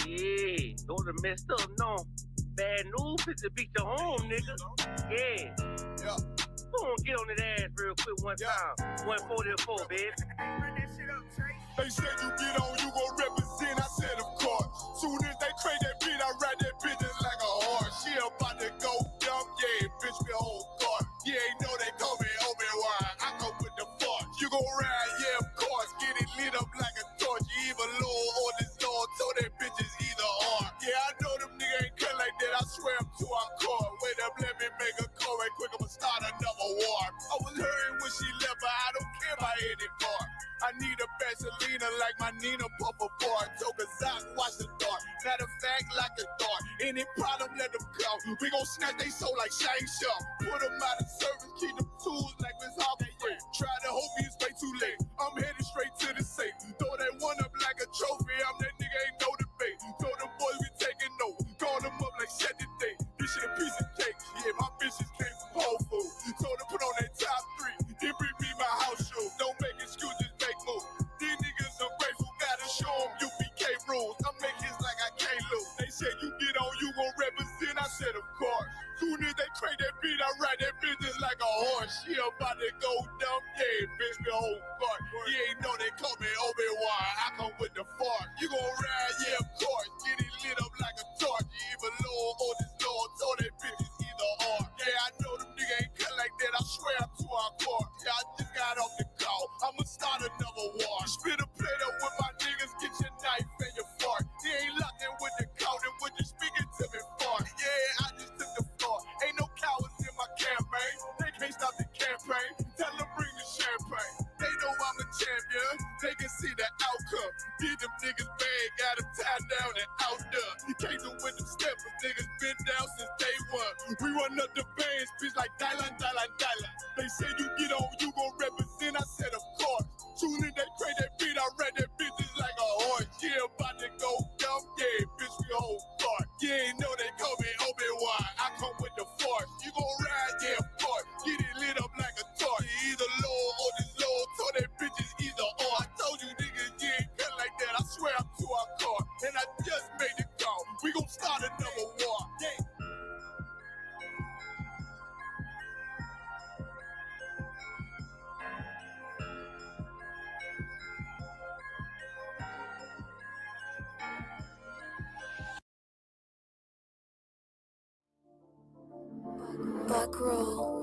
Yeah, those are messed up, no. Bad news, it's to beat your home, nigga. Yeah. Go on, get on that ass real quick one time. 144, baby. They said you get on, you gon' represent. I said, of course. Soon as they crank that beat, I ride that bitch just like a horse. She about to go dumb, yeah, bitch, me whole car. You ain't know they call me Obi-Wan. I come with the force. You gon' ride, yeah, of course. Get it lit up like a torch. You either low or this Lord, so that bitch is either or. Yeah, I know them niggas ain't cut like that. I swear I'm to our core. Wait up, let me make a call right quick. I'ma start another war. I was hurting when she left, but I don't care about any part. I need a Vaseline like my Nina Puffer bar. Took a Zach, watch the dark. Matter of fact, like a dart. Any problem, let them come. We gon' snatch they soul like Shang Tsung. Put them out of service, keep them tools like Miss Harvey. Try to hope it's way too late. I'm headed straight to the safe. Throw that one up like a trophy. I'm that nigga, ain't no debate. Told them boys we taking notes. Call them up like set the date. This shit a piece of cake. Yeah, my bitches came from Whole Foods. Told them put on that top 3. Then bring me my house shoes. Don't make excuses, make moves. These niggas ungrateful, gotta show them UPK rules. I make hits like I can't lose. They said you get on, you gon' represent. I said of course. Soon as they crank that beat, I ride that bitch just like a horse. She about to go dumb, yeah, bitch, the whole part. You ain't know they call me Obi-Wan. I come with the force. You gon' ride, yeah, of course. Get it lit up like a torch. You either low or this Lord, so that bitch is either or. Yeah, I know them niggas ain't cut like that. I swear I'm to our core. Yeah, I just got off the call. I'ma start another war. Spit a plate up with my niggas, get your knife and your fork. He ain't locked in with the count and when you speaking to me fart. Yeah, I just took the floor. Ain't no cowards in my campaign. They can't stop the campaign. Tell them bring the champagne. They know I'm a champion. They can see the outcome. Get them niggas bad, got them tied down and outdone. You can't do with them steps, them niggas been down since day one. We run up the bands, bitch like Dylan. They say you get on, you gon' represent. I said of course. Soon as they crank that beat, I ride that bitch just like a horse. Yeah, about to go dumb, yeah, bitch, we whole part. You ain't know they call me Obi-Wan. I come with the force. You gon' ride, yeah, of course. Get it lit up like a torch. You either low or this low, so that bitch is either or. I told you niggas, you ain't cut like that. I swear I'm to our car. And I just made it call. We gon' start another war. Yeah. Back row.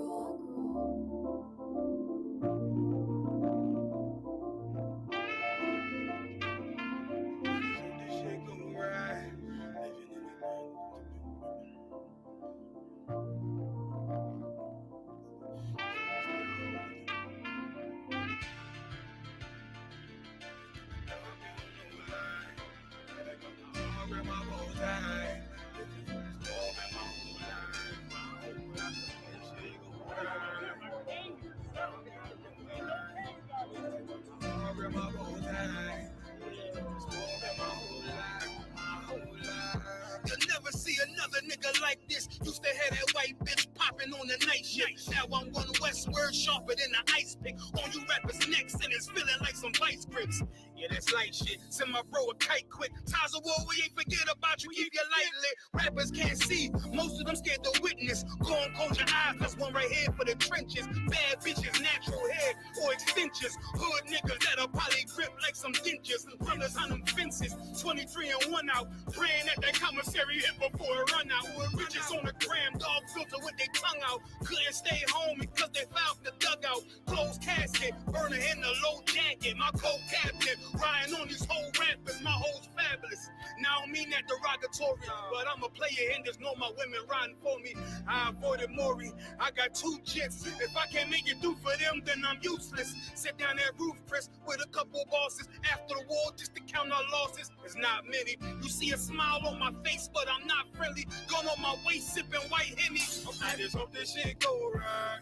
You'll never see another nigga like this. Used to have that white bitch popping on the night shift. Now I'm one westward, sharper than an ice pick. On you rappers' necks and it's feeling like some vice grips. Yeah, that's light shit. Send my bro a kite quick. TAZA war, we ain't forget about you. Keep your light lit. Rappers can't see. Most of them scared to witness. Go on, close your eyes. There's one right here for the trenches. Bad bitches, natural hair or extensions. Hood niggas that'll probably grip like some dentures. Brothers on them fences. 23 and 1 out. Praying at that commissary hit before a run out. Bitches on the gram, dog filter with their tongue out. Couldn't stay home because they found the dugout. Closed casket, burner in the low jacket. My co-captain, riding on these whole rappers. My hoes fabulous. Now I don't mean that derogatory, but I'm a player and there's no my women riding for me. I avoided Maury. I got 2 jets. If I can't make it through for them, then I'm useless. Sit down that roof, Chris, with a couple bosses. After the war, just to count our losses. There's not many. You see a smile on my face, but I'm not friendly. Gun on my waist, sipping white Henny. I just hope this shit go right.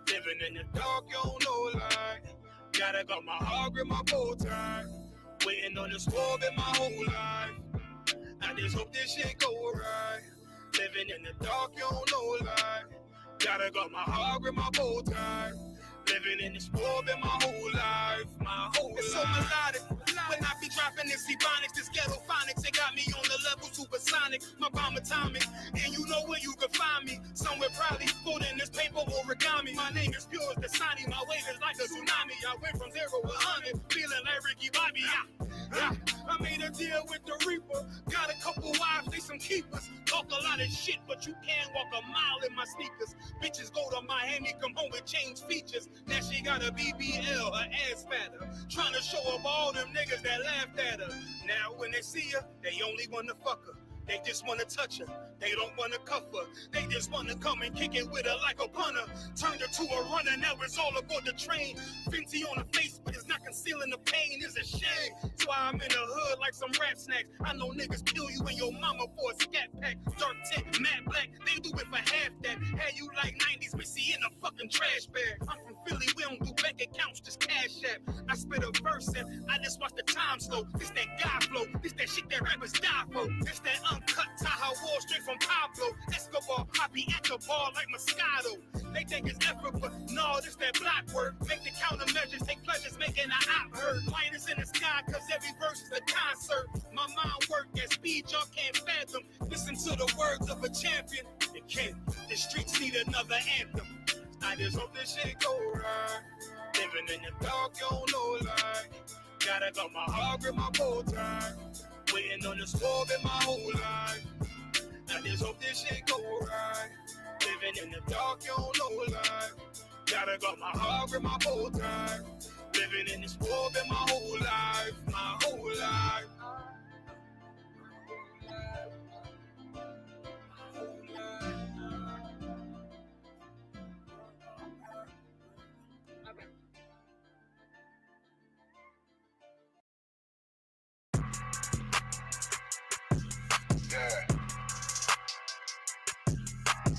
Living in the dark, you don't know light. Gotta got my heart with my bow tie. Waiting on the squad in my whole life. I just hope this shit go right. Living in the dark, you don't know light. Gotta got my heart with my bow tie. Living in this world in my whole life, it's so melodic. When I be dropping this ebonics, this ghetto phonics, it got ironic, my bomb atomic. And you know where you can find me. Somewhere probably folding this paper origami. My name is pure as the Dasani. My wave is like a tsunami. I went from 0 to 100, feeling like Ricky Bobby. I made a deal with the Reaper. Got a couple wives, they some keepers. Talk a lot of shit, but you can't walk a mile in my sneakers. Bitches go to Miami, come home with change features. Now she got a BBL, her ass fatter. Trying to show up all them niggas that laughed at her. Now when they see her, they only wanna fuck her. They just wanna touch her. They don't wanna cuff her. They just wanna come and kick it with her like a punter. Turned her to a runner, now it's all aboard the train. Fenty on her face, but it's not concealing the pain. It's a shame. That's why I'm in the hood like some rap snacks. I know niggas kill you and your mama for a scat pack. Dark tint, matte black, they do it for half that. Had you like 90s Missy in a fucking trash bag. I'm from Philly, we don't do bank accounts, just cash app. I spit a verse and I just watch the time slow. This that guy flow, this that shit that rappers die for. This that uncut Taha Wall straight from Pablo. Escobar, Poppy at the bar like Moscato. They think it's effort, but no, this that block work. Make the countermeasures, take pleasures, making an op hurt. Lighters in the sky, cause every verse is a concert. My mind work at speed y'all can't fathom. Listen to the words of a champion. You can't, the streets need another anthem. I just hope this shit go right. Living in the dark, you don't know like. Gotta got my heart with my bow tie. Waiting on this war in my whole life. I just hope this shit go right. Living in the dark, you don't know life. Gotta got my heart with my bow tie. Living in this war in my whole life. My whole life.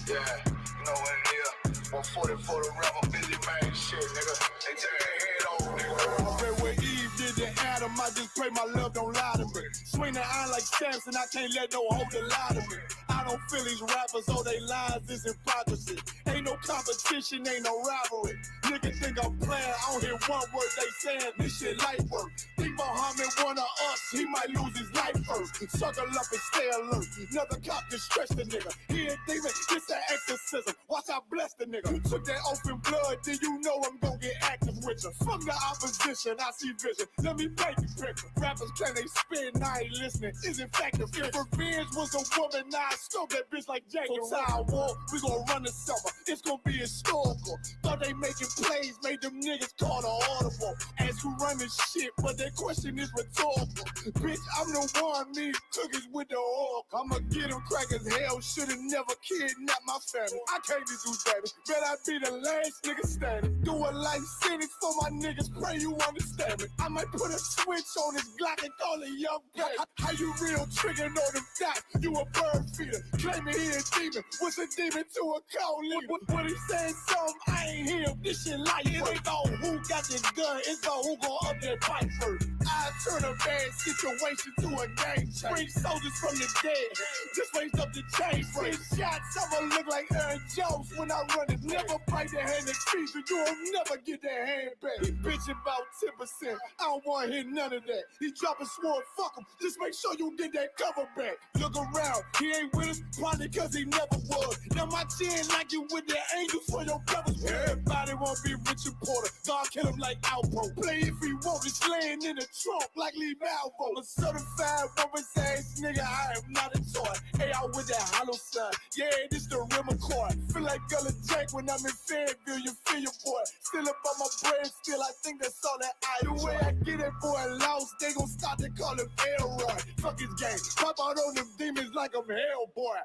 Yeah, you know what it is. 140 for the rebel, busy man shit, nigga. They take their head over, nigga. I read what Eve did to Adam, I just pray my love don't lie to me. Swing the iron like Samson, I can't let no hoe to lie to me. I don't feel these rappers, all they lies is hypocrisy. Ain't no competition, ain't no rivalry. Niggas think I'm playing, I don't hear one word they saying, this shit light work. Think Muhammad one of us, he might lose his life first. Suckle up and stay alert. Another cop just stretch the nigga. He ain't demon, it's an exorcism. Watch I bless the nigga. You took that open blood, then you know I'm gonna get active with you. From the opposition, I see vision. Let me paint the picture. Rappers claim they spit and I ain't listening. Is in fact if revenge was a woman, now I scope that bitch like Jack. So I war, we gon' run the summer. It's gonna be historical. Thought they making plays, made them niggas call the audible. Ask who run this shit, but that question is rhetorical. Bitch, I'm the one, me cookies with the oil. I'ma get them crackers, hell should've never kidnapped my family. I can't do that. Bet I be the last nigga standing. Do a life sentence for my niggas, pray you understand me. I might put a switch on this Glock and call it young pay. How you real triggering on them dots? You a bird feeder, claiming he a demon. What's a demon to a cold leader? What he saying something, I ain't hear. This shit like it ain't about who got this gun, it's about who gon' up that fight first. I turn a bad situation to a game changer. Bring soldiers from the dead, just raised up the chain. Free shots, I'ma look like Aaron Jones when I run it. Never bite the hand that feeds you, you'll never get that hand back. He bitch about 10%, I don't wanna hear none of that. He dropping sword, fuck him, just make sure you get that cover back. Look around, he ain't with us, probably cause he never was. Now my chin like you with the angels for your brothers. Everybody wanna be Richard Porter, God kill him like Alpo. Play if he want, he's laying in the trunk like Lee Malvo. A certified woman's ass nigga, I am not a toy. Hey, out with that hollow sign, yeah, this the rim accord. Feel like Gullah Jack when I'm in Fayetteville, you feel your boy. Still up on my brain, still I think that's all that I do. The way I get it, boy, lost, they gon' start to call him Elroy. Fuck his game, pop out on them demons like I'm Hellboy.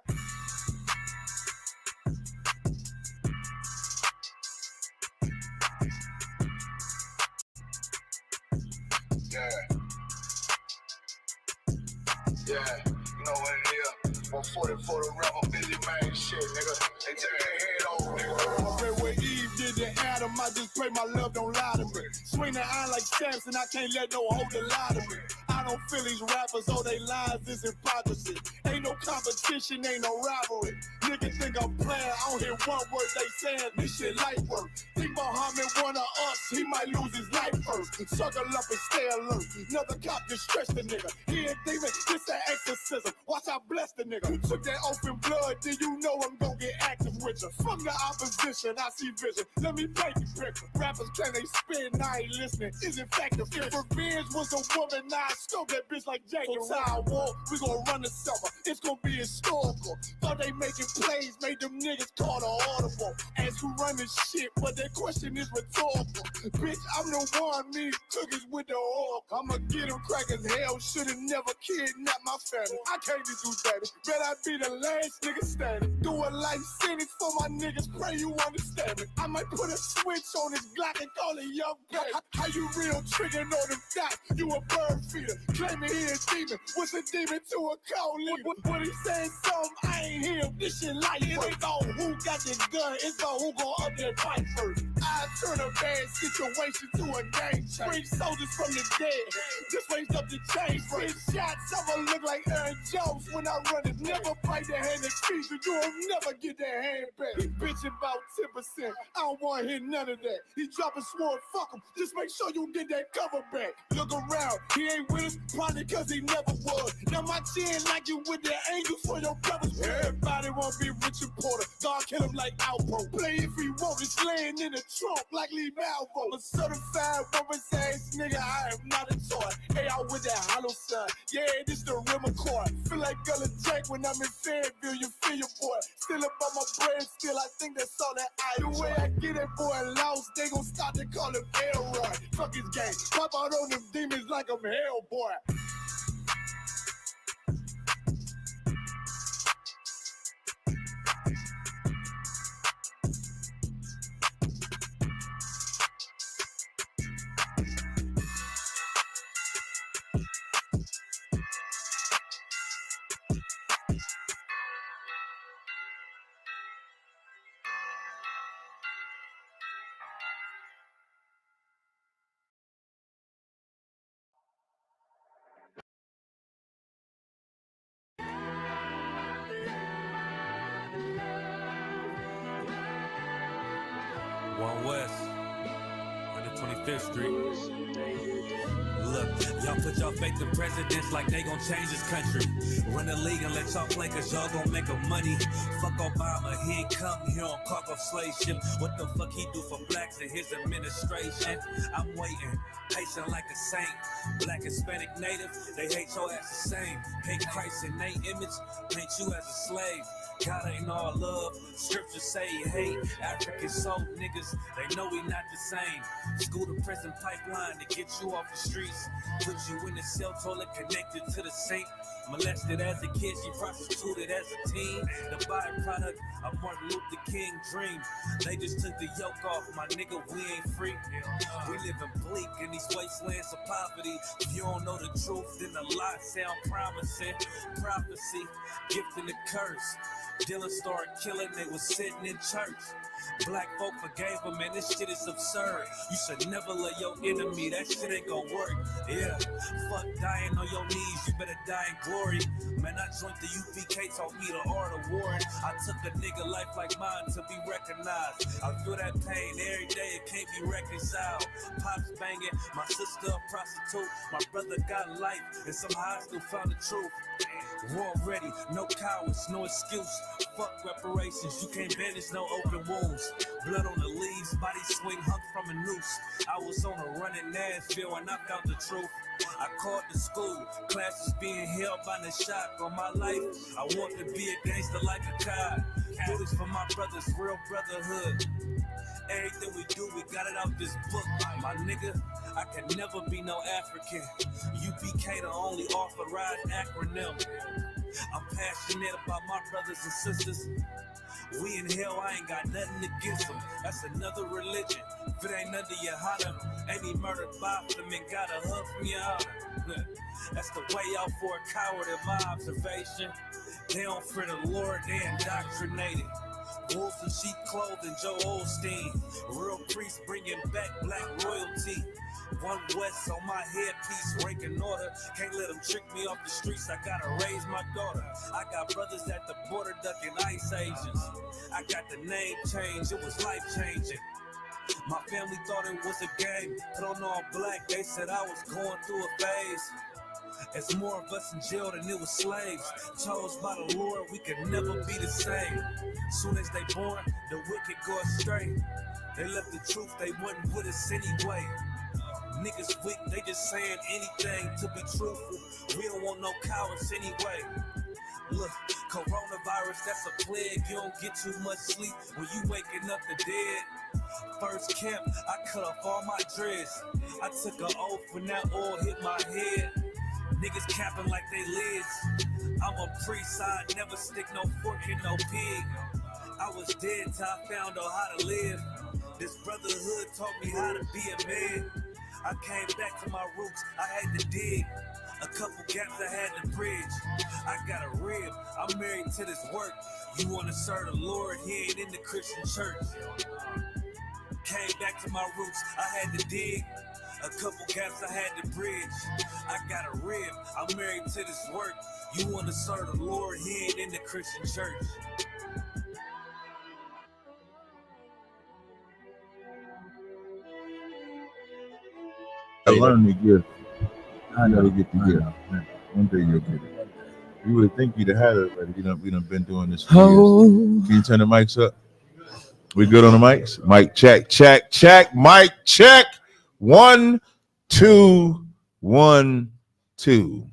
Yeah, you know what it is. 140 for the rebel, busy man shit, nigga. They take their head over, nigga. I read what Eve did to Adam, I just pray my love don't lie to me. Swing the iron like Samson, I can't let no hoe to lie to me. I don't feel these rappers, all they lies is hypocrisy. Ain't no competition, ain't no rivalry. Niggas think I'm playing, I don't hear one word they saying, this shit light work. Think Muhammad one of us, he might lose his life first. Suckle up and stay alert. Another cop just stretch the nigga. He ain't demon, this an exorcism. Watch I bless the nigga. nigga. You took that oath in blood, then you know I'm gonna get active with you. From the opposition, I see vision. Let me paint the picture. Rappers, can they spit? I ain't listening. Is it fact if revenge was a woman, now I scope that bitch like Jackie. Time war, we gonna run the summer. It's gonna be historical. Thought they making plays, made them niggas call the audible. As who run this shit, but that question is rhetorical. Bitch, I'm the one, me cookies with the oil. I'ma get them crackers, hell, should've never kidnapped my family. I can't do that. Bet I be the last nigga standing. Do a life sentence for my niggas, pray you understand me. I might put a switch on this Glock and call it young pay. How you real triggering on them dots? You a bird feeder, claiming he a demon. What's a demon to a cold leader? What he saying something, I ain't hear. This shit life. It ain't about who got the gun, it's about who gon' up their fight first. I turn a bad situation to a game change. Bring soldiers from the dead, just raised up the chain. 6 shots, I'ma look like Aaron Jones when I run it. Never bite the hand that feeds you, you'll never get that hand back. He bitching about 10%, I don't wanna hear none of that. He dropping sword, fuck him, just make sure you get that cover back. Look around, he ain't with us, probably cause he never was. Now my chin like you with the angels for your brothers. Everybody wanna be Richard Porter, God kill him like Alpo. Play if he want, it's laying in the trunk like Lee Malvo. A certified woman's ass nigga, I am not a toy. Hey, out with that hollow sign, yeah, this the real McCoy. Feel like Gullah Jack when I'm in Fayetteville, you feel your boy. Still up on my bread, still I think that's all that I do. The way I get that boy lost, they gon' start to call him Elroy. Fuck his game, pop out on them demons like I'm Hellboy. One West, 125th Street. Look, y'all put y'all faith in presidents like they gon' change this country. Run the league and let y'all play cause y'all gon' make a money. Fuck Obama, he ain't come here on cargo slave ship. What the fuck he do for blacks in his administration? I'm waiting, patient like a saint. Black, Hispanic, Native, they hate your ass the same. Hate Christ in they image, paint you as a slave. God ain't all love, scriptures say he hate. African soul niggas, they know we not the same. School to prison pipeline to get you off the streets. Put you in the cell toilet connected to the sink. Molested as a kid, she prostituted as a teen. The byproduct of Martin Luther King dream. They just took the yoke off, my nigga, we ain't free. We live in bleak in these wastelands of poverty. If you don't know the truth, then the lie sound promising. Prophecy, gift and the curse. Dylan started killing, they was sitting in church. Black folk forgave him, man, this shit is absurd. You should never let your enemy, that shit ain't gon' work. Yeah, fuck dying on your knees, you better die in glory. Man, I joined the UPK, taught me the art of warring. I took a nigga life like mine to be recognized. I feel that pain every day, it can't be reconciled. Pops banging, my sister a prostitute. My brother got life, and somehow I still found the truth. War ready, no cowards, no excuse. Fuck reparations, you can't bandage no open wounds. Blood on the leaves, body swing hung from a noose. I was on a run in Nashville and I found the truth. I called the school, classes being held by the shock on my life. I want to be a gangster like a God. Do this for my brothers, real brotherhood. Everything we do, we got it out this book. My nigga, I can never be no African. UPK the only authorized acronym. I'm passionate about my brothers and sisters. We in hell, I ain't got nothing against them. That's another religion. If it ain't under your holler, ain't he murdered by them and got a hug from your holler. That's the way out for a coward in my observation. They don't fear the Lord, they indoctrinated. Wolves in sheep clothing, Joe Osteen. Real priests bringing back black royalty. One West on my headpiece, rank and order. Can't let them trick me off the streets, I gotta raise my daughter. I got brothers at the border ducking ICE agents. I got the name change, it was life changing. My family thought it was a game, put on all black, they said I was going through a phase. There's more of us in jail than it was slaves. Chose by the Lord, we could never be the same. Soon as they born, the wicked go astray. They left the truth, they wasn't with us anyway. Niggas weak, they just saying anything to be truthful. We don't want no cowards anyway. Look, coronavirus, that's a plague. You don't get too much sleep when you waking up the dead. First camp, I cut off all my dreads. I took an oath when that oil hit my head. Niggas capping like they lids. I'm a priest, I never stick no fork in no pig. I was dead till I found out how to live. This brotherhood taught me how to be a man. I came back to my roots, I had to dig. A couple gaps I had to bridge. I got a rib, I'm married to this work. You wanna serve the Lord, he ain't in the Christian church. Came back to my roots, I had to dig. A couple gaps I had to bridge. I got a rib, I'm married to this work. You wanna serve the Lord, he ain't in the Christian church. I learned to give. I never get to give. One day you'll get it. You would think you'd have had it, but we done been doing this for years. Can you turn the mics up? We good on the mics? Mic check, check, check. Mic check. 1, 2, 1, 2.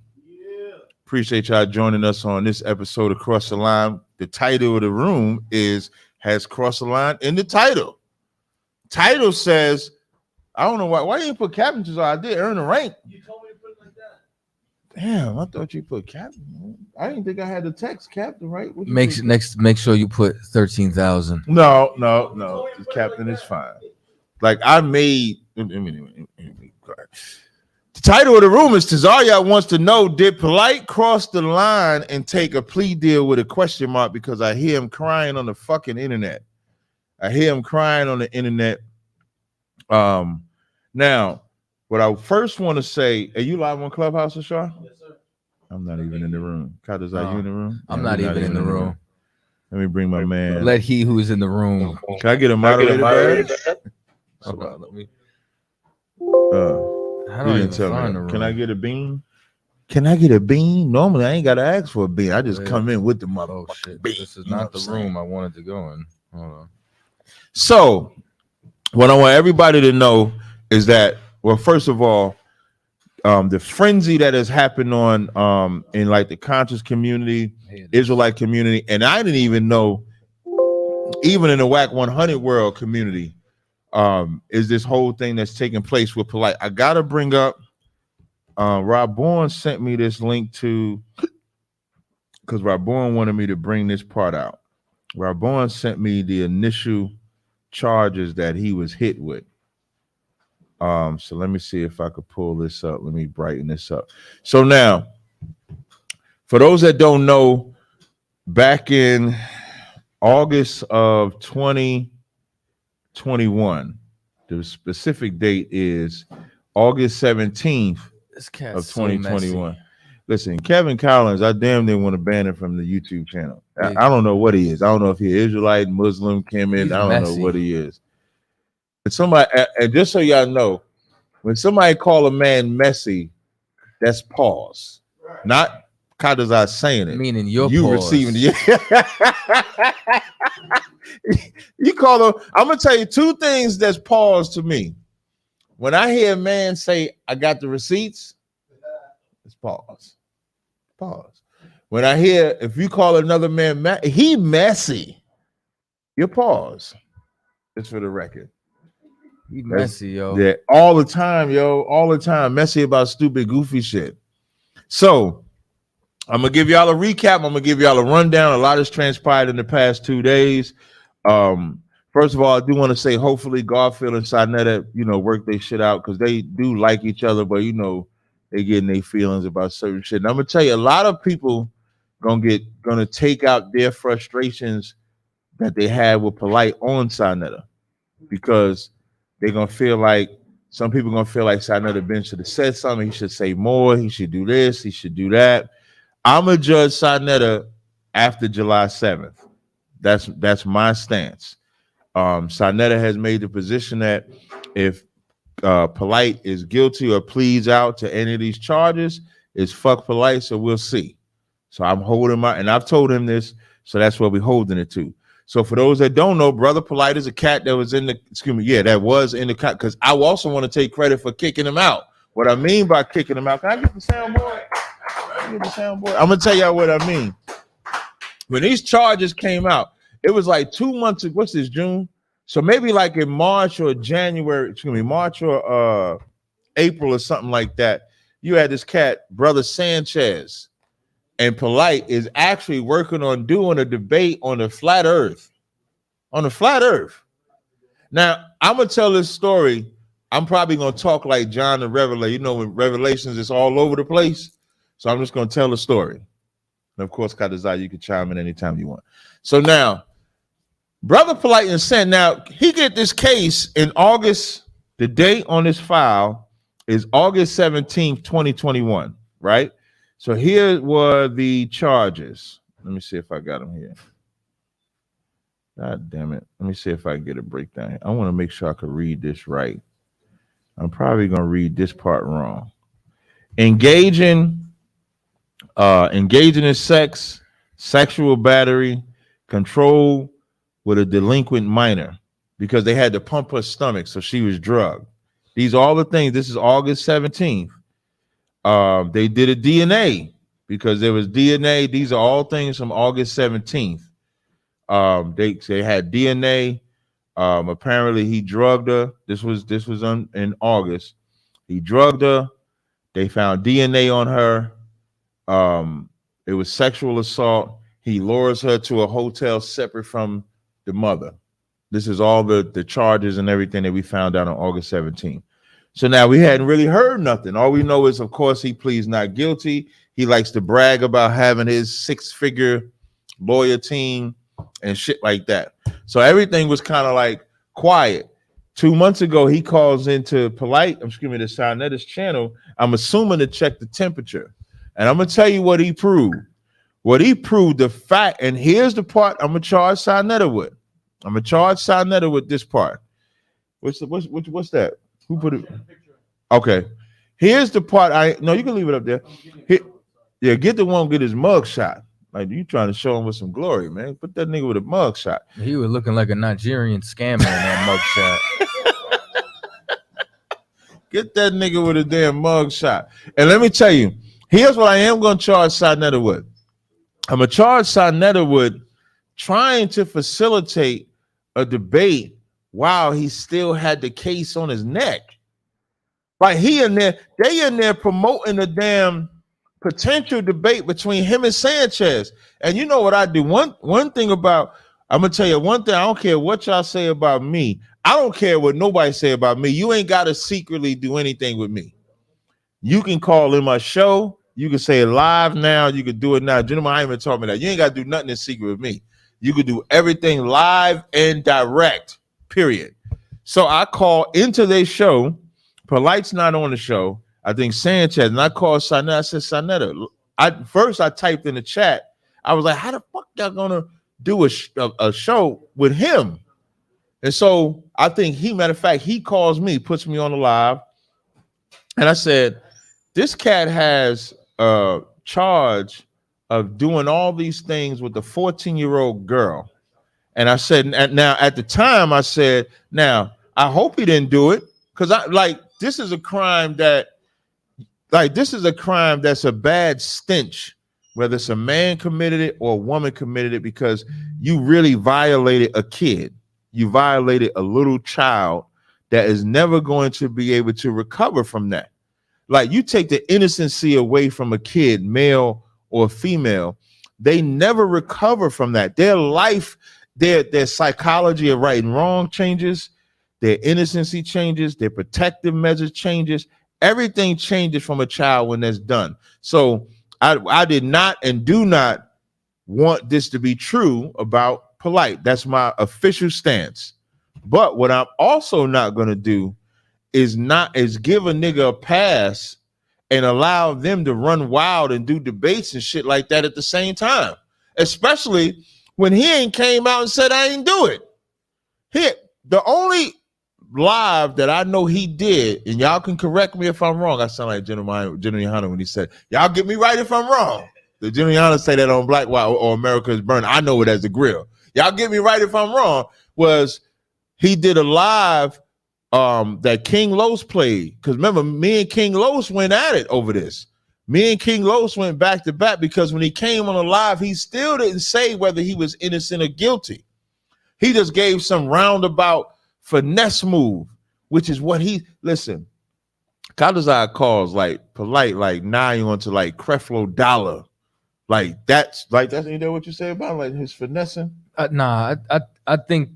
Appreciate y'all joining us on this episode of Cross the Line. The title of the room is Has Crossed the Line in the title. Title says, I don't know why you didn't put captains on. I did earn a rank. You told me to put it like that. Damn, I thought you put captain. I didn't think I had the text captain, right? Make sure you put 13,000. No. The captain is fine. Like I made. The title of the room is TAZARYACH wants to know, did Polight cross the line and take a plea deal with a question mark? Because I hear him crying on the fucking internet. Now, what I first want to say, are you live on Clubhouse, Ashar? Yes, sir. I'm not even in the room. CHAATAZA, are you in the room? I'm not even in the room. Let me bring my man. Let he who is in the room. Can I get a moderator? Hold on, let me. How do you tell me? Can I get a bean? Can I get a bean? Normally, I ain't got to ask for a bean. I just come in with the mother. Oh, shit. Bean. This is not the room I wanted to go in. Hold on. So, what I want everybody to know is that, well, first of all, the frenzy that has happened on in like the conscious community, Israelite community, and I didn't even know, even in the WAC 100 world community, is this whole thing that's taking place with Polight. I gotta bring up Rob Bourne sent me this link to, because Rob Bourne wanted me to bring this part out. Rob Bourne sent me the initial charges that he was hit with. So let me see if I could pull this up. Let me brighten this up. So now, for those that don't know, back in August of 2021, the specific date is August 17th of 2021. Listen, Kevin Collins, I damn near want to ban him from the YouTube channel. I don't know what he is. I don't know if he's Israelite, Muslim, Kemet. I don't know what he is. But somebody, and just so y'all know, when somebody call a man messy, that's pause. Right. Not CHAATAZA saying it. Meaning you receiving it. You call him. I'm gonna tell you two things that's pause to me. When I hear a man say, I got the receipts, it's pause. Pause. When I hear, if you call another man he messy, you pause. Just for the record. He messy, yo. Yeah, all the time, yo. All the time. Messy about stupid, goofy shit. So, I'm going to give y'all a recap. I'm going to give y'all a rundown. A lot has transpired in the past 2 days. First of all, I do want to say, hopefully, Garfield and Sinetta, work their shit out, because they do like each other, but, they getting their feelings about certain shit. And I'm going to tell you, a lot of people gonna take out their frustrations that they had with Polight on Sinetta, because they're gonna feel like, some people gonna feel like Sinetta Ben should have said something. He should say more. He should do this. He should do that. I'm gonna judge Sinetta after July 7th. That's my stance. Sinetta has made the position that if Polight is guilty or pleads out to any of these charges, is fuck Polight, so we'll see. So I'm holding my, and I've told him this, so that's what we're holding it to. So for those that don't know, Brother Polight is a cat that was in the, that was in the cat, because I also want to take credit for kicking him out. What I mean by kicking him out, can I get the soundboard? I'm gonna tell y'all what I mean. When these charges came out, it was like 2 months ago. What's this, June? So maybe like in March or January, March or April or something like that, you had this cat, Brother Sanchez, and Polight is actually working on doing a debate on the flat earth. On the flat earth. Now, I'm gonna tell this story. I'm probably gonna talk like John the Revelator. You know, when Revelations is all over the place. So I'm just gonna tell the story. And of course, CHAATAZA, you can chime in anytime you want. So now, Brother Polight and Sen, now he get this case in August. The date on this file is August 17th, 2021, right? So here were the charges. Let me see if I got them here. God damn it. Let me see if I can get a breakdown. I want to make sure I can read this right. I'm probably going to read this part wrong. Engaging in sex, sexual battery, control with a delinquent minor, because they had to pump her stomach, so she was drugged. These are all the things. This is August 17th. They did a DNA because there was DNA. These are all things from August 17th. They had DNA. Apparently he drugged her. This was in August. He drugged her. They found DNA on her. It was sexual assault. He lures her to a hotel separate from the mother. This is all the charges and everything that we found out on August 17th. So now we hadn't really heard nothing. All we know is, of course, he pleads not guilty. He likes to brag about having his 6-figure lawyer team and shit like that. So everything was kind of like quiet. 2 months ago, he calls into Polight, the Sarnetta's channel, I'm assuming to check the temperature. And I'm going to tell you what he proved. What he proved, the fact, and here's the part I'm going to charge Sarnetta with. I'm going to charge Sarnetta with this part. What's that? Who put it? Okay. Here's the part. No, you can leave it up there. Yeah, get the one, get his mug shot. Like, you trying to show him with some glory, man. Put that nigga with a mug shot. He was looking like a Nigerian scammer in that mug shot. Get that nigga with a damn mug shot. And let me tell you, here's what I am going to charge Sarnetta with. I'm going to charge Sarnetta with trying to facilitate a debate while he still had the case on his neck. Like, they in there promoting a damn potential debate between him and Sanchez. And you know what I do? One thing about, I'm gonna tell you one thing, I don't care what y'all say about me. I don't care what nobody say about me. You ain't gotta secretly do anything with me. You can call in my show, you can say it live now, you can do it now. Gentlemen, I ain't even talking about that. You ain't gotta do nothing in secret with me. You can do everything live and direct, period. So I call into their show. Polight's not on the show. I think Sanchez, and I called Sarnetta. I said, Sarnetta, I typed in the chat. I was like, how the fuck y'all gonna do a show with him? And so I think matter of fact, he calls me, puts me on the live. And I said, this cat has a charge of doing all these things with the 14-year-old girl. And I said, now at the time I said, now I hope he didn't do it, because this is a crime that's a bad stench, whether it's a man committed it or a woman committed it, because you really violated a kid. You violated a little child that is never going to be able to recover from that. Like, you take the innocency away from a kid, male or female, they never recover from that. Their life, their psychology of right and wrong changes, their innocency changes, their protective measures changes. Everything changes from a child when that's done. So I did not and do not want this to be true about Polight. That's my official stance. But what I'm also not going to do is give a nigga a pass and allow them to run wild and do debates and shit like that at the same time, especially when he ain't came out and said I ain't do it. The only live that I know he did, and y'all can correct me if I'm wrong. I sound like General Hunter when he said, y'all get me right if I'm wrong. The General Hunter say that on Black White or America is Burning. I know it as a grill. Y'all get me right if I'm wrong. Was he did a live that King Los played? Because remember, me and King Los went at it over this. Me and King Los went back to back because when he came on a live, he still didn't say whether he was innocent or guilty. He just gave some roundabout finesse move, which is what he listen. CHAATAZA calls like Polight, like now you want to like Creflo Dollar, like that's you know what you say about like his finessing. Nah, I think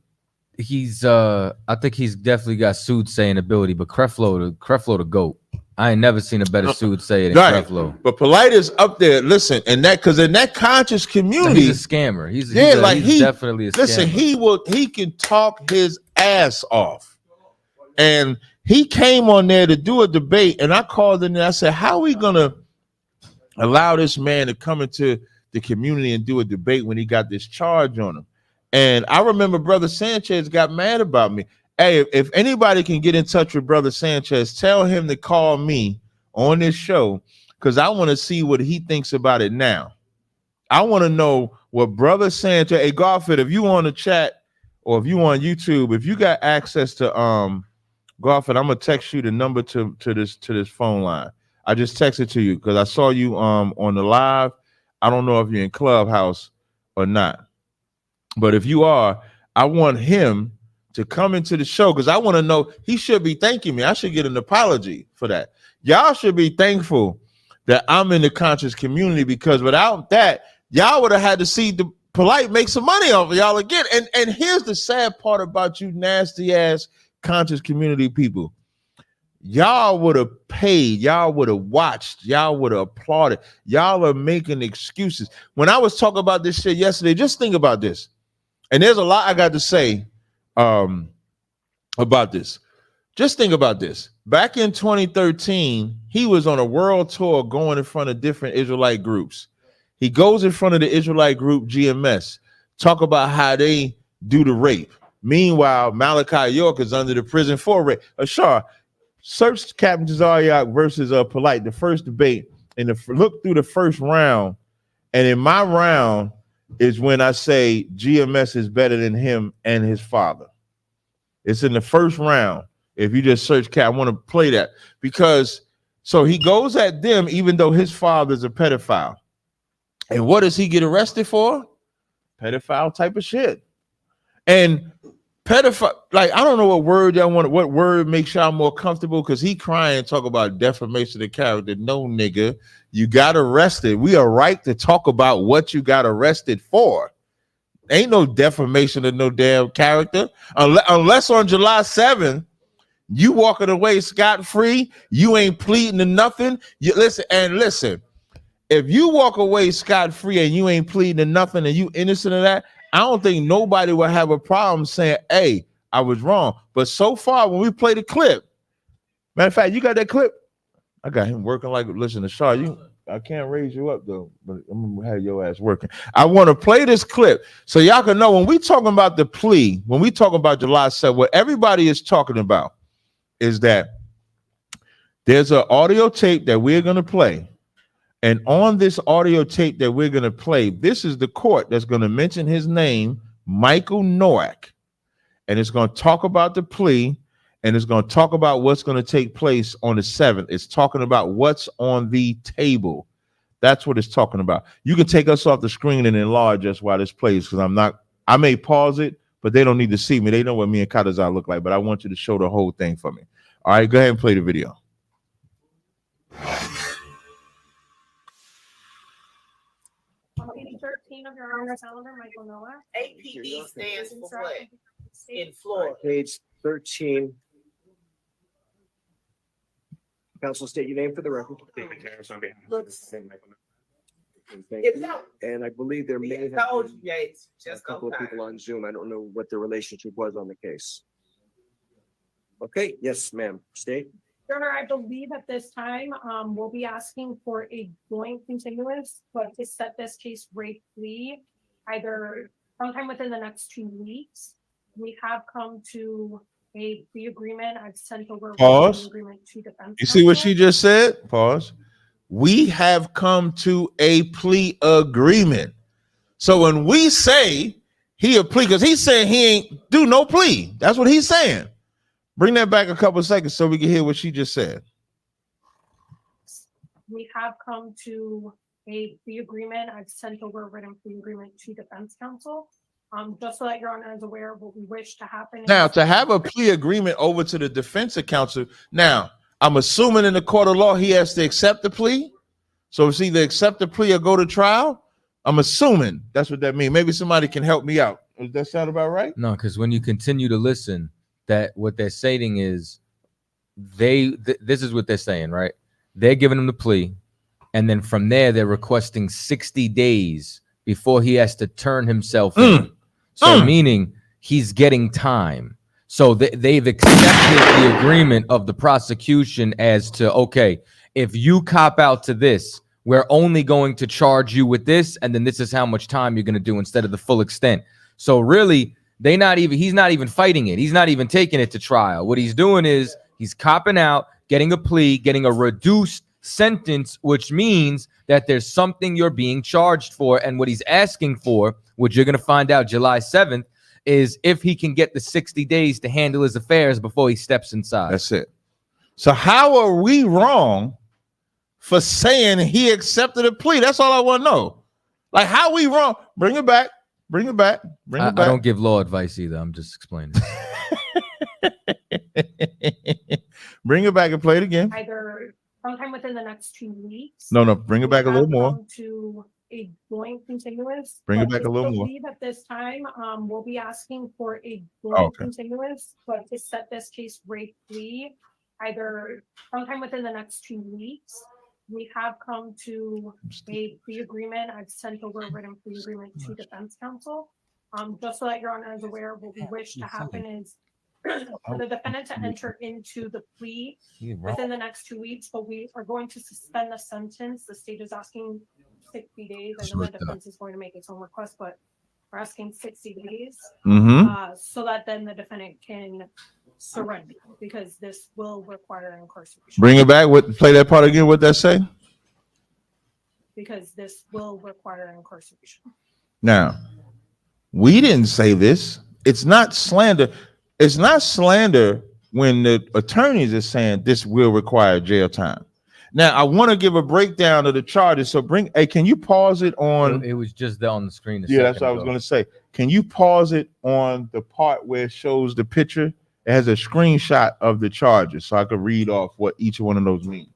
he's definitely got soothsaying ability, but Creflo the GOAT. I ain't never seen a better soothsayer than Creflo. But Polight is up there. Listen, and that because in that conscious community, he's a scammer. He's definitely a scammer. Listen, he can talk his ass off. And he came on there to do a debate, and I called in there. I said, how are we gonna allow this man to come into the community and do a debate when he got this charge on him? And I remember Brother Sanchez got mad about me. Hey, if anybody can get in touch with Brother Sanchez, tell him to call me on this show because I want to see what he thinks about it now. I want to know what Brother Sanchez, hey, Garfield, if you on the chat or if you on YouTube, if you got access to Garfield, I'm gonna text you the number to this phone line. I just texted to you because I saw you on the live. I don't know if you're in Clubhouse or not, but if you are, I want him to come into the show because I want to know. He should be thanking me. I should get an apology for that. Y'all should be thankful that I'm in the conscious community because without that, y'all would have had to see the Polight make some money off of y'all again. And here's the sad part about you nasty ass conscious community people. Y'all would have paid, y'all would have watched, y'all would have applauded. Y'all are making excuses. When I was talking about this shit yesterday, just think about this. And there's a lot I got to say about this. Just think about this. Back in 2013, he was on a world tour going in front of different Israelite groups. He goes in front of the Israelite group GMS, talk about how they do the rape. Meanwhile, Malachi York is under the prison for rape. Ashar, search Captain TAZARYACH versus Polight, the first debate, and look through the first round. And in my round is when I say GMS is better than him and his father. It's in the first round. If you just search Cap, I want to play that because so he goes at them even though his father's a pedophile. And what does he get arrested for? Pedophile type of shit. And pedophile, like I don't know what word y'all want, what word makes y'all more comfortable because he crying and talk about defamation of character. No, nigga, you got arrested. We are right to talk about what you got arrested for. Ain't no defamation of no damn character unless on July 7th you walking away scot-free. You ain't pleading to nothing. You listen. If you walk away scot-free and you ain't pleading to nothing and you innocent of that, I don't think nobody will have a problem saying, "Hey, I was wrong." But so far, when we play the clip, matter of fact, you got that clip. I got him working like listen to Shaw. I can't raise you up though, but I'm gonna have your ass working. I want to play this clip so y'all can know when we talking about the plea, when we talking about July 7th, what everybody is talking about is that there's an audio tape that we're gonna play, and on this audio tape that we're gonna play, this is the court that's gonna mention his name, Michael Nowak, and it's gonna talk about the plea. And it's going to talk about what's going to take place on the 7th. It's talking about what's on the table. That's what it's talking about. You can take us off the screen and enlarge us while this plays because I may pause it, but they don't need to see me. They know what me and CHAATAZA look like, but I want you to show the whole thing for me. All right, go ahead and play the video. Page 13 of your Honor's calendar, Michael Nowak. APD stands for what? In Florida. Page 13. Council, state your name for the record. And I believe there may have been a couple of people on Zoom. I don't know what the relationship was on the case. Okay, yes, ma'am. State. Your Honor, I believe at this time we'll be asking for a joint continuance, but to set this case rate plea either sometime within the next 2 weeks. We have come to a plea agreement. I've sent over a Pause. plea agreement to defense. You see what counsel. she just said? Pause. We have come to a plea agreement. So when we say he a plea, because he's saying he ain't do no plea. That's what he's saying. Bring that back a couple of seconds so we can hear what she just said. We have come to a plea agreement. I've sent over a written plea agreement to defense counsel. Just so that your honor is aware of what we wish to happen. Now, to have a plea agreement over to the defense counsel, now, I'm assuming in the court of law, he has to accept the plea. So it's either accept the plea or go to trial. I'm assuming that's what that means. Maybe somebody can help me out. Does that sound about right? No, because when you continue to listen, that what they're saying is this is what they're saying, right? They're giving him the plea, and then from there they're requesting 60 days before he has to turn himself in. So meaning he's getting time. So they've accepted the agreement of the prosecution as to, okay, if you cop out to this, we're only going to charge you with this, and then this is how much time you're going to do instead of the full extent. So really, he's not even fighting it. He's not even taking it to trial. What he's doing is he's copping out, getting a plea, getting a reduced sentence, which means that there's something you're being charged for. And what he's asking for, which you're going to find out July 7th, is if he can get the 60 days to handle his affairs before he steps inside. That's it. So how are we wrong for saying he accepted a plea? That's all I want to know. Like, how we wrong? Bring it back. Bring it back. Bring it back. I don't give law advice either. I'm just explaining. Bring it back and play it again. Either sometime within the next 2 weeks. No, bring it back a little more. To a joint continuous. Bring it back a little more. At this time, we'll be asking for a joint continuous, but to set this case rate plea, either sometime within the next 2 weeks. We have come to a plea agreement. I've sent over a written plea agreement to defense counsel. Just so that your honor is aware of what we wish to happen is for the defendant to enter into the plea within the next 2 weeks, but we are going to suspend the sentence. The state is asking 60 days. I know the defense is going to make its own request, but we're asking 60 days so that then the defendant can surrender, because this will require incarceration. Bring it back. Play that part again. What that say? Because this will require incarceration. Now, we didn't say this. It's not slander. It's not slander when the attorneys are saying this will require jail time. Now, I want to give a breakdown of the charges. So can you pause it on? It was just there on the screen. Yeah, that's what I was going to say. Can you pause it on the part where it shows the picture? It has a screenshot of the charges, so I could read off what each one of those mean.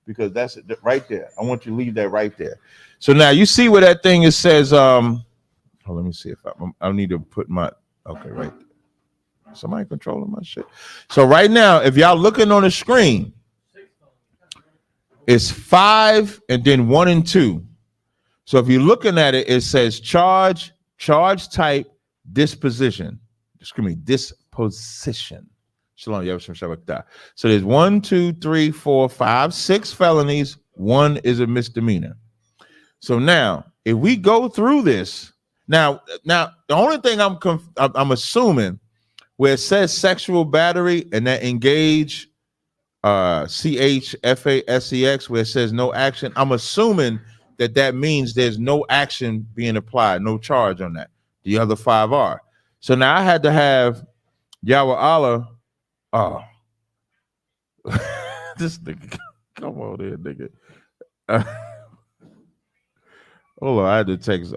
Because that's it right there. I want you to leave that right there. So now you see where that thing it says. Let me see if I need to put my right there. Somebody controlling my shit. So right now, if y'all looking on the screen, it's 5 and then 1 and 2. So if you're looking at it, it says charge type, disposition. Excuse me, disposition. Shalom, Shabbat. So there's 1, 2, 3, 4, 5, 6 felonies. 1 is a misdemeanor. So now, if we go through this, now the only thing I'm assuming where it says sexual battery and that engage CHAATZA, where it says no action, I'm assuming that means there's no action being applied, no charge on that. The other 5 are. So now I had to have Yahweh Allah. Oh, this nigga, come on there, nigga. Hold on, I had to text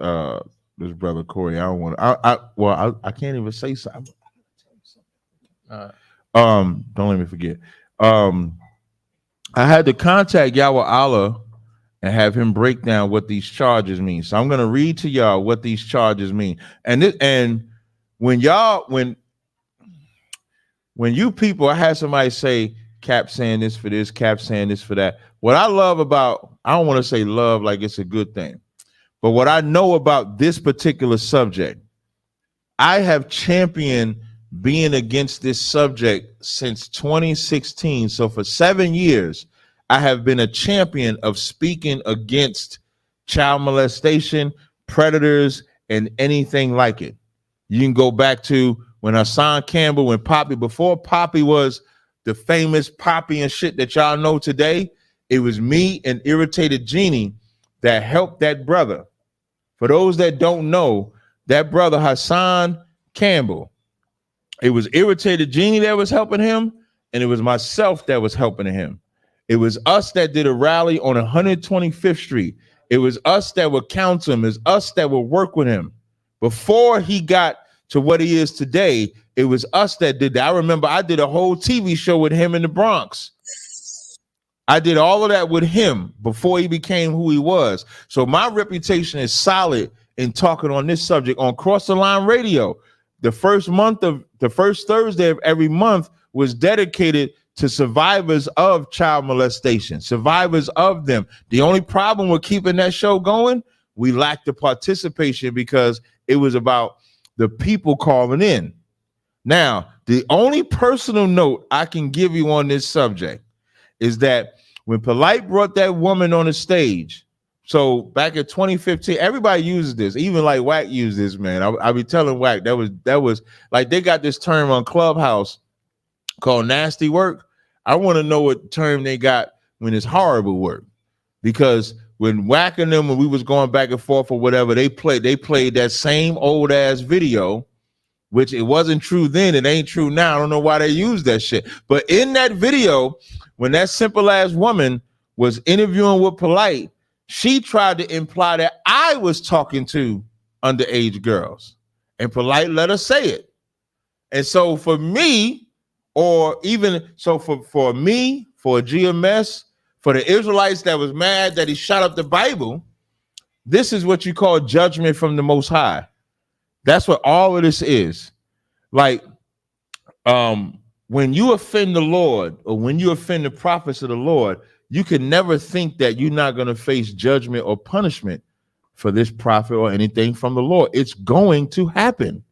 this brother Corey. I don't want to. I can't even say something. Don't let me forget. I had to contact Yahweh Allah and have him break down what these charges mean. So I'm gonna read to y'all what these charges mean. And when you people, I had somebody say, Cap saying this for this, Cap saying this for that. What I love about, I don't want to say love like it's a good thing, but what I know about this particular subject, I have championed being against this subject since 2016. So for 7 years, I have been a champion of speaking against child molestation, predators, and anything like it. You can go back to when Hassan Campbell, when Poppy, before Poppy was the famous Poppy and shit that y'all know today, it was me and Irritated Genie that helped that brother. For those that don't know, that brother Hassan Campbell, it was Irritated Genie that was helping him, and it was myself that was helping him. It was us that did a rally on 125th Street. It was us that would counsel him. It's us that would work with him. Before he got to what he is today, it was us that did that. I remember I did a whole TV show with him in the Bronx. I did all of that with him before he became who he was. So my reputation is solid in talking on this subject on Cross the Line Radio. The first Thursday of every month was dedicated to survivors of child molestation, survivors of them. The only problem with keeping that show going, we lacked the participation because it was about the people calling in. Now, the only personal note I can give you on this subject is that when Polight brought that woman on the stage, so back in 2015, everybody uses this, even like Wack used this, man. I be telling Wack that was like they got this term on Clubhouse called nasty work. I want to know what term they got when it's horrible work, because when Wack and them, when we was going back and forth or whatever, they played that same old ass video, which it wasn't true then, it ain't true now. I don't know why they use that shit. But in that video, when that simple ass woman was interviewing with Polight, she tried to imply that I was talking to underage girls, and Polight let her say it. And so for me, or even so for me, for GMS, for the Israelites that was mad that he shot up the Bible, this is what you call judgment from the Most High. That's what all of this is. Like, when you offend the Lord, or when you offend the prophets of the Lord, you can never think that you're not going to face judgment or punishment for this prophet or anything from the Lord. It's going to happen.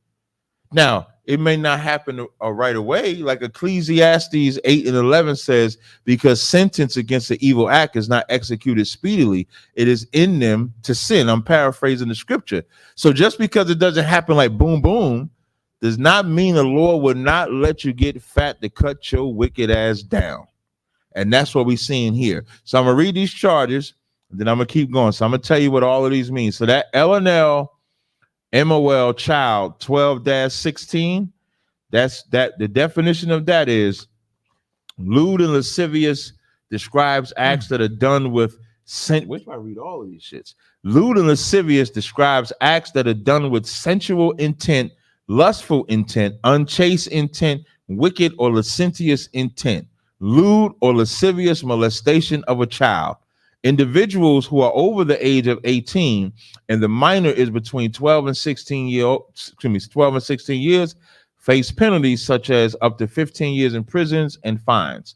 Now, it may not happen right away, like Ecclesiastes 8:11 says, because sentence against the evil act is not executed speedily, it is in them to sin. I'm paraphrasing the scripture. So just because it doesn't happen like boom, boom, does not mean the Lord will not let you get fat to cut your wicked ass down. And that's what we're seeing here. So I'm going to read these charges, and then I'm going to keep going. So I'm going to tell you what all of these mean. So that LNL MOL child 12-16, the definition of that is lewd and lascivious describes acts that are done with where do I read all of these shits? Lewd and lascivious describes acts that are done with sensual intent, lustful intent, unchaste intent, wicked or lascivious intent. Lewd or lascivious molestation of a child. Individuals who are over the age of 18 and the minor is between 12 and 16 years face penalties such as up to 15 years in prisons and fines.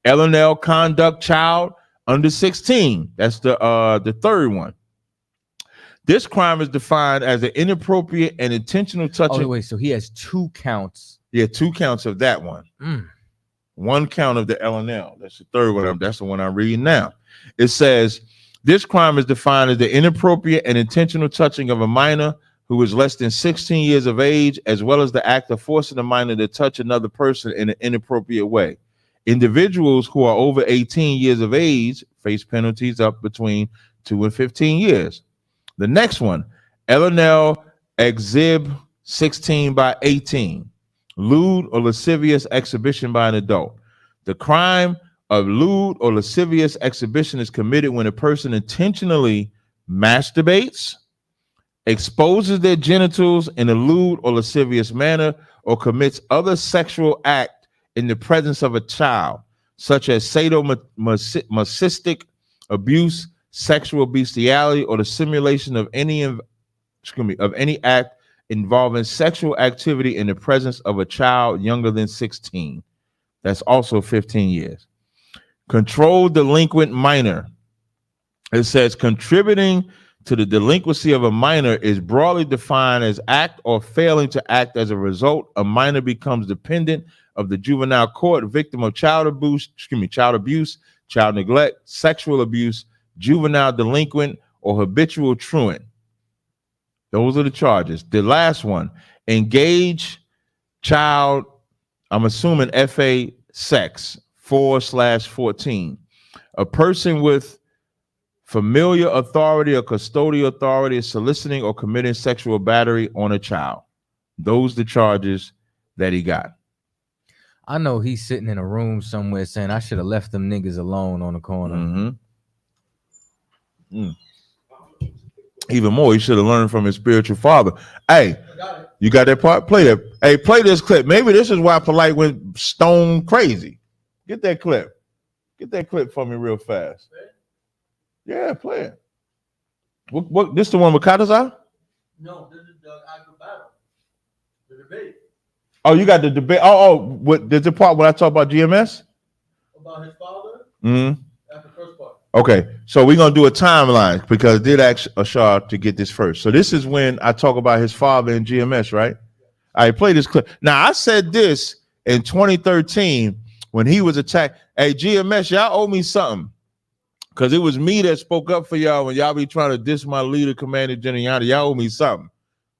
LNL conduct child under 16. That's the third one. This crime is defined as an inappropriate and intentional touching. Oh, wait, so he has 2 counts. Yeah, 2 counts of that one. 1 count of the LNL. That's the third one. That's the one I'm reading now. It says, this crime is defined as the inappropriate and intentional touching of a minor who is less than 16 years of age, as well as the act of forcing a minor to touch another person in an inappropriate way. Individuals who are over 18 years of age face penalties up between 2 and 15 years. The next one, LNL Exhib 16/18. Lewd or lascivious exhibition by an adult. The crime of lewd or lascivious exhibition is committed when a person intentionally masturbates, exposes their genitals in a lewd or lascivious manner, or commits other sexual act in the presence of a child, such as sadomasochistic abuse, sexual bestiality, or the simulation of any act involving sexual activity in the presence of a child younger than 16. That's also 15 years. Controlled delinquent minor. It says contributing to the delinquency of a minor is broadly defined as act or failing to act. As a result, a minor becomes dependent of the juvenile court, victim of child abuse, child neglect, sexual abuse, juvenile delinquent, or habitual truant. Those are the charges. The last one, engage child, I'm assuming FA sex 4/14. A person with familiar authority or custodial authority is soliciting or committing sexual battery on a child. Those the charges that he got. I know he's sitting in a room somewhere saying, I should have left them niggas alone on the corner. Even more, he should have learned from his spiritual father. Hey, you got that part? Play that. Hey, play this clip. Maybe this is why Polight went stone crazy. Get that clip. Get that clip for me real fast. Yeah, play it. What this the one with CHAATAZA? No, this is the actual battle. The debate. Oh, you got the debate. What there's the part when I talk about GMS? About his father? That's the first part. Okay, so we're gonna do a timeline because I did ask Ashar to get this first. So this is when I talk about his father and GMS, right? I play this clip. Now I said this in 2013 when he was attacked. Hey, GMS, y'all owe me something. Because it was me that spoke up for y'all when y'all be trying to diss my leader, Commander General. Y'all owe me something.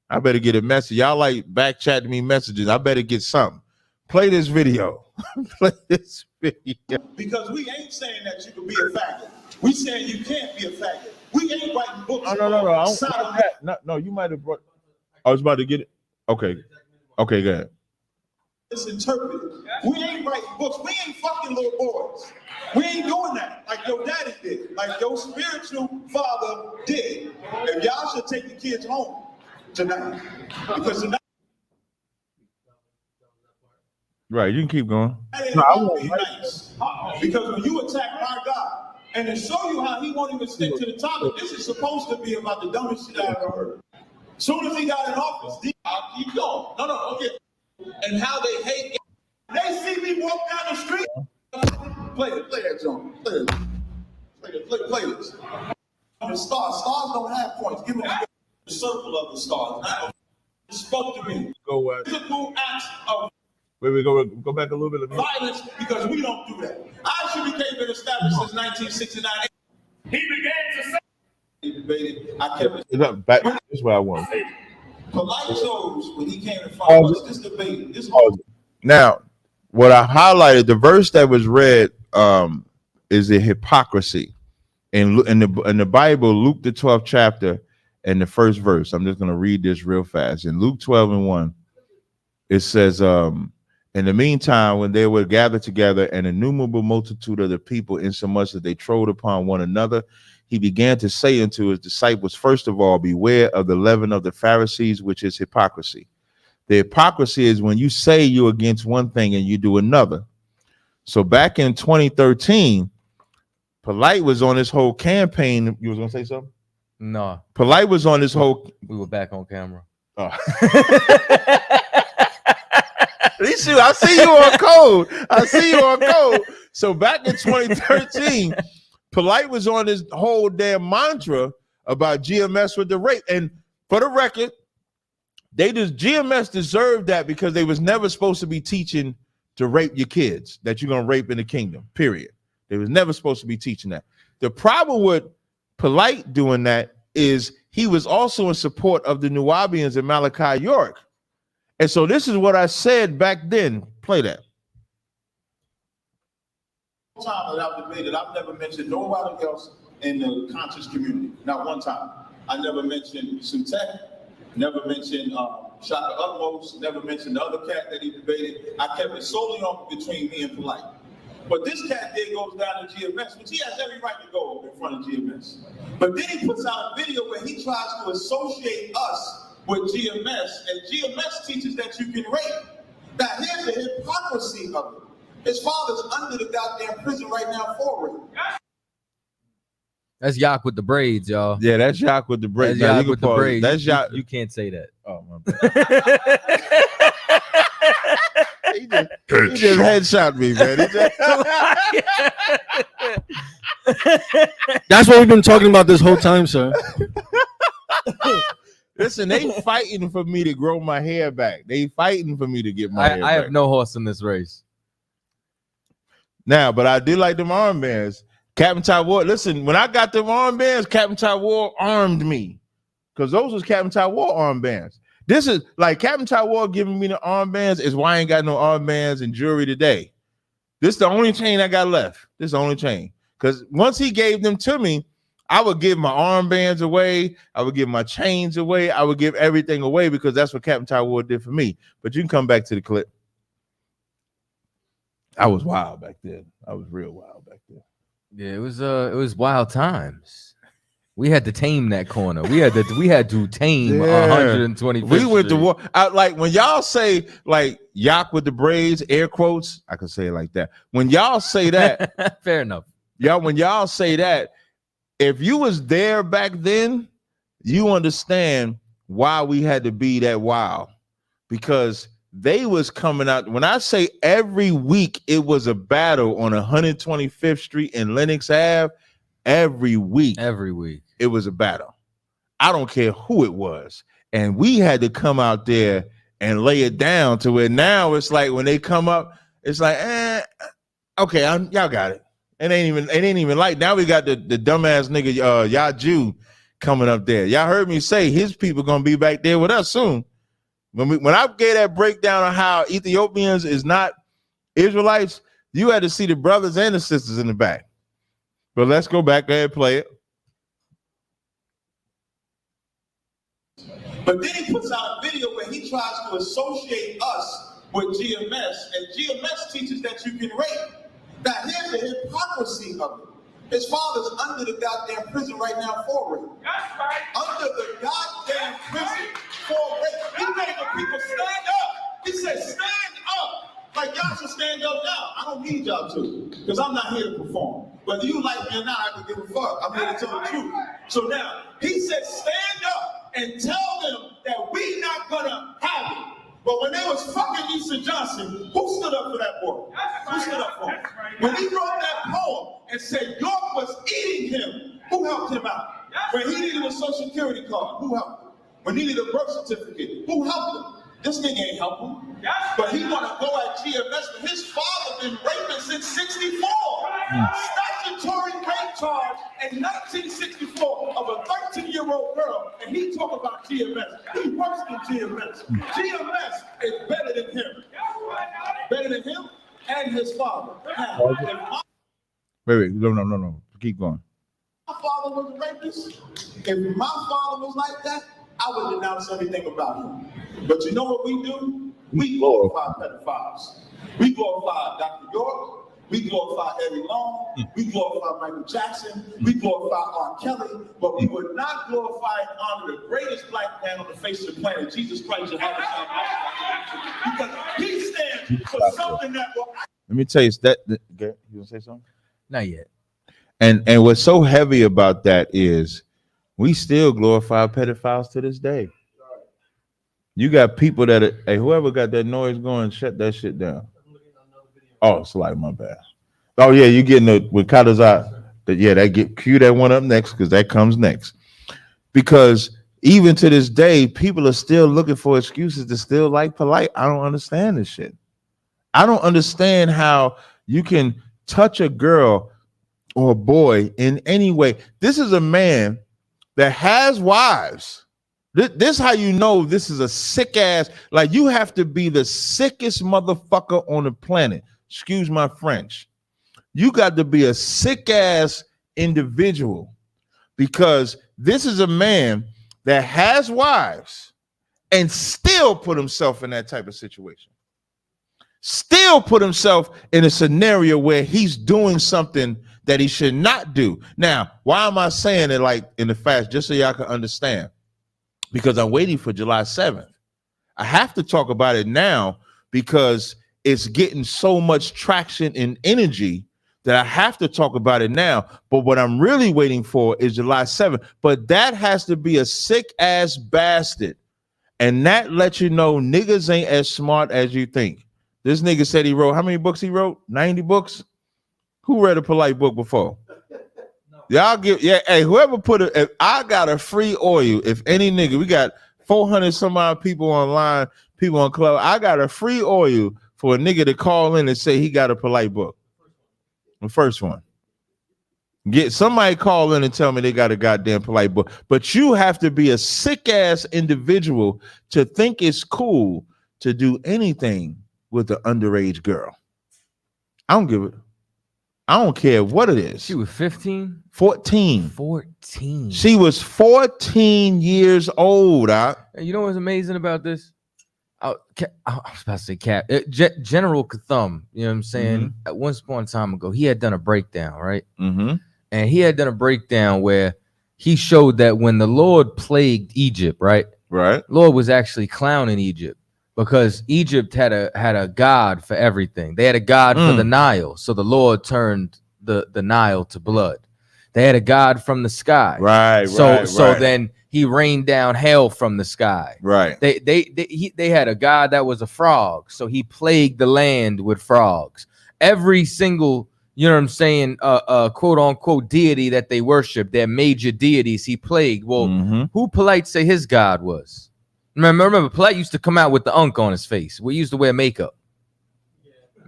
I better get a message. Y'all like back chatting me messages. I better get something. Play this video. Play this video. Because we ain't saying that you can be a faggot. We saying you can't be a faggot. We ain't writing books. No, you might have brought. I was about to get it. Okay, go ahead. It's interpreted. We ain't writing books. We ain't fucking little boys. We ain't doing that like your daddy did, like your spiritual father did. And y'all should take the kids home tonight. Because tonight. Right, you can keep going. No, I won't be nice. Because when you attack my God, and to show you how he won't even stick to the topic, this is supposed to be about the dumbest shit I ever heard. As soon as he got in office, I'll keep going. No, okay. And how they hate. They see me walk down the street. Play that joint. Play this. The stars don't have points. Give me the circle of the stars. Spoke to me. Go physical acts of. Wait, go back a little bit. Violence, because we don't do that. I should became been established since 1969. He began to say. He debated. I kept back. This is what I want. Polight chose when he came to fight us this debate. Now, what I highlighted, the verse that was read is the hypocrisy. In the Bible, Luke the 12th chapter and the first verse. I'm just going to read this real fast. In Luke 12:1, it says, in the meantime, when they were gathered together, an innumerable multitude of the people, insomuch that they trode upon one another, he began to say unto his disciples, first of all, beware of the leaven of the Pharisees, which is hypocrisy. The hypocrisy is when you say you're against one thing and you do another. So back in 2013, Polight was on this whole campaign. You was going to say something? No. Polight was on this whole. We were back on camera. Oh. I see you on code. So back in 2013, Polight was on this whole damn mantra about GMS with the rape. And for the record, GMS deserved that because they was never supposed to be teaching to rape your kids, that you're going to rape in the kingdom, period. They was never supposed to be teaching that. The problem with Polight doing that is he was also in support of the Nubians and Malachi York. And so this is what I said back then. Play that. Time that I've debated, I've never mentioned nobody else in the conscious community. Not one time. I never mentioned Sutek, never mentioned Shaka Utmost, never mentioned the other cat that he debated. I kept it solely on between me and Polight. But this cat there goes down to GMS, which he has every right to go in front of GMS. But then he puts out a video where he tries to associate us with GMS, and GMS teaches that you can rape. Now here's the hypocrisy of it. His father's under the goddamn prison right now for rape. That's Yak with the braids, y'all. Yeah, that's Yak with the braids. That's Yak with the braids. That's Yak. You can't say that. Oh, my bad. he just headshot me, man. That's what we've been talking about this whole time, sir. Listen, they fighting for me to grow my hair back. They fighting for me to get my hair back. I have no horse in this race. Now, but I did like them armbands. Captain Ty Ward, listen, when I got them armbands, Captain Ty Ward armed me. Because those was Captain Ty Ward armbands. This is like Captain Taiwan giving me the armbands is why I ain't got no armbands and jewelry today. This is the only chain I got left. This is the only chain. Because once he gave them to me, I would give my armbands away. I would give my chains away. I would give everything away because that's what Captain Taiwan did for me. But you can come back to the clip. I was wild back then. I was real wild back then. Yeah, it was wild times. We had to tame that corner. We had to tame 120. We went to war. Like when y'all say like Yak with the braids, air quotes, I could say it like that. When y'all say that, fair enough. When y'all say that, if you was there back then, you understand why we had to be that wild, because they was coming out. When I say every week, it was a battle on 125th Street and Lenox Ave. Every week it was a battle. I don't care who it was, and we had to come out there and lay it down to where now it's like when they come up, it's like, okay, y'all got it. It ain't even like now we got the dumbass nigga Yaju coming up there. Y'all heard me say his people gonna be back there with us soon. When I gave that breakdown of how Ethiopians is not Israelites, you had to see the brothers and the sisters in the back. But let's go back there and play it. But then he puts out a video where he tries to associate us with GMS, and GMS teaches that you can rape. Now here's the hypocrisy of it. His father's under the goddamn prison right now for rape. That's right. Under the goddamn prison for rape. He made the people stand up. He said, stand up. Like y'all should stand up now. I don't need y'all to, because I'm not here to perform. Whether you like me or not, I can give a fuck. I'm here to tell the truth. So now, he said, stand up and tell them that we not gonna have it. But when they was fucking Issa Johnson, who stood up for that boy? Who stood up for him? When he wrote that poem and said York was eating him, who helped him out? When he needed a social security card, who helped him? When he needed a birth certificate, who helped him? This nigga ain't helping. But he wanna go at GMS, but his father been raping since 64. Statutory rape charge in 1964 of a 13-year-old girl, and he talk about GMS. He works in GMS. GMS is better than him. Better than him and his father. Now, Wait, no. Keep going. My father was a rapist. If my father was like that, I would denounce everything about him. But you know what we do? We glorify pedophiles. We glorify Dr. York. We glorify Eddie Long. We glorify Michael Jackson. We glorify R. Kelly. But we would not glorify and honor the greatest black man on the face of the planet, Jesus Christ, because he stands for something that will. Let me tell you that. You gonna say something? Not yet. And what's so heavy about that is we still glorify pedophiles to this day. You got people that hey, whoever got that noise going, shut that shit down. Oh, it's like my bad. Oh yeah, you getting it with CHAATAZA. Cue that one up next because that comes next. Because even to this day, people are still looking for excuses to still like Polight. I don't understand this shit. I don't understand how you can touch a girl or a boy in any way. This is a man that has wives. This how you know this is a sick ass. Like you have to be the sickest motherfucker on the planet. Excuse my French. You got to be a sick ass individual because this is a man that has wives and still put himself in that type of situation. Still put himself in a scenario where he's doing something that he should not do. Now, why am I saying it like in the fast? Just so y'all can understand. Because I'm waiting for July 7th. I have to talk about it now because it's getting so much traction and energy that I have to talk about it now. But what I'm really waiting for is July 7th. But that has to be a sick ass bastard. And that lets you know niggas ain't as smart as you think. This nigga said he wrote, how many books he wrote? 90 books? Who read a Polight book before? Y'all give, hey, whoever put it, if I got a free oil, if any nigga, we got 400 some odd people online, people on club, I got a free oil for a nigga to call in and say he got a Polight book. The first one. Get somebody call in and tell me they got a goddamn Polight book. But you have to be a sick ass individual to think it's cool to do anything with an underage girl. I don't give it. I don't care what it is. She was 15? 14. 14. She was 14 years old. And you know what's amazing about this? I was about to say Cap. General Katham, you know what I'm saying? At once upon a time ago, he had done a breakdown, right? And he had done a breakdown where he showed that when the Lord plagued Egypt, right? Lord was actually clowning Egypt because Egypt had a god for everything. They had a god for the Nile, so the Lord turned the Nile to blood. They had a god from the sky, So then he rained down hail from the sky, They had a god that was a frog, so he plagued the land with frogs. Every single, you know what I'm saying, quote unquote deity that they worship, their major deities, he plagued. Well, who Polight say his god was? Remember, Polight used to come out with the unk on his face. We used to wear makeup.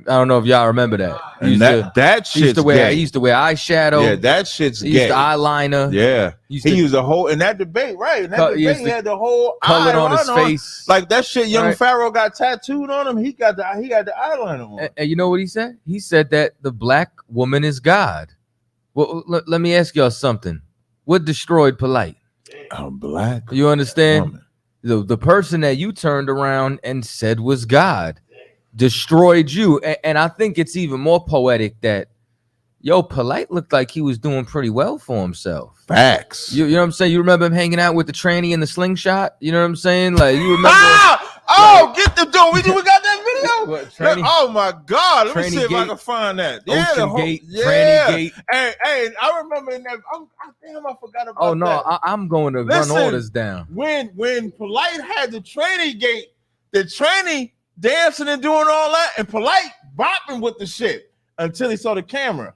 I don't know if y'all remember that. He used to wear eyeshadow. Yeah, that shit's he used gay. to eyeliner. Yeah, he used the whole in that debate, right? In that debate, he had the whole colored on his face, like that shit. Young Pharaoh got tattooed on him. He got the eyeliner on. And you know what he said? He said that the black woman is God. Well, let me ask y'all something. What destroyed Polight? A black. You understand? The person that you turned around and said was God destroyed you. And I think it's even more poetic that Polight looked like he was doing pretty well for himself. Facts. You know what I'm saying? You remember him hanging out with the tranny in the slingshot? You know what I'm saying? Like, you remember? Get the door. We got that video. Oh my God! Let me see if I can find that. Ocean Gate, Tranny Gate. Hey, I remember in that. Damn, I forgot about that. Oh no, I'm going to run all this down. When Polight had the Tranny Gate, the tranny dancing and doing all that, and Polight bopping with the shit until he saw the camera.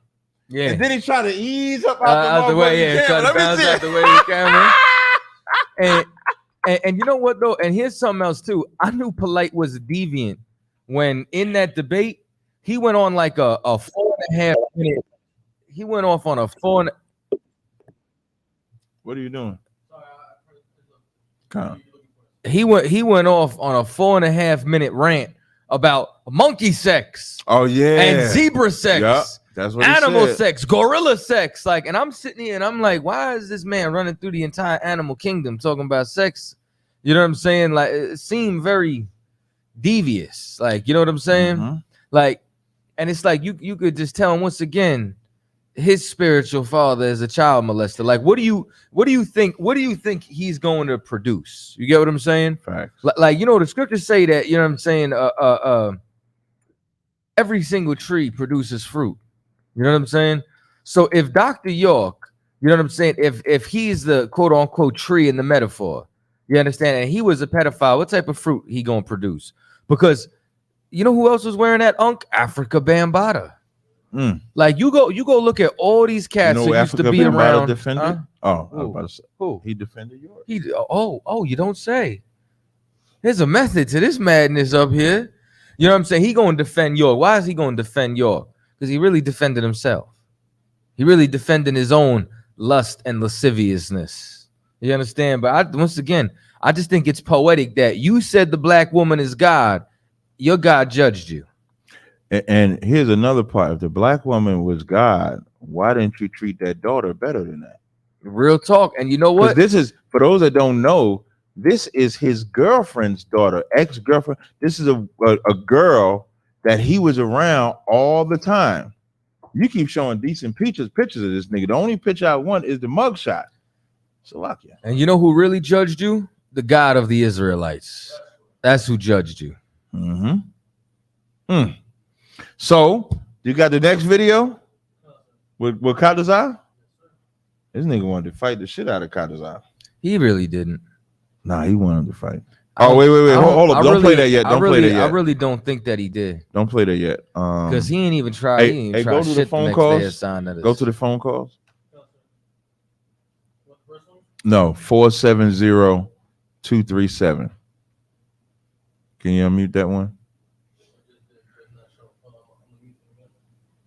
Yeah, and then he tried to ease up out the way. Yeah, trying to bounce out the way of the camera. And you know what though? And here's something else too. I knew Polight was deviant when in that debate he went on like a 4.5 minute. He went off on a 4. What are you doing? He went off on a 4.5 minute rant about monkey sex. Oh yeah, and zebra sex. Yep, that's what animal he said. sex, gorilla sex. Like, and I'm sitting here and I'm like, why is this man running through the entire animal kingdom talking about sex? You know what I'm saying? Like, it seemed very devious. Like, you know what I'm saying? Like, and it's like you could just tell him once again, his spiritual father is a child molester. Like, what do you think he's going to produce? You get what I'm saying? Facts. Like, you know, the scriptures say that, you know what I'm saying? Every single tree produces fruit. You know what I'm saying? So if Dr. York, you know what I'm saying? If he's the quote unquote tree in the metaphor, you understand? And he was a pedophile, what type of fruit he gonna produce? Because you know who else was wearing that unk? Africa Bambaataa. Like, you go look at all these cats who used to be around. Defended? I was about to say, who? He defended York. You don't say. There's a method to this madness up here. You know what I'm saying? He gonna defend York. Why is he gonna defend York? Because he really defended himself. He really defended his own lust and lasciviousness. You understand? But once again, I just think it's poetic that you said the black woman is God. Your God judged you. And here's another part. If the black woman was God, why didn't you treat that daughter better than that? Real talk. And you know what? This is, for those that don't know, this is his girlfriend's daughter, ex-girlfriend. This is a girl that he was around all the time. You keep showing decent pictures of this nigga. The only picture I want is the mugshot. Salakia. And you know who really judged you? The God of the Israelites. That's who judged you. So you got the next video with CHAATAZA? This nigga wanted to fight the shit out of CHAATAZA. He really didn't. Nah, he wanted to fight. Oh, wait. Hold up. Don't play that yet. Don't play that yet. I really don't think that he did. Don't play that yet. Because he ain't even tried. He ain't go to the phone calls. Go to the phone calls. No, 470-237. Can you unmute that one?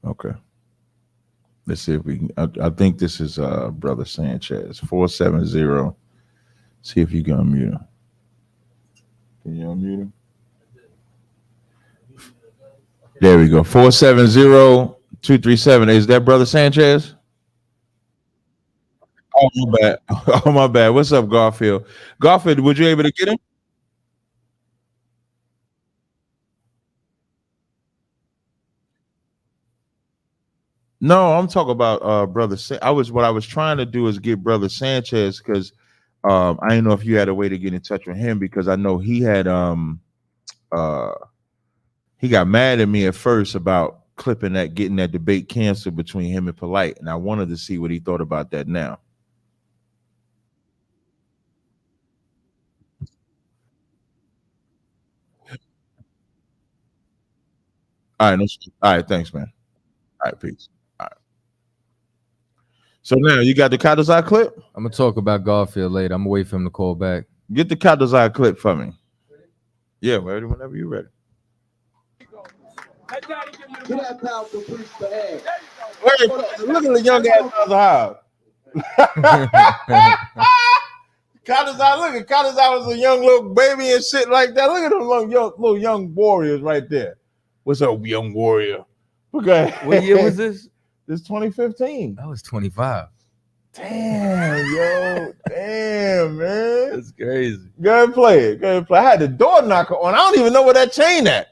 Okay. Let's see if we can. I think this is Brother Sanchez 470. See if you can unmute him. Can you unmute him? There we go. 470-237. Is that Brother Sanchez? Oh my bad. Oh my bad. What's up, Garfield? Garfield, would you able to get him? No, I'm talking about Brother. What I was trying to do is get Brother Sanchez because I didn't know if you had a way to get in touch with him because I know he had he got mad at me at first about getting that debate canceled between him and Polight, and I wanted to see what he thought about that now. All right, all right, thanks, man. All right, peace. All right. So now you got the CHAATAZA clip? I'm gonna talk about Garfield later. I'm gonna wait for him to call back. Get the CHAATAZA clip for me. Yeah, ready whenever you're ready. Get that powerful priest for head. Wait, look at the young ass Brother CHAATAZA, look at CHAATAZA was a young little baby and shit like that. Look at them little young warriors right there. What's up, young warrior? Okay. What year was this? This 2015. I was 25. Damn, yo. Damn, man. That's crazy. Go ahead and play it. Go ahead and play. I had the door knocker on. I don't even know where that chain at.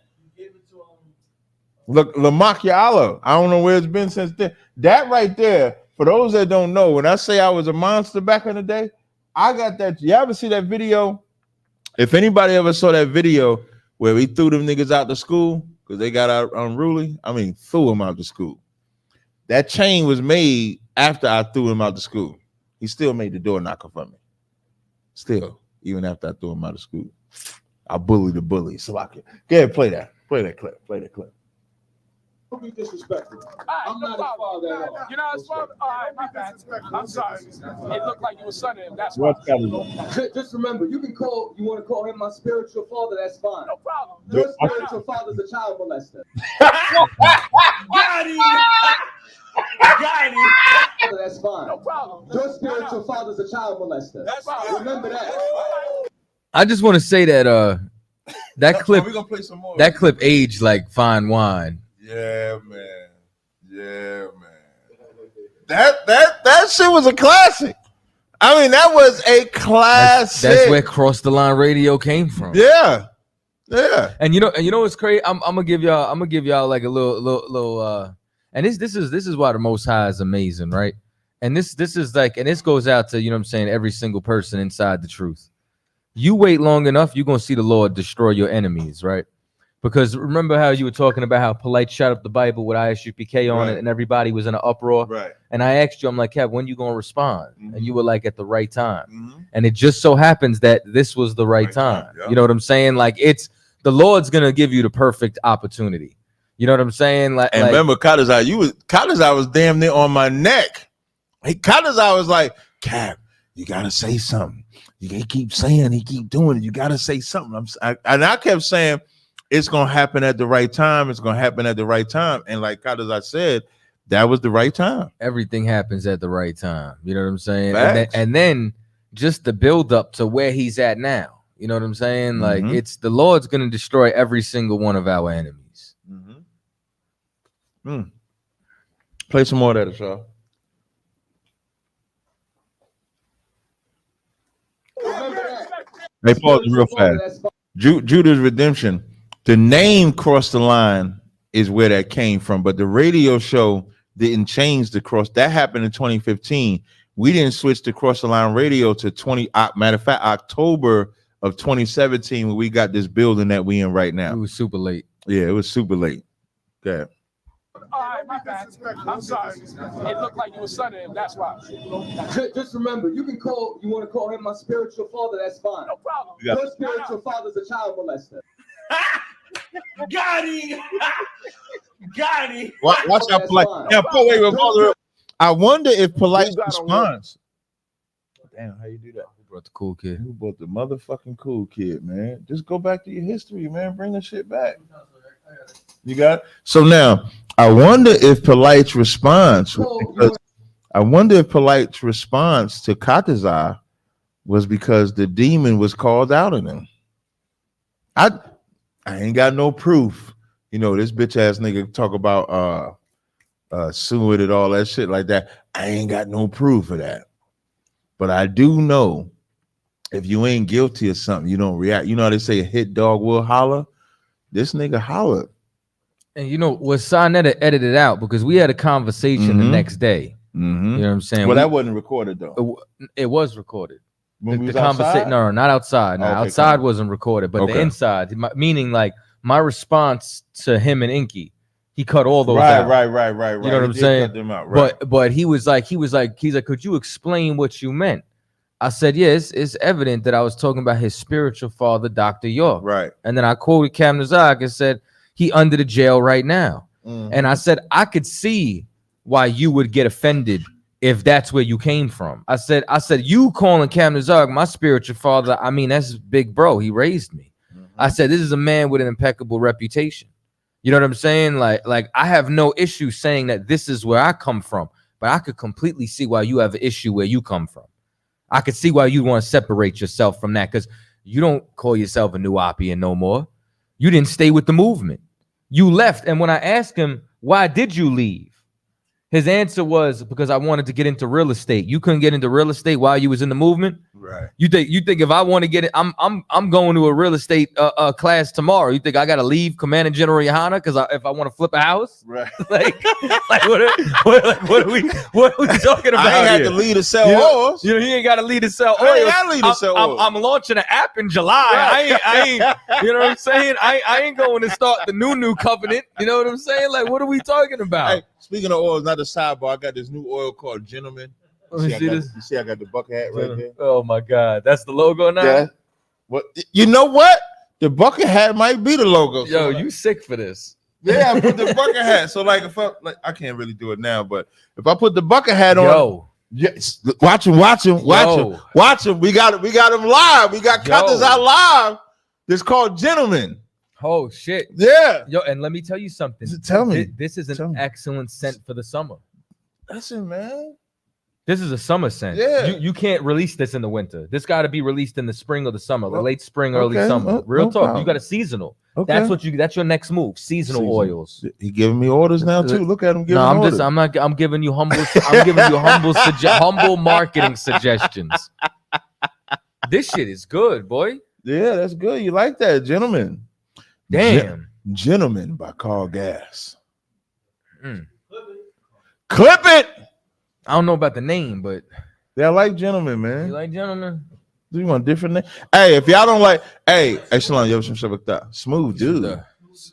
Look, Lamakiala. I don't know where it's been since then. That right there, for those that don't know, when I say I was a monster back in the day, I got that. You ever see that video? If anybody ever saw that video where we threw them niggas out to school because they got out unruly, I mean, threw them out to school. That chain was made after I threw him out to school. He still made the door knocker for me. Still, even after I threw him out of school. I bullied the bully. So I can go ahead, play that. Play that clip. Play that clip. Don't be disrespectful. I'm not his father at all. You're not his father? All right, my bad. I'm sorry. It looked like you were son of him. That's why. Just remember, you want to call him my spiritual father, that's fine. No problem. Your spiritual father's a child molester. Got him! Got him! That's fine. No problem. Your spiritual father's a child molester. That's fine. Remember that. I just want to say that that clip, we're gonna play some more. That clip aged like fine wine. Yeah, man. Yeah, man. That shit was a classic. I mean, that was a classic. That's where Cross the Line Radio came from. Yeah. Yeah. And you know what's crazy? I'm gonna give y'all like a little and this is why the Most High is amazing, right? And this is like, and this goes out to, you know what I'm saying, every single person inside the truth. You wait long enough, you're gonna see the Lord destroy your enemies, right? Because remember how you were talking about how Polight shut up the Bible with ISUPK on it and everybody was in an uproar? Right. And I asked you, I'm like, Kev, when you going to respond? And you were like, at the right time. And it just so happens that this was the right time. You know what I'm saying? Like, it's the Lord's going to give you the perfect opportunity. You know what I'm saying? Like, and remember, CHAATAZA was damn near on my neck. CHAATAZA was like, Cap, you got to say something. You can't keep saying, he keep doing it. You got to say something. And I kept saying, it's going to happen at the right time. It's going to happen at the right time. And like CHAATAZA said, that was the right time. Everything happens at the right time. You know what I'm saying? And then just the build up to where he's at now. You know what I'm saying? Like, it's the Lord's going to destroy every single one of our enemies. Play some more of that, y'all. They pause it real fast. Judah's Redemption. The name Cross the Line is where that came from, but the radio show didn't change the cross. That happened in 2015. We didn't switch to Cross the Line Radio to matter of fact, October of 2017 when we got this building that we in right now. It was super late. Yeah, it was super late. Okay. All right, my bad. I'm sorry. It looked like you were son of him. That's why. Just remember, you want to call him my spiritual father. That's fine. No problem. Your spiritual father's a child molester. Got him. Got him. Watch how Polight. Now, wait. I wonder if Polight responds. Damn, how you do that? Who brought the cool kid? Who brought the motherfucking cool kid, man? Just go back to your history, man. Bring the shit back. You got it? So now, I wonder if Polight's response. I wonder if Polight's response to CHAATAZA was because the demon was called out in him. I ain't got no proof. You know, this bitch ass nigga talk about suing and all that shit like that. I ain't got no proof of that. But I do know if you ain't guilty of something, you don't react. You know how they say a hit dog will holler? This nigga hollered. And you know, was Sonetta edited out because we had a conversation the next day. You know what I'm saying? Well, that wasn't recorded though. It was recorded. The conversation, no, not outside. No, okay, outside wasn't recorded, but the inside, meaning like my response to him and Inky, he cut all those out. Right. You know what I'm saying? But he was like, could you explain what you meant? I said, yes, it's evident that I was talking about his spiritual father, Dr. York. Right. And then I quoted CHAATAZA and said, he under the jail right now. And I said, I could see why you would get offended if that's where you came from. I said, you calling CHAATAZA my spiritual father, I mean, that's big bro. He raised me. I said, this is a man with an impeccable reputation. You know what I'm saying? Like I have no issue saying that this is where I come from, but I could completely see why you have an issue where you come from. I could see why you want to separate yourself from that, because you don't call yourself a Nuwapian no more. You didn't stay with the movement. You left. And when I asked him, why did you leave? His answer was, because I wanted to get into real estate. You couldn't get into real estate while you was in the movement. Right. You think if I want to get it, I'm going to a real estate class tomorrow. You think I got to leave Commander General Yohana because if I want to flip a house? Right. like what are we talking about? I ain't had to leave to sell oil. You know, he ain't got to leave to sell oil. I ain't got to leave to sell oil. I'm launching an app in July. Right. I ain't. You know what I'm saying? I ain't going to start the new covenant. You know what I'm saying? Like, what are we talking about? Hey, speaking of oil, not a sidebar. I got this new oil called Gentleman. You see, I got the bucket hat right there. Oh my God, that's the logo now. Yeah. What? You know what? The bucket hat might be the logo. Yo, you sick for this? Yeah, I put the bucket hat. So like, if I can't really do it now, but if I put the bucket hat on, yes, watch him. We got him live. We got CHAATAZA live. It's called Gentleman. Oh shit. Yeah. Yo, and let me tell you something. Tell me. This is an excellent scent for the summer. Listen, man. This is a summer scent. Yeah. You can't release this in the winter. This got to be released in the spring or the summer, the late spring, early summer. Real talk. Problem. You got a seasonal. Okay. That's your next move. Seasonal oils. He giving me orders now too. Look at him giving orders. I'm giving you humble marketing suggestions. This shit is good, boy. Yeah, that's good. You like that, Gentleman? Damn. Gentleman by Carl Gas. Clip it. I don't know about the name, but yeah, I like Gentleman, man. You like Gentleman? Do you want a different name? Hey, if y'all don't like, hey, Shalom, yo, smooth dude.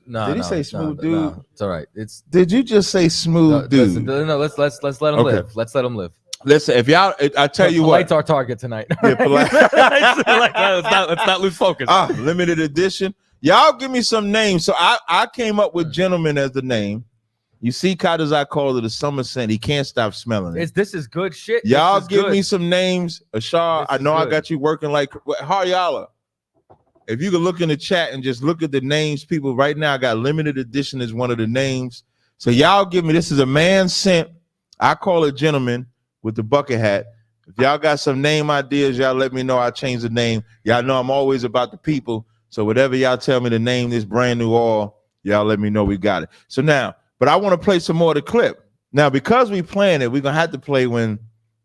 No, did he say smooth dude? No, it's all right. Did you just say smooth dude? No, let's let him live. Let's let him live. Listen, if y'all, I tell you what, Polight's our target tonight. Yeah, let's not lose focus. Limited edition. Y'all give me some names. So I came up with Gentleman as the name. You see, CHAATAZA called it a summer scent. He can't stop smelling it. This is good shit. Y'all give me some names. Ashar, I know I got you working like Haryala. If you can look in the chat and just look at the names, people right now, I got limited edition as one of the names. So y'all give me, this is a man scent. I call it Gentleman with the bucket hat. If y'all got some name ideas, y'all let me know. I'll change the name. Y'all know I'm always about the people. So whatever y'all tell me to name this brand new oil, y'all let me know we got it. So now, but I want to play some more of the clip. Now, because we playing it, we're going to have to play when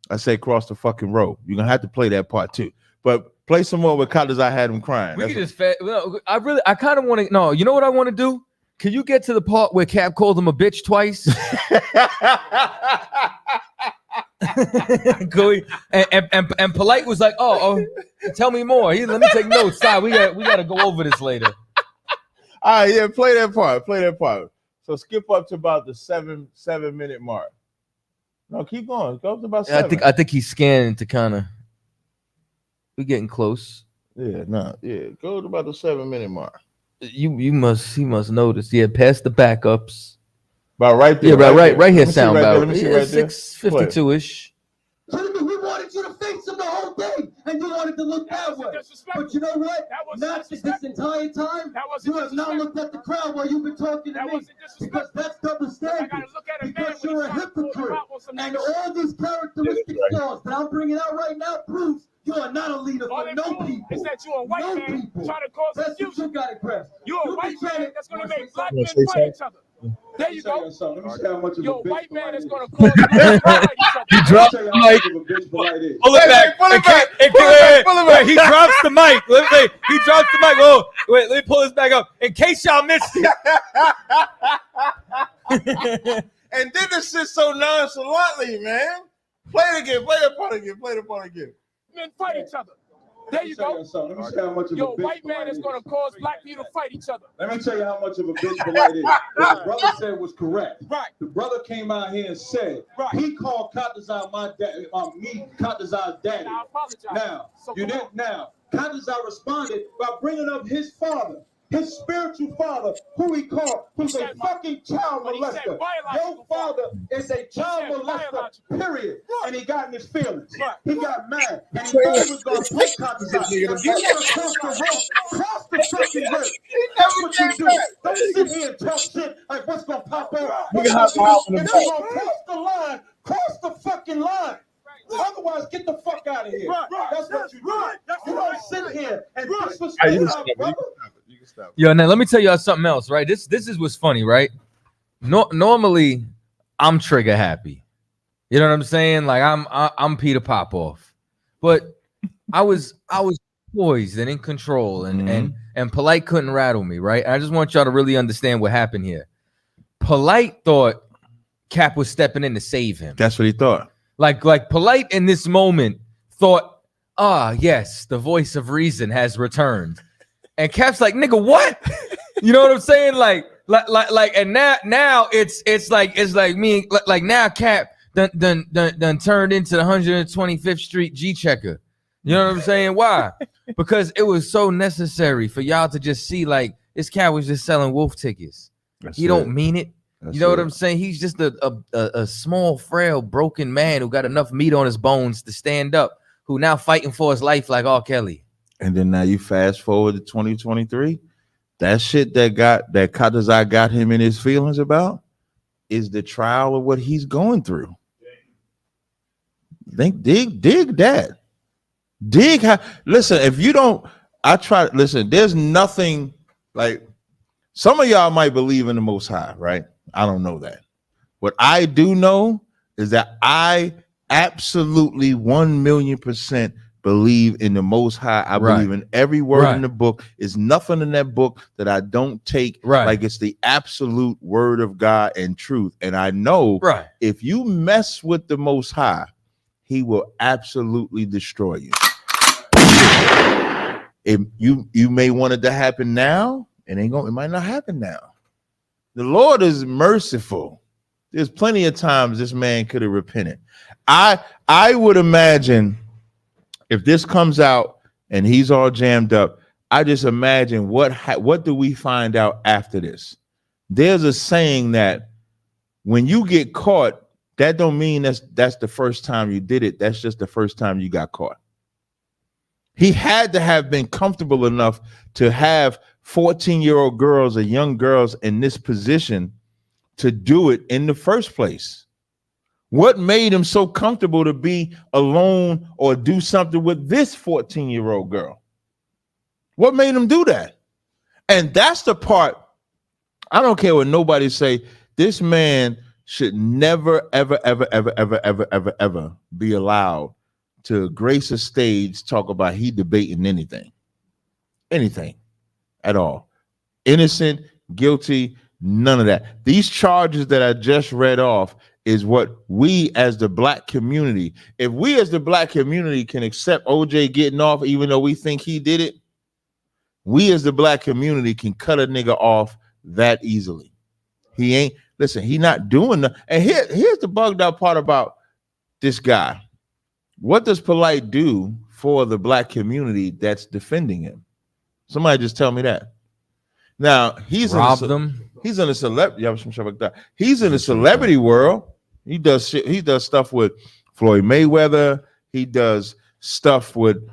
I say cross the fucking road. You're going to have to play that part too. But play some more with CHAATAZA had him crying. I kind of want to, no, you know what I want to do? Can you get to the part where Cap called him a bitch twice? and Polight was like, oh, tell me more. Let me take notes. Sorry, we got to go over this later. All right, yeah, play that part. So skip up to about the 7 minute mark. No, keep going. Go up to about 7. I think he's scanning to kind of. We're getting close. Yeah, go to about the 7 minute mark. He must notice. Yeah, past the backups. About right there. Yeah, right here. Sound about. 6:52-ish. We wanted you to face him the whole thing, and you wanted to look that way. But you know what? Not this entire time, you have not looked at the crowd while you've been talking to me, because that's double standard. Because you're a hypocrite, and all these characteristic flaws that I'm bringing out right now proves you are not a leader for no people. Is that you're a white man trying to cause confusion? You got it, Chris. You're a white man that's going to make black men fight each other. There you go. You're a white man that's going to cause black men fight each other. He dropped the mic. Pull it back. Pull it back. He drops the mic. He drops the mic. Oh, wait, let me pull this back up in case y'all missed it. And then this shit so nonchalantly, man. Play it again. Play the part again. Men fight each other. There you go. You're a white man that's going to cause black people to fight each other. Let me tell you how much of a bitch Polight is. What the brother said was correct. Right. The brother came out here and said, he called CHAATAZA my dad, me, CHAATAZA's daddy. I apologize. Now, So you didn't. Now, CHAATAZA responded by bringing up his father, his spiritual father, who he called, who's a fucking child molester. Your father is a child molester, period. And he got in his feelings. He got mad. And he thought he was going to put CHAATAZA. If you want to cross the road, cross the fucking road. That's what you do. Don't sit here and talk shit like what's going to pop up. If you're going to cross the line, cross the fucking line. Otherwise, get the fuck out of here. That's what you do. You don't sit here and disrespect our brother. Yo, now let me tell y'all something else, right? This is what's funny, right? Normally, I'm trigger happy. You know what I'm saying? Like I'm Peter Popoff, but I was poised and in control, and Polight couldn't rattle me, right? I just want y'all to really understand what happened here. Polight thought Cap was stepping in to save him. That's what he thought. Like Polight in this moment thought, yes, the voice of reason has returned. And Cap's like, nigga, what? You know what I'm saying? Like, and now it's like me, like now Cap done turned into the 125th Street G checker. You know what I'm saying? Why? Because it was so necessary for y'all to just see, like, this cat was just selling wolf tickets. He don't mean it. You know what I'm saying? He's just a small, frail, broken man who got enough meat on his bones to stand up, who now fighting for his life like R. Kelly. And then now you fast forward to 2023. That shit that CHAATAZA got him in his feelings about is the trial of what he's going through. Dig that. Dig how. Listen, if you don't, listen, there's nothing like some of y'all might believe in the Most High, right? I don't know that. What I do know is that I absolutely 1,000,000% believe in the Most High. I believe in every word in the book. There's nothing in that book that I don't take like it's the absolute word of God and truth. And I know if you mess with the Most High, he will absolutely destroy you. If you may want it to happen now, it might not happen now. The Lord is merciful. There's plenty of times this man could have repented. I would imagine if this comes out and he's all jammed up, I just imagine what do we find out after this? There's a saying that when you get caught, that don't mean that's the first time you did it. That's just the first time you got caught. He had to have been comfortable enough to have 14-year-old girls or young girls in this position to do it in the first place. What made him so comfortable to be alone or do something with this 14-year-old girl? What made him do that? And that's the part, I don't care what nobody say, this man should never, ever, ever, ever, ever, ever, ever, ever be allowed to grace a stage, talk about he debating anything at all. Innocent, guilty, none of that. These charges that I just read off is what we as the black community, if we as the black community can accept OJ getting off, even though we think he did it, we as the black community can cut a nigga off that easily. He ain't, listen, he not doing that. And here's the bugged out part about this guy. What does Polight do for the black community that's defending him? Somebody just tell me that. Now he's robbed them. He's in a celebrity. He's in the celebrity world. He does shit. He does stuff with Floyd Mayweather. He does stuff with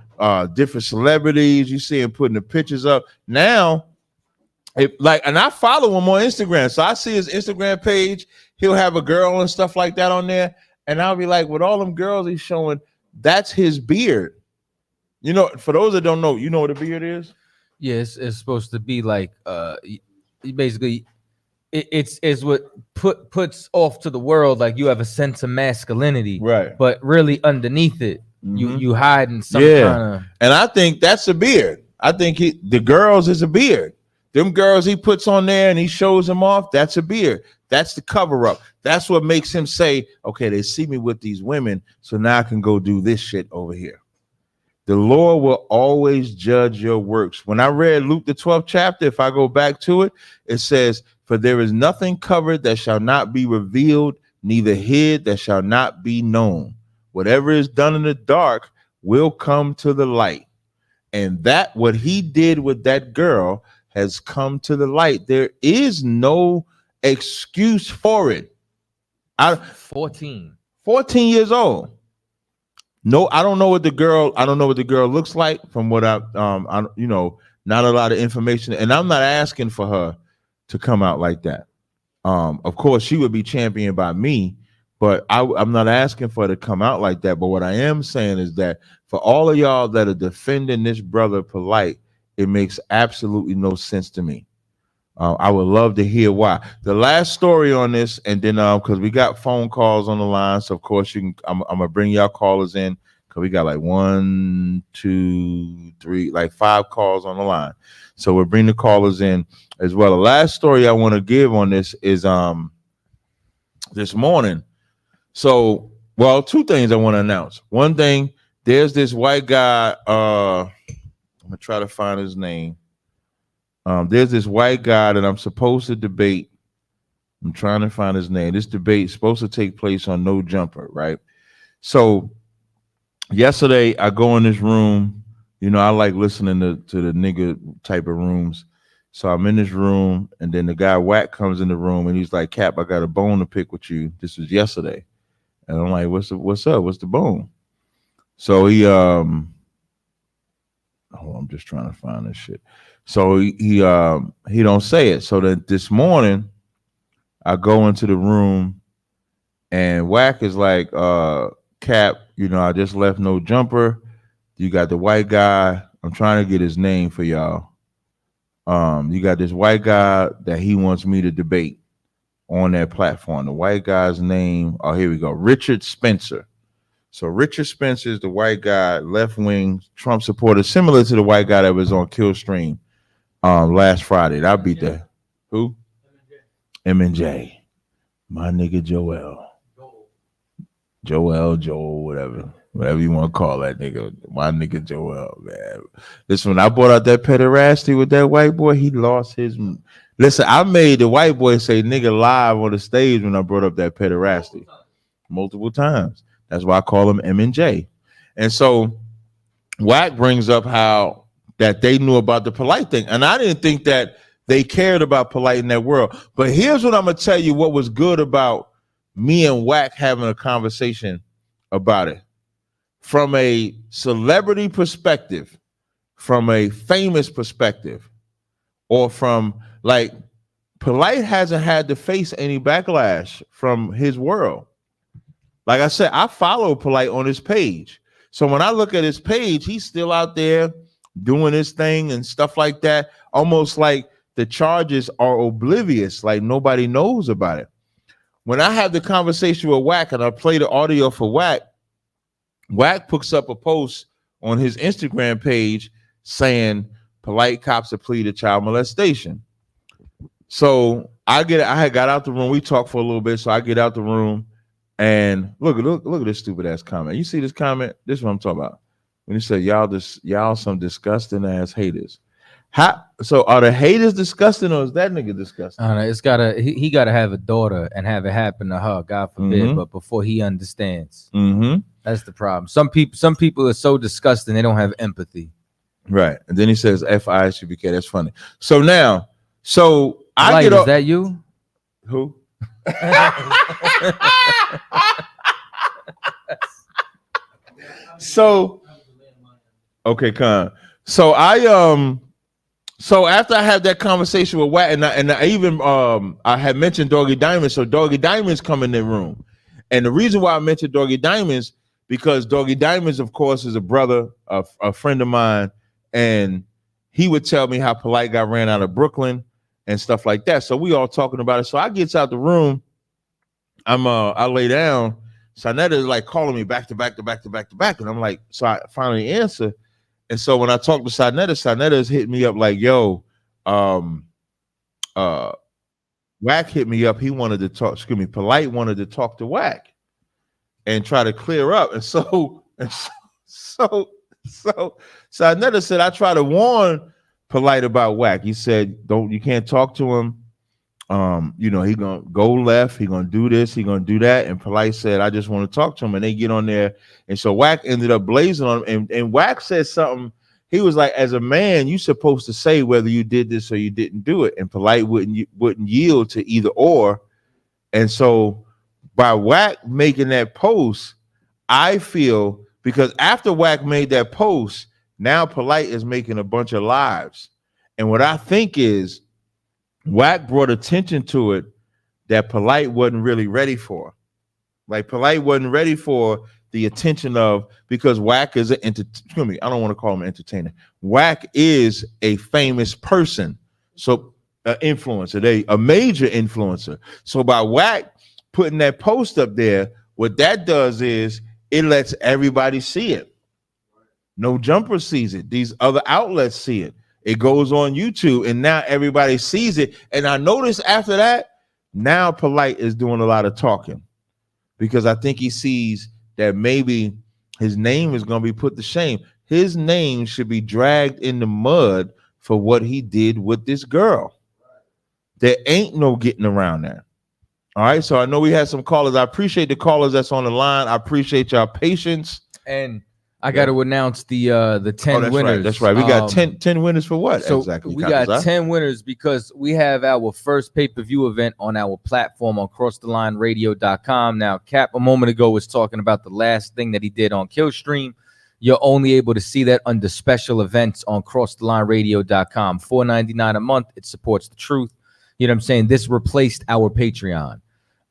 different celebrities. You see him putting the pictures up now. And I follow him on Instagram, so I see his Instagram page. He'll have a girl and stuff like that on there, and I'll be like, with all them girls he's showing, that's his beard. You know, for those that don't know, you know what a beard is? Yes, it's supposed to be like basically it's what puts off to the world like you have a sense of masculinity, right? But really underneath it, you hide in some kind of. And I think that's a beard. I think the girls is a beard. Them girls he puts on there and he shows them off. That's a beard. That's the cover up. That's what makes him say, okay, they see me with these women, so now I can go do this shit over here. The Lord will always judge your works. When I read Luke, the 12th chapter, if I go back to it, it says, for there is nothing covered that shall not be revealed, neither hid that shall not be known. Whatever is done in the dark will come to the light. And that what he did with that girl has come to the light. There is no excuse for it. 14 years old. No, I don't know what the girl looks like from what I not a lot of information. And I'm not asking for her to come out like that. Of course, she would be championed by me, but I'm not asking for her to come out like that. But what I am saying is that for all of y'all that are defending this brother Polight, it makes absolutely no sense to me. I would love to hear why. The last story on this, and then because we got phone calls on the line, so of course I'm gonna bring y'all callers in because we got like 1, 2, 3, like 5 calls on the line. So we'll bring the callers in as well. The last story I want to give on this is this morning. So, well, 2 things I want to announce. One thing, there's this white guy. I'm gonna try to find his name. There's this white guy that I'm supposed to debate. I'm trying to find his name. This debate is supposed to take place on No Jumper, right? So yesterday I go in this room. You know, I like listening to the nigga type of rooms. So I'm in this room, and then the guy Wack comes in the room, and he's like, Cap, I got a bone to pick with you. This was yesterday. And I'm like, what's up? What's the bone? So he I'm just trying to find this shit. So he don't say it. So that this morning I go into the room and Wack is like, Cap, you know, I just left No Jumper. You got the white guy. I'm trying to get his name for y'all. You got this white guy that he wants me to debate on that platform. The white guy's name, oh, here we go, Richard Spencer. So Richard Spencer is the white guy, left-wing Trump supporter, similar to the white guy that was on Killstream last Friday. That'll be the who? M&J. My nigga Joel, whatever you want to call that nigga. My nigga Joel, man. Listen, when I brought out that pederasty with that white boy, he lost his. Listen, I made the white boy say nigga live on the stage when I brought up that pederasty multiple times. That's why I call him M&J. And so Wack brings up how that they knew about the Polight thing. And I didn't think that they cared about Polight in that world. But here's what I'm going to tell you what was good about me and Wack having a conversation about it. From a celebrity perspective, from a famous perspective, or from like Polight hasn't had to face any backlash from his world. Like I said, I follow Polight on his page. So when I look at his page, he's still out there doing his thing and stuff like that. Almost like the charges are oblivious, like nobody knows about it. When I have the conversation with Wack and I play the audio for Wack, Wack puts up a post on his Instagram page saying Polight cops a plea to child molestation. So I had got out the room. We talked for a little bit. So I get out the room. And look at this stupid ass comment. You see this comment? This is what I'm talking about. When he said, y'all some disgusting ass haters. So are the haters disgusting or is that nigga disgusting? It's he gotta have a daughter and have it happen to her, God forbid, but before he understands. That's the problem. Some people are so disgusting they don't have empathy. Right. And then he says F-I-S-U-B-K. That's funny. So now, is that you? Who? So Okay, Con. So so after I had that conversation with Wack, and I even I had mentioned Doggy Diamonds, so Doggy Diamonds come in the room, and the reason why I mentioned Doggy Diamonds because Doggy Diamonds, of course, is a brother, a friend of mine, and he would tell me how Polight got ran out of Brooklyn and stuff like that. So we all talking about it. So I gets out the room, I lay down. Sarnetta is like calling me back to back, and I'm like, so I finally answer. And so when I talk to Sarnetta is hitting me up like, yo, Wack hit me up. He wanted to talk, Polight wanted to talk to Wack and try to clear up. And so Sarnetta said, I try to warn Polight about Wack. He said, you can't talk to him. He gonna go left, he gonna do this, he gonna do that. And Polight said, I just want to talk to him. And they get on there. And so Wack ended up blazing on him. And Wack said something. He was like, as a man, you're supposed to say whether you did this or you didn't do it. And Polight wouldn't yield to either or. And so by Wack making that post, I feel, because after Wack made that post, now Polight is making a bunch of lives. And what I think is Wack brought attention to it that Polight wasn't really ready for. Like Polight wasn't ready for the attention of, because Wack is I don't want to call him an entertainer. Wack is a famous person. So an influencer, a major influencer. So by Wack putting that post up there, what that does is it lets everybody see it. No Jumper sees it. These other outlets see it. It goes on YouTube, and now everybody sees it. And I noticed after that, now Polight is doing a lot of talking, because I think he sees that maybe his name is going to be put to shame. His name should be dragged in the mud for what he did with this girl. There ain't no getting around that. All right, so I know we had some callers. I appreciate the callers that's on the line. I appreciate y'all patience. And I got to announce the 10 winners. Right, that's right. We got 10 winners for what? So exactly? We got 10 winners because we have our first pay-per-view event on our platform on crossthelineradio.com. Now, Cap a moment ago was talking about the last thing that he did on Killstream. You're only able to see that under special events on crossthelineradio.com. $4.99 a month. It supports the truth. You know what I'm saying? This replaced our Patreon.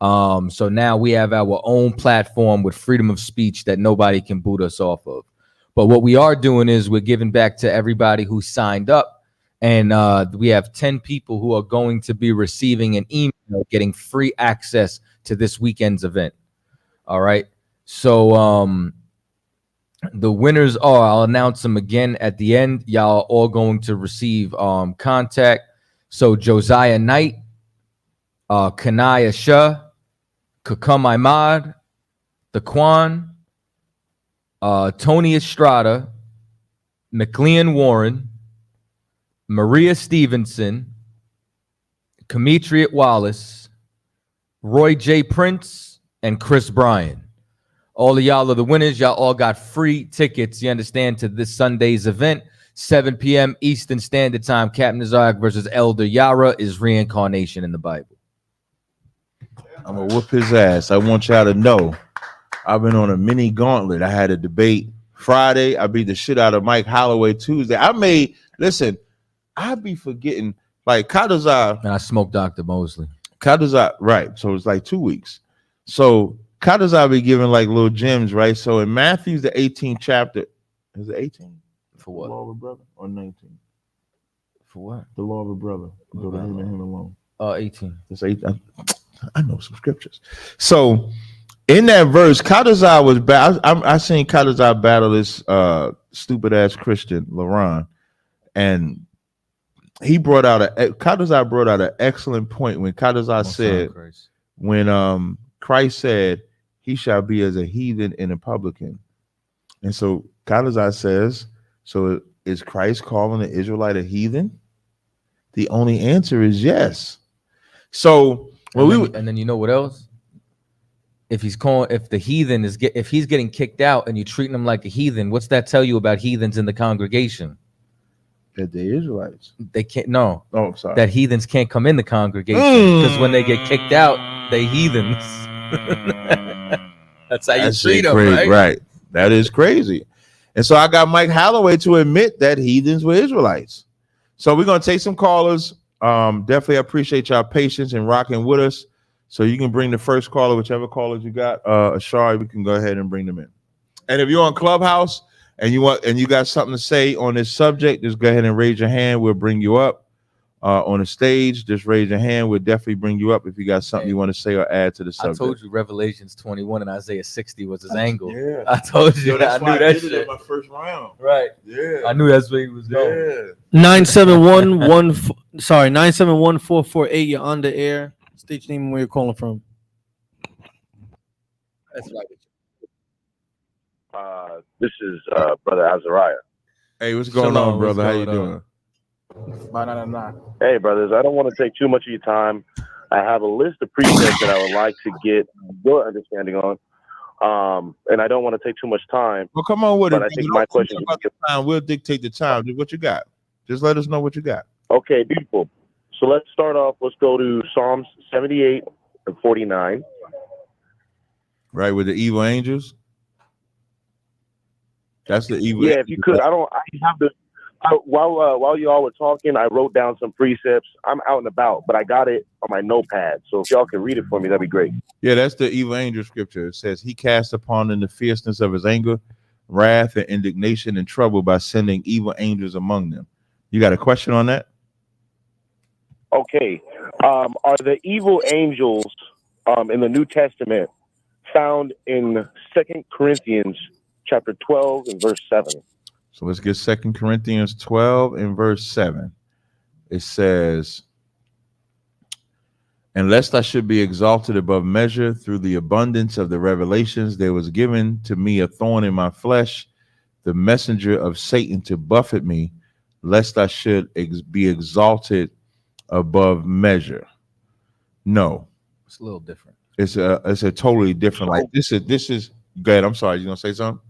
So now we have our own platform with freedom of speech that nobody can boot us off of. But what we are doing is we're giving back to everybody who signed up. And we have 10 people who are going to be receiving an email getting free access to this weekend's event. All right. So the winners are, I'll announce them again at the end. Y'all are all going to receive contact. So Josiah Knight, Kanaya Shah, Kakam Ahmad, Daquan, Tony Estrada, McLean Warren, Maria Stevenson, Demetrius Wallace, Roy J. Prince, and Chris Bryan. All of y'all are the winners. Y'all all got free tickets, you understand, to this Sunday's event. 7 p.m. Eastern Standard Time. Captain TAZARYACH versus Elder Yara is reincarnation in the Bible. I'm going to whoop his ass. I want y'all to know I've been on a mini gauntlet. I had a debate Friday. I beat the shit out of Mike Holloway Tuesday. I be forgetting, like, CHAATAZA. And I smoked Dr. Mosley. CHAATAZA, right. So it's like 2 weeks. So CHAATAZA be giving like little gems, right? So in Matthew, the 18th chapter, is it 18? For what? The law of a brother, or 19? For what? The law of a brother. Go to him and him alone. 18. It's 18. I know some scriptures. So in that verse, CHAATAZA was bad. I seen CHAATAZA battle this stupid ass Christian, LaRon, and CHAATAZA brought out an excellent point when CHAATAZA said, when Christ said, he shall be as a heathen and a publican. And so CHAATAZA says, so is Christ calling the Israelite a heathen? The only answer is yes. So and then you know what else? If he's getting kicked out and you're treating him like a heathen, what's that tell you about heathens in the congregation? That they're Israelites. They can't. No. Oh, I'm sorry. That heathens can't come in the congregation because when they get kicked out, they heathens. That's how you treat them, right? Right. That is crazy. And so I got Mike Holloway to admit that heathens were Israelites. So we're going to take some callers. Definitely appreciate y'all patience and rocking with us. So you can bring the first caller, whichever callers you got. Ashari, we can go ahead and bring them in. And if you're on Clubhouse and you got something to say on this subject, just go ahead and raise your hand. We'll bring you up. On the stage, just raise your hand. We'll definitely bring you up if you got something you want to say or add to the subject. I told you Revelations 21 and Isaiah 60 was his angle. Yeah. I told you. That's I why knew that did shit. it in my first round. Right. Yeah. I knew that's where he was going. Yeah. 971-448. You're on the air. State your name and where you're calling from. That's right. This is Brother Azariah. Hey, what's going on, brother? How you doing? Hey, brothers, I don't want to take too much of your time. I have a list of precepts that I would like to get your understanding on. And I don't want to take too much time. Well, come on with but it. I think my question about the time. We'll dictate the time. What you got? Just let us know what you got. Okay, beautiful. So let's start off. Let's go to Psalms 78 and 49. Right, with the evil angels. That's the evil. Yeah, if you could. I have the. While you all were talking, I wrote down some precepts. I'm out and about, but I got it on my notepad. So if y'all can read it for me, that'd be great. Yeah, that's the evil angel scripture. It says, he cast upon them the fierceness of his anger, wrath, and indignation and trouble by sending evil angels among them. You got a question on that? Okay. Are the evil angels in the New Testament found in 2 Corinthians chapter 12 and verse 7? So let's get 2 Corinthians 12 and verse 7. It says, and lest I should be exalted above measure through the abundance of the revelations, there was given to me a thorn in my flesh, the messenger of Satan to buffet me, lest I should be exalted above measure. No, it's a little different. It's a totally different. Like this is. Go ahead. I'm sorry. You gonna say something?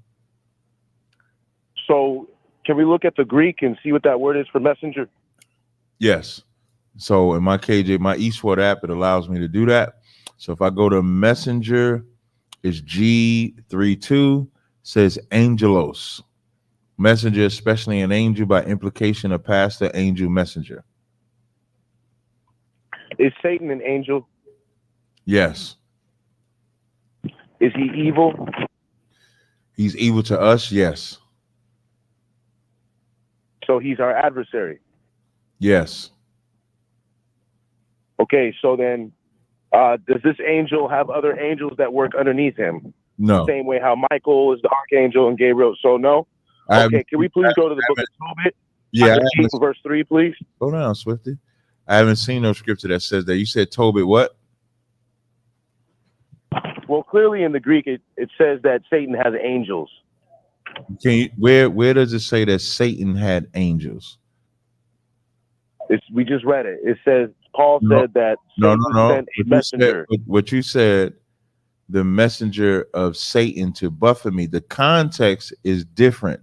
So can we look at the Greek and see what that word is for messenger? Yes. So in my KJ, my Eastward app, it allows me to do that. So if I go to messenger, it's G32, says angelos. Messenger, especially an angel, by implication a pastor, angel, messenger. Is Satan an angel? Yes. Is he evil? He's evil to us, yes. So he's our adversary. Yes. Okay, so then does this angel have other angels that work underneath him? No. Same way how Michael is the archangel and Gabriel. So no? Okay, can we please go to the book of Tobit? Yeah. Verse 3, please. Go down, Swifty. I haven't seen no scripture that says that. You said Tobit what? Well, clearly in the Greek, it says that Satan has angels. Can you, where does it say that Satan had angels? We just read it. It says Paul said that Satan sent a messenger. What you said, the messenger of Satan to buffet me. The context is different.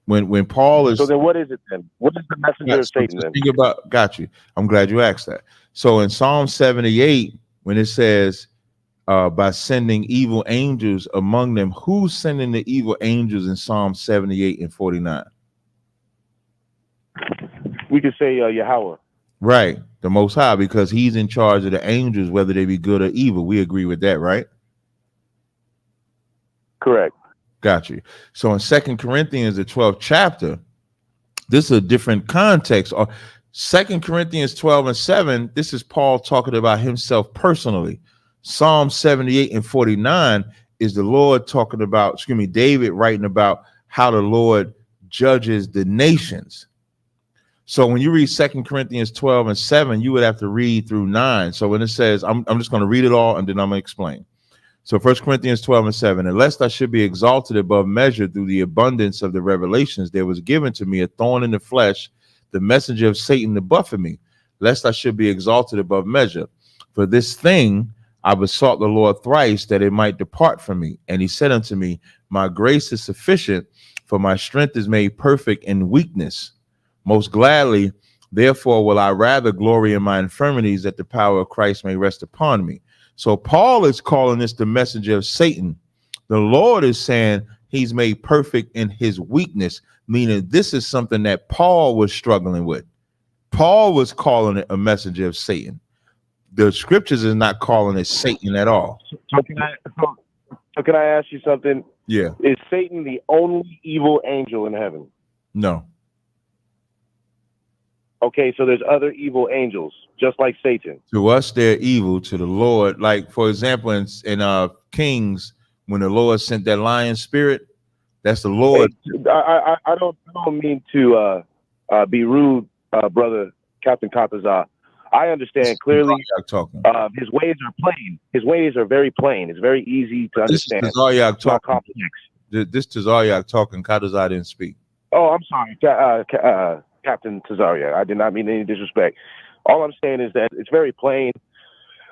When Paul is, so then what is it then? What is the messenger of Satan then? Think about, got you. I'm glad you asked that. So in Psalm 78, when it says by sending evil angels among them, who's sending the evil angels in Psalm 78 and 49? We could say Yahweh. Right, the Most High, because he's in charge of the angels, whether they be good or evil. We agree with that, right? Correct. Got you. So in 2 Corinthians, the 12th chapter, this is a different context. Or 2 Corinthians 12 and 7, this is Paul talking about himself personally. Psalm 78 and 49 is the Lord talking about, David writing about how the Lord judges the nations. So when you read 2 Corinthians 12 and 7, you would have to read through 9. So when it says, I'm just going to read it all and then I'm going to explain. So 1 Corinthians 12 and 7, and lest I should be exalted above measure through the abundance of the revelations, there was given to me a thorn in the flesh, the messenger of Satan to buffet me, lest I should be exalted above measure. For this thing I besought the Lord thrice, that it might depart from me. And he said unto me, my grace is sufficient, for my strength is made perfect in weakness. Most gladly, therefore, will I rather glory in my infirmities, that the power of Christ may rest upon me. So Paul is calling this the messenger of Satan. The Lord is saying he's made perfect in his weakness, meaning this is something that Paul was struggling with. Paul was calling it a messenger of Satan. The scriptures is not calling it Satan at all. So can I ask you something? Yeah. Is Satan the only evil angel in heaven? No. Okay, so there's other evil angels, just like Satan. To us, they're evil. To the Lord, like for example, in Kings, when the Lord sent that lion spirit, that's the Lord. Hey, I don't mean to be rude, brother Captain CHAATAZA. I understand clearly. His ways are plain. His ways are very plain. It's very easy to understand. This is TAZARYACH talking. Not complex. This TAZARYACH talking. CHAATAZA didn't speak. Oh, I'm sorry, Captain TAZARYACH. I did not mean any disrespect. All I'm saying is that it's very plain.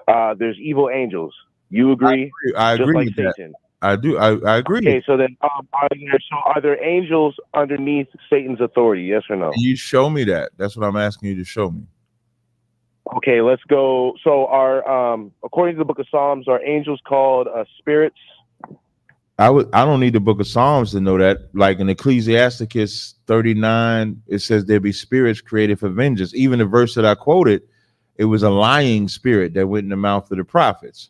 There's evil angels. You agree? I agree like with that. Satan. I do. I agree. Okay, so then are there angels underneath Satan's authority? Yes or no? You show me that. That's what I'm asking you to show me. Okay, let's go. So according to the book of Psalms, are angels called spirits? I don't need the book of Psalms to know that. Like in Ecclesiasticus 39, it says there be spirits created for vengeance. Even the verse that I quoted, it was a lying spirit that went in the mouth of the prophets.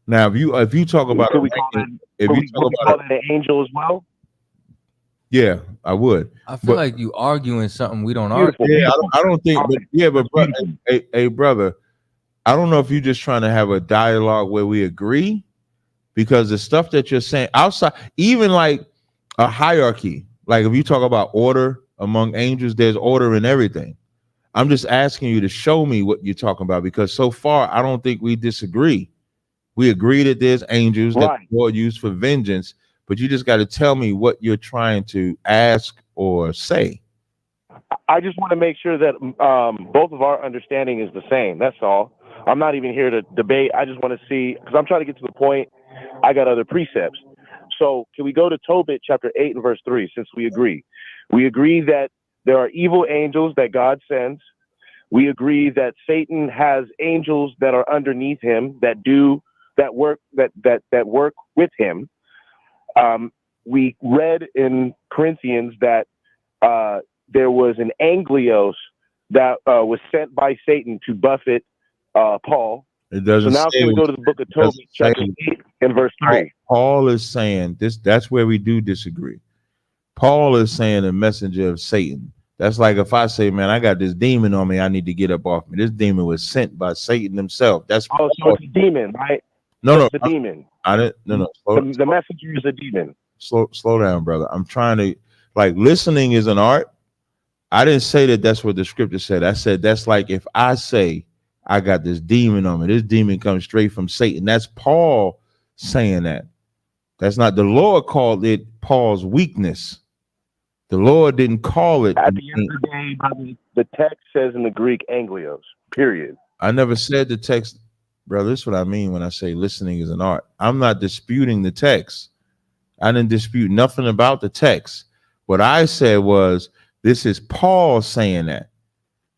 Now, if you talk about an angel as well, yeah, I would. I feel like you arguing something we don't argue. Yeah, I don't think. But yeah, but hey, brother, I don't know if you're just trying to have a dialogue where we agree, because the stuff that you're saying outside, even like a hierarchy, like if you talk about order among angels, there's order in everything. I'm just asking you to show me what you're talking about, because so far I don't think we disagree. We agree that there's angels that the Lord used for vengeance, but you just got to tell me what you're trying to ask or say. I just want to make sure that both of our understanding is the same. That's all. I'm not even here to debate. I just want to see, because I'm trying to get to the point. I got other precepts. So can we go to Tobit chapter 8 and verse 3, since we agree? We agree that there are evil angels that God sends. We agree that Satan has angels that are underneath him that work with him. We read in Corinthians that there was an anglios that was sent by Satan to buffet Paul. It doesn't. So now can we go to the book of Tobit, chapter 8 and verse 3? Paul is saying this. That's where we do disagree. Paul is saying a messenger of Satan. That's like if I say, man, I got this demon on me, I need to get up off me. This demon was sent by Satan himself. That's so it's a demon, right? No, it's a demon. I didn't. No. The messenger is a demon. Slow down, brother. I'm trying to, like, listening is an art. I didn't say that that's what the scripture said. I said that's like if I say I got this demon on me. This demon comes straight from Satan. That's Paul saying that. That's not, the Lord called it Paul's weakness. The Lord didn't call it. At the end of the day, brother, the text says in the Greek anglios, period. I never said the text, brother. This is what I mean when I say listening is an art. I'm not disputing the text. I didn't dispute nothing about the text. What I said was, this is Paul saying that.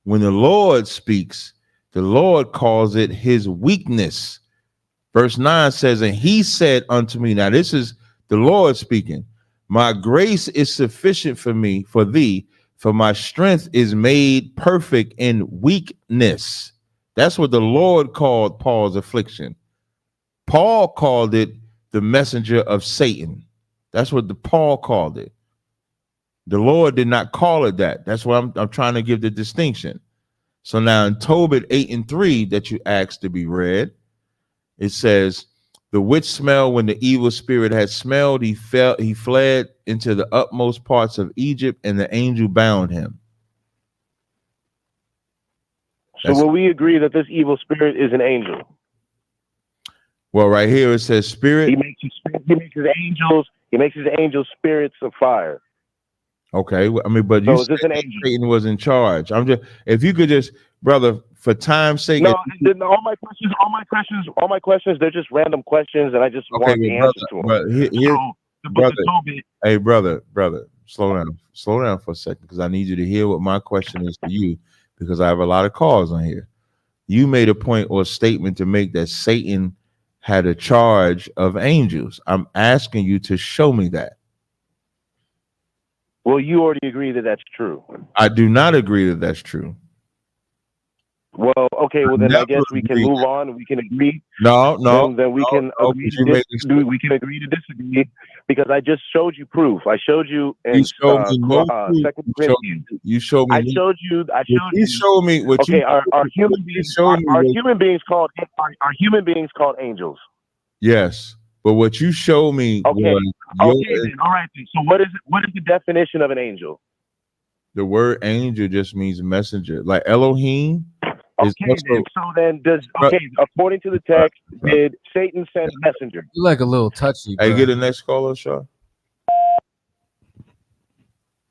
When the Lord speaks, the Lord calls it his weakness. Verse 9 says, and he said unto me, now this is the Lord speaking, my grace is sufficient for me, for thee, for my strength is made perfect in weakness. That's what the Lord called Paul's affliction. Paul called it the messenger of Satan. That's what Paul called it. The Lord did not call it that. That's why I'm trying to give the distinction. So now in Tobit 8 and 3 that you asked to be read, it says, the which smell when the evil spirit had smelled, he fled into the utmost parts of Egypt, and the angel bound him. So will we agree that this evil spirit is an angel? Well, right here it says spirit. He makes his angels spirits of fire. Okay, I mean, but you said Satan was in charge. I'm just, if you could just, brother, for time's sake. No, all my questions, they're just random questions, and I just want the answer to them. Hey, brother, slow down for a second, because I need you to hear what my question is to you, because I have a lot of calls on here. You made a point or a statement to make that Satan had a charge of angels. I'm asking you to show me that. Well, you already agree that that's true. I do not agree that that's true. Well, okay. Well, then I guess we can move on. We can agree. No. Then we can agree we can agree to disagree, because I just showed you proof. I showed you in Second Corinthians. You showed me. I showed you. You showed me what. Okay, are human beings human beings called angels? Yes, but what you showed me. Okay. Then, all right. So what is it? What is the definition of an angel? The word angel just means messenger, like Elohim. Okay, according to the text, did Satan send a messenger? You like a little touchy, bro. Hey, get the next caller, Shaw.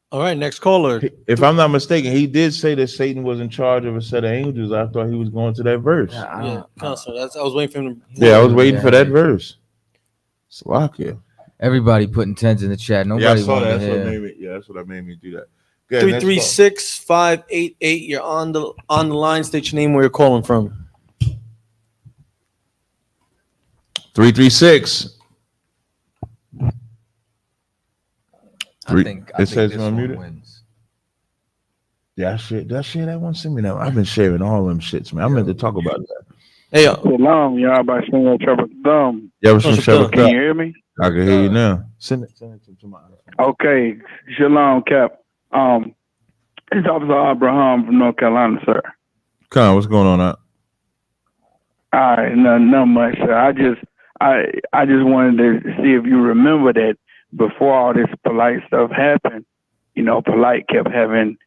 All right, next caller. If I'm not mistaken, he did say that Satan was in charge of a set of angels. I thought he was going to that verse. Yeah, Counselor, I was waiting for him. Yeah, I was waiting for that verse. Slovakia. Everybody putting tens in the chat. Nobody I saw wanted that. to hear. That's what made me do that. 336-588. You're on the line. State your name, where you're calling from. 336. I think it says this unmuted. Wins. Yeah, that shit. That one sent me that. I've been sharing all them shits, man. I meant to talk about that. Hey, Shalom, y'all. By Shalom Trouble Thumb. Yeah, Can you hear me? I can hear you now. Send it to my. Okay, Shalom, Cap. It's Officer Abraham from North Carolina, sir. Con, what's going on out? All right, not much, sir. I just wanted to see if you remember that before all this Polight stuff happened, Polight kept having,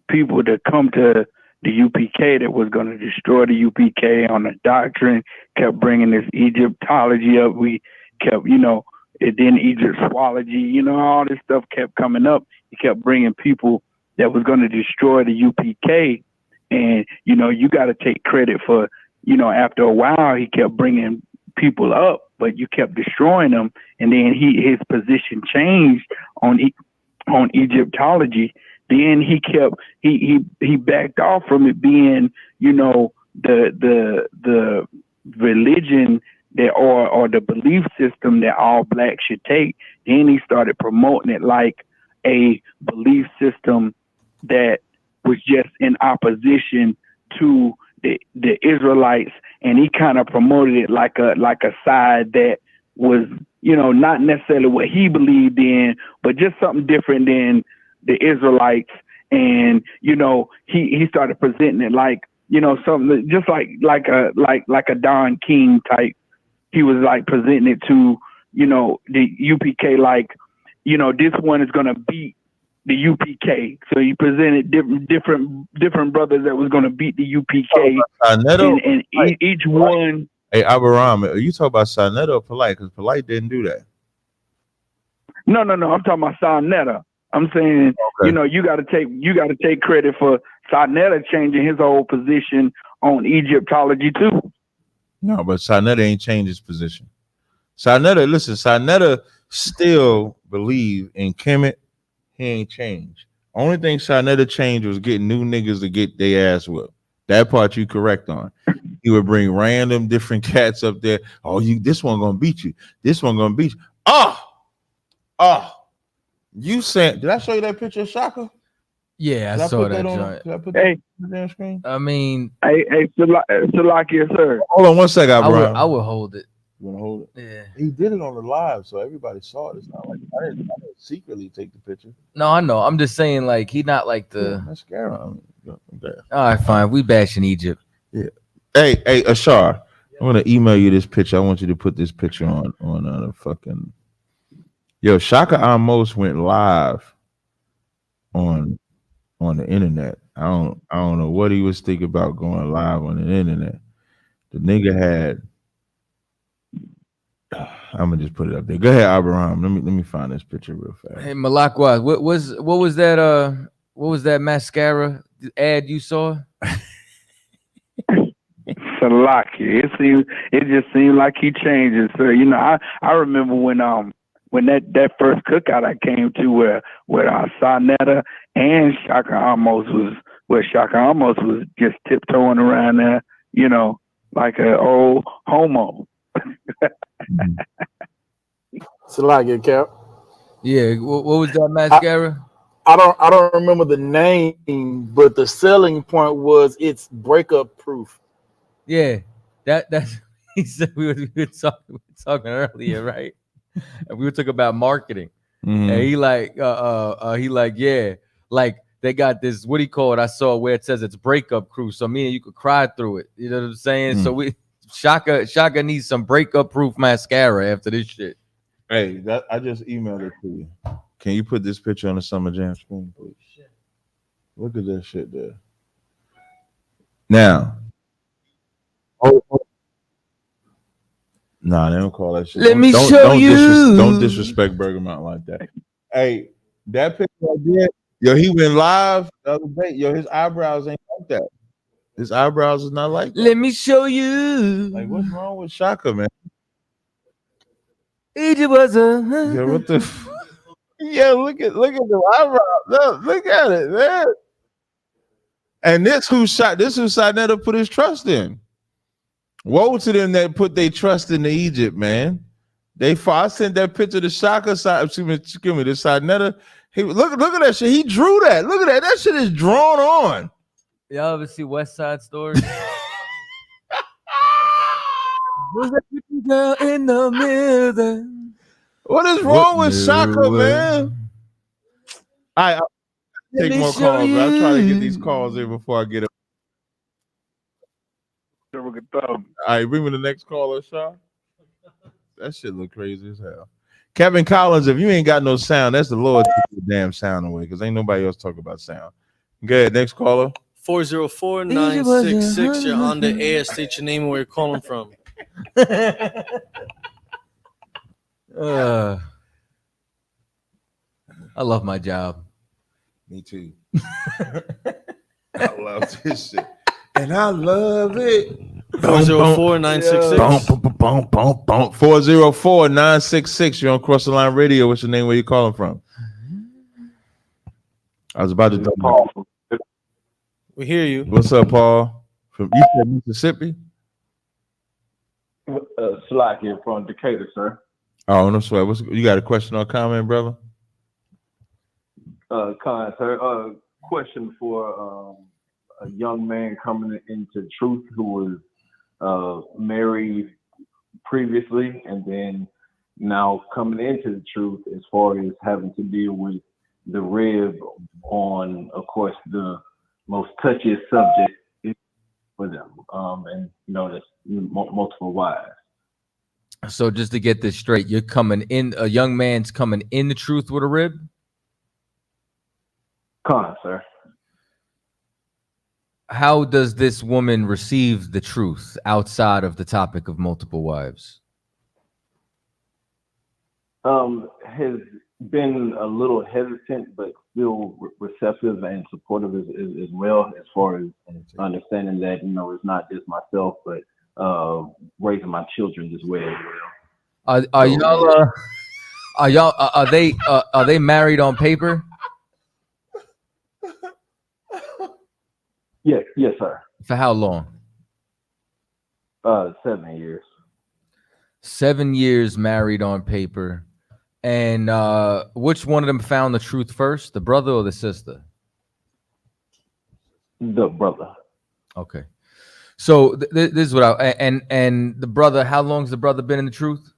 people to come to the UPK that was going to destroy the UPK on the doctrine, kept bringing this Egyptology up. We kept, and then Egyptology, all this stuff kept coming up. He kept bringing people that was going to destroy the UPK. And, you got to take credit for, after a while, he kept bringing people up, but you kept destroying them. And then his position changed on Egyptology. Then he backed off from it being, the religion that or the belief system that all blacks should take. Then he started promoting it like a belief system that was just in opposition to the Israelites, and he kind of promoted it like a side that was, not necessarily what he believed in, but just something different than the Israelites. And he started presenting it like something just like a Don King type. He was like presenting it to the UPK like this one is gonna beat the UPK. So he presented different brothers that was gonna beat the UPK, and each one. Hey, Abraham, are you talking about Sarnetta or Polight? Because Polight didn't do that. No. I'm talking about Sarnetta. I'm saying, you got to take credit for Sarnetta changing his whole position on Egyptology too. No, but Sarnetta ain't changed his position. Sarnetta still believe in Kemet. He ain't changed. Only thing Sarnetta changed was getting new niggas to get their ass whipped. That part you correct on. He would bring random different cats up there. Oh, this one gonna beat you. This one gonna beat you. You said, did I show you that picture of Shaka? Yeah, I saw that joint. Did I put that on the damn screen? I mean, hey, Salakia, sir. Hold on one second, bro. I would hold it. You want to hold it? Yeah. He did it on the live, so everybody saw it. It's not like I didn't secretly take the picture. No, I know. I'm just saying, like, he not like the mascara. Okay. All right, fine. We bashing Egypt. Yeah. Hey, Ashar, I'm gonna email you this picture. I want you to put this picture on the fucking. Yo, Shaka almost went live on the internet. I don't know what he was thinking about going live on the internet. The nigga had. I'm gonna just put it up there. Go ahead, Abraham. Let me find this picture real fast. Hey, Malakwa, what was that mascara ad you saw? Salaki. It just seemed like he changes. So I remember when that first cookout I came to where Sarnetta and Shaka Amos was just tiptoeing around there, like an old homo. It's a lot, good Cap. Yeah, what was that mascara? I don't remember the name, but the selling point was it's breakup proof. Yeah, that's he said we were talking earlier, right? And we were talking about marketing. Mhm. And he like yeah, like they got this, what do you call it? I saw where it says it's breakup proof. So meaning you could cry through it. You know what I'm saying? So Shaka needs some breakup proof mascara after this shit. Hey, I just emailed it to you. Can you put this picture on the Summer Jam screen, please? Look at that shit there. Now, nah, they don't call that shit. Let me show you. Don't disrespect Burger Mountain like that. Hey, that picture I did, yo, he went live the other day. Yo, his eyebrows ain't like that. His eyebrows is not like that. Let me show you. Like, what's wrong with Shaka, man? It was a Yo, what the? Yeah, look at the eyebrows. Look at it, man. And this who Sinetta put his trust in. Woe to them that put their trust into Egypt, man. I sent that picture to Shaka. Excuse me, to Sinetta. He look at that shit. He drew that. Look at that. That shit is drawn on. Y'all ever see West Side Story? Was that pretty girl in the mirror? What is wrong with Shaka, man? I'll take more calls, but I'm trying to get these calls in before I get up. All right, bring me the next caller, Shaw. That shit look crazy as hell. Kevin Collins, if you ain't got no sound, that's the Lord took the damn sound away because ain't nobody else talk about sound. Go ahead, next caller. 404-966. You're on the air. State your name and where you're calling from. I love my job. Me too. I love this shit. And I love it. 404-966. 404-966. You're on Cross the Line Radio. What's your name? Where you calling from? I was about to talk Paul. We hear you. What's up, Paul? You said Mississippi? Slack here from Decatur, sir. Oh, no sweat. You got a question or comment, brother? Sir. Question for a young man coming into truth who was married previously and then now coming into the truth as far as having to deal with the rib on, of course, the most touchiest subject for them. And that's multiple wives. So just to get this straight, you're coming in, a young man's coming in the truth with a rib? Sir. How does this woman receive the truth outside of the topic of multiple wives? Has been a little hesitant, but still receptive and supportive as well, as far as understanding that, it's not just myself, but raising my children as well. Are they married on paper? Yes, sir. For how long? 7 years. 7 years married on paper. And which one of them found the truth first, the brother or the sister? The brother. Okay. So this is what and the brother, how long has the brother been in the truth?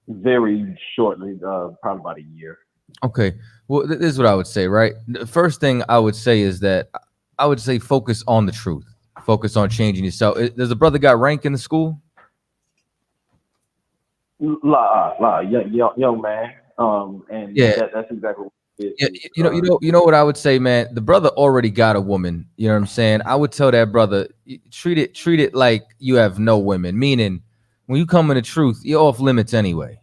Very shortly, probably about a year. Okay. Well, this is what I would say, right? The first thing I would say is that I would say focus on the truth. Focus on changing yourself. Does the brother got rank in the school? Young man. And yeah, that's exactly what it is. Yeah, you know what I would say, man. The brother already got a woman. You know what I'm saying? I would tell that brother, treat it like you have no women. Meaning, when you come in the truth, you're off limits anyway.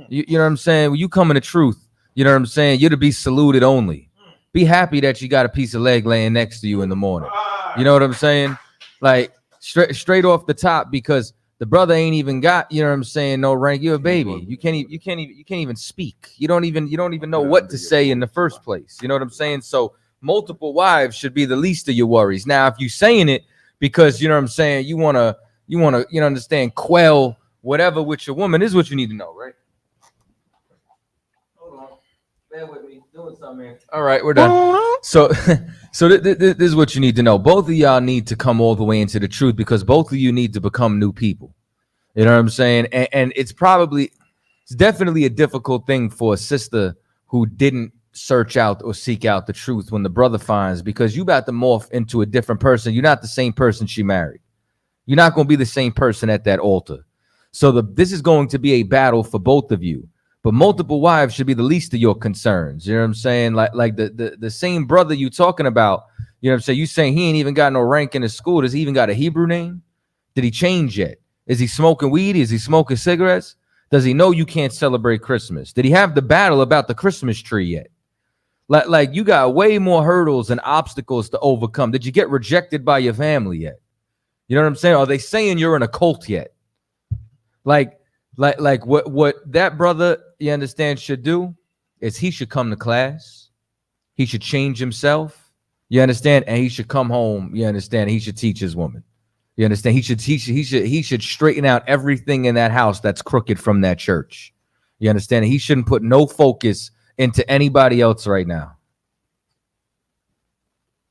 You know what I'm saying? When you come in the truth, you know what I'm saying? You're to be saluted only. Be happy that you got a piece of leg laying next to you in the morning. You know what I'm saying? Like straight off the top, because the brother ain't even got, you know what I'm saying, no rank. You're a baby. You can't even speak. You don't even know what to say in the first place. You know what I'm saying? So multiple wives should be the least of your worries. Now, if you're saying it because, you know what I'm saying, you want to, you know, understand, quell whatever with your woman, this is what you need to know, right? Hold on. Bear with me. Doing something here. All right, we're done. So, this is what you need to know. Both of y'all need to come all the way into the truth because both of you need to become new people. You know what I'm saying? And it's definitely a difficult thing for a sister who didn't search out or seek out the truth when the brother finds, because you about to morph into a different person. You're not the same person she married. You're not going to be the same person at that altar. So this is going to be a battle for both of you. But multiple wives should be the least of your concerns. You know what I'm saying? Like the same brother you talking about, you know what I'm saying? You saying he ain't even got no rank in his school. Does he even got a Hebrew name? Did he change yet? Is he smoking weed? Is he smoking cigarettes? Does he know you can't celebrate Christmas? Did he have the battle about the Christmas tree yet? Like you got way more hurdles and obstacles to overcome. Did you get rejected by your family yet? You know what I'm saying? Are they saying you're in a cult yet? Like what that brother, you understand, should do is he should come to class. He should change himself. You understand? And he should come home. You understand? He should teach his woman. You understand? He should straighten out everything in that house that's crooked from that church. You understand? He shouldn't put no focus into anybody else right now.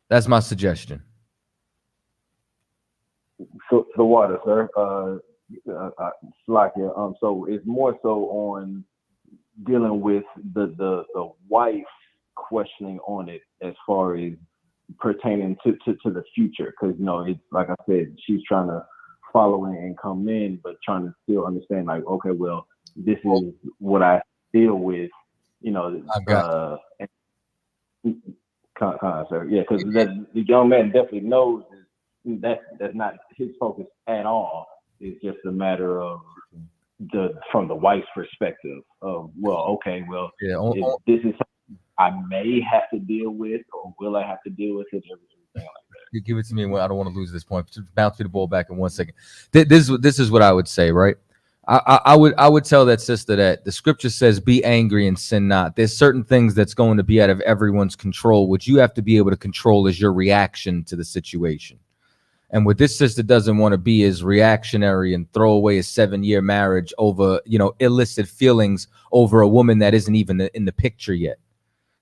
That's my suggestion. So the water, sir. Slakia. So it's more so on dealing with the wife questioning on it as far as pertaining to the future, because you know, it's like I said, she's trying to follow in and come in, but trying to still understand, like, okay, well, this is what I deal with, you know. Sir, yeah, because the young man definitely knows that's not his focus at all. It's just a matter of from the wife's perspective of, well, okay, well, this is something I may have to deal with, or will I have to deal with it? Everything like that. You give it to me. I don't want to lose this point. Just bounce me the ball back in 1 second. This is what I would say, right? I would tell that sister that the scripture says, "Be angry and sin not." There's certain things that's going to be out of everyone's control. What you have to be able to control is your reaction to the situation. And what this sister doesn't want to be is reactionary and throw away a 7-year marriage over, you know, illicit feelings over a woman that isn't even in the picture yet.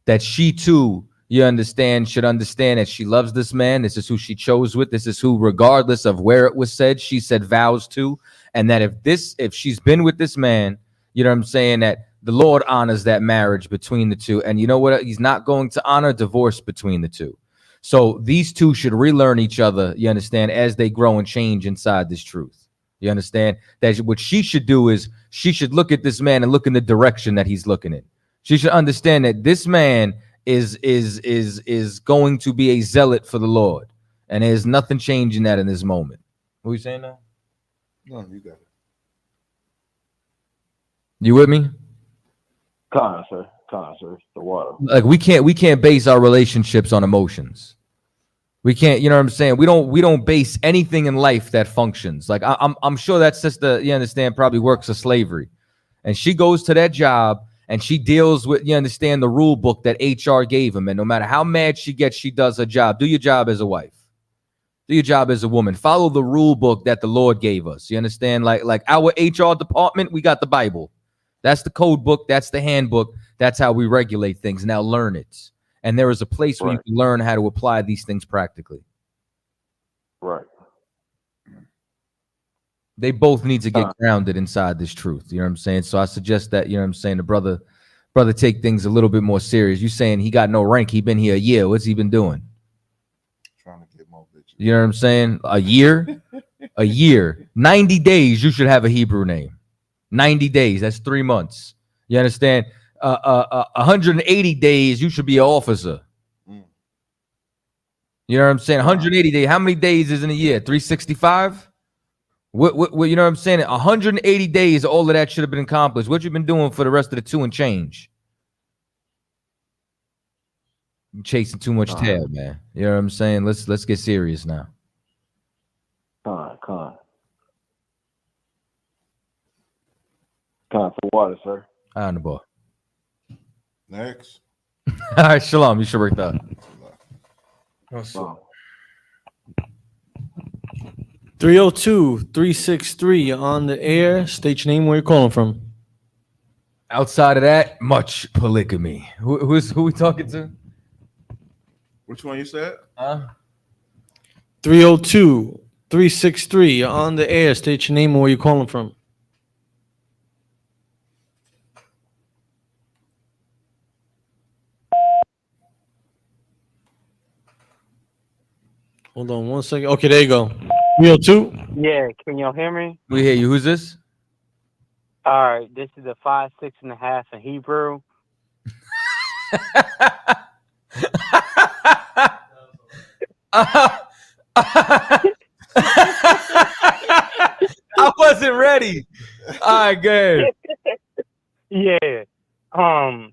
That she too, you understand, should understand that she loves this man. This is who she chose with. This is who, regardless of where it was said, she said vows to. And that if she's been with this man, you know what I'm saying, that the Lord honors that marriage between the two. And you know what? He's not going to honor divorce between the two. So these two should relearn each other, you understand, as they grow and change inside this truth. You understand? That what she should do is she should look at this man and look in the direction that he's looking in. She should understand that this man is going to be a zealot for the Lord. And there's nothing changing that in this moment. What are you saying now? No, you got it. You with me? Come on, sir. The water. Like we can't base our relationships on emotions. We can't, you know what I'm saying? We don't base anything in life that functions. Like I'm sure that sister, you understand, probably works a slavery. And she goes to that job and she deals with, you understand, the rule book that HR gave him. And no matter how mad she gets, she does her job. Do your job as a wife. Do your job as a woman. Follow the rule book that the Lord gave us. You understand? Like our HR department, we got the Bible. That's the code book. That's the handbook. That's how we regulate things. Now learn it. And there is a place where you can learn how to apply these things practically. Right. They both need to get grounded inside this truth. You know what I'm saying? So I suggest that, you know what I'm saying, the brother take things a little bit more serious. You saying he got no rank. He been here a year. What's he been doing? Trying to get more bitches. You know what I'm saying? A year? A year. 90 days, you should have a Hebrew name. 90 days. That's 3 months. You understand? 180 days, you should be an officer. You know what I'm saying? 180 days. How many days is in a year? 365? What you know what I'm saying? 180 days, all of that should have been accomplished. What you been doing for the rest of the 2 and change? You're chasing too much tail, man. You know what I'm saying? Let's get serious now. Con for water, sir. On the ball. Next. All right, shalom. You should work that. Wow. 302-363, you're on the air. State your name, where you're calling from. Outside of that, much polygamy. Who we talking to? Which one you said? 302-363, you're on the air. State your name and where you're calling from. Hold on 1 second. Okay, there you go. 302. Yeah, can y'all hear me? We hear you. Who's this? All right, this is a 5, 6.5 in Hebrew. I wasn't ready. All right, good. Yeah. On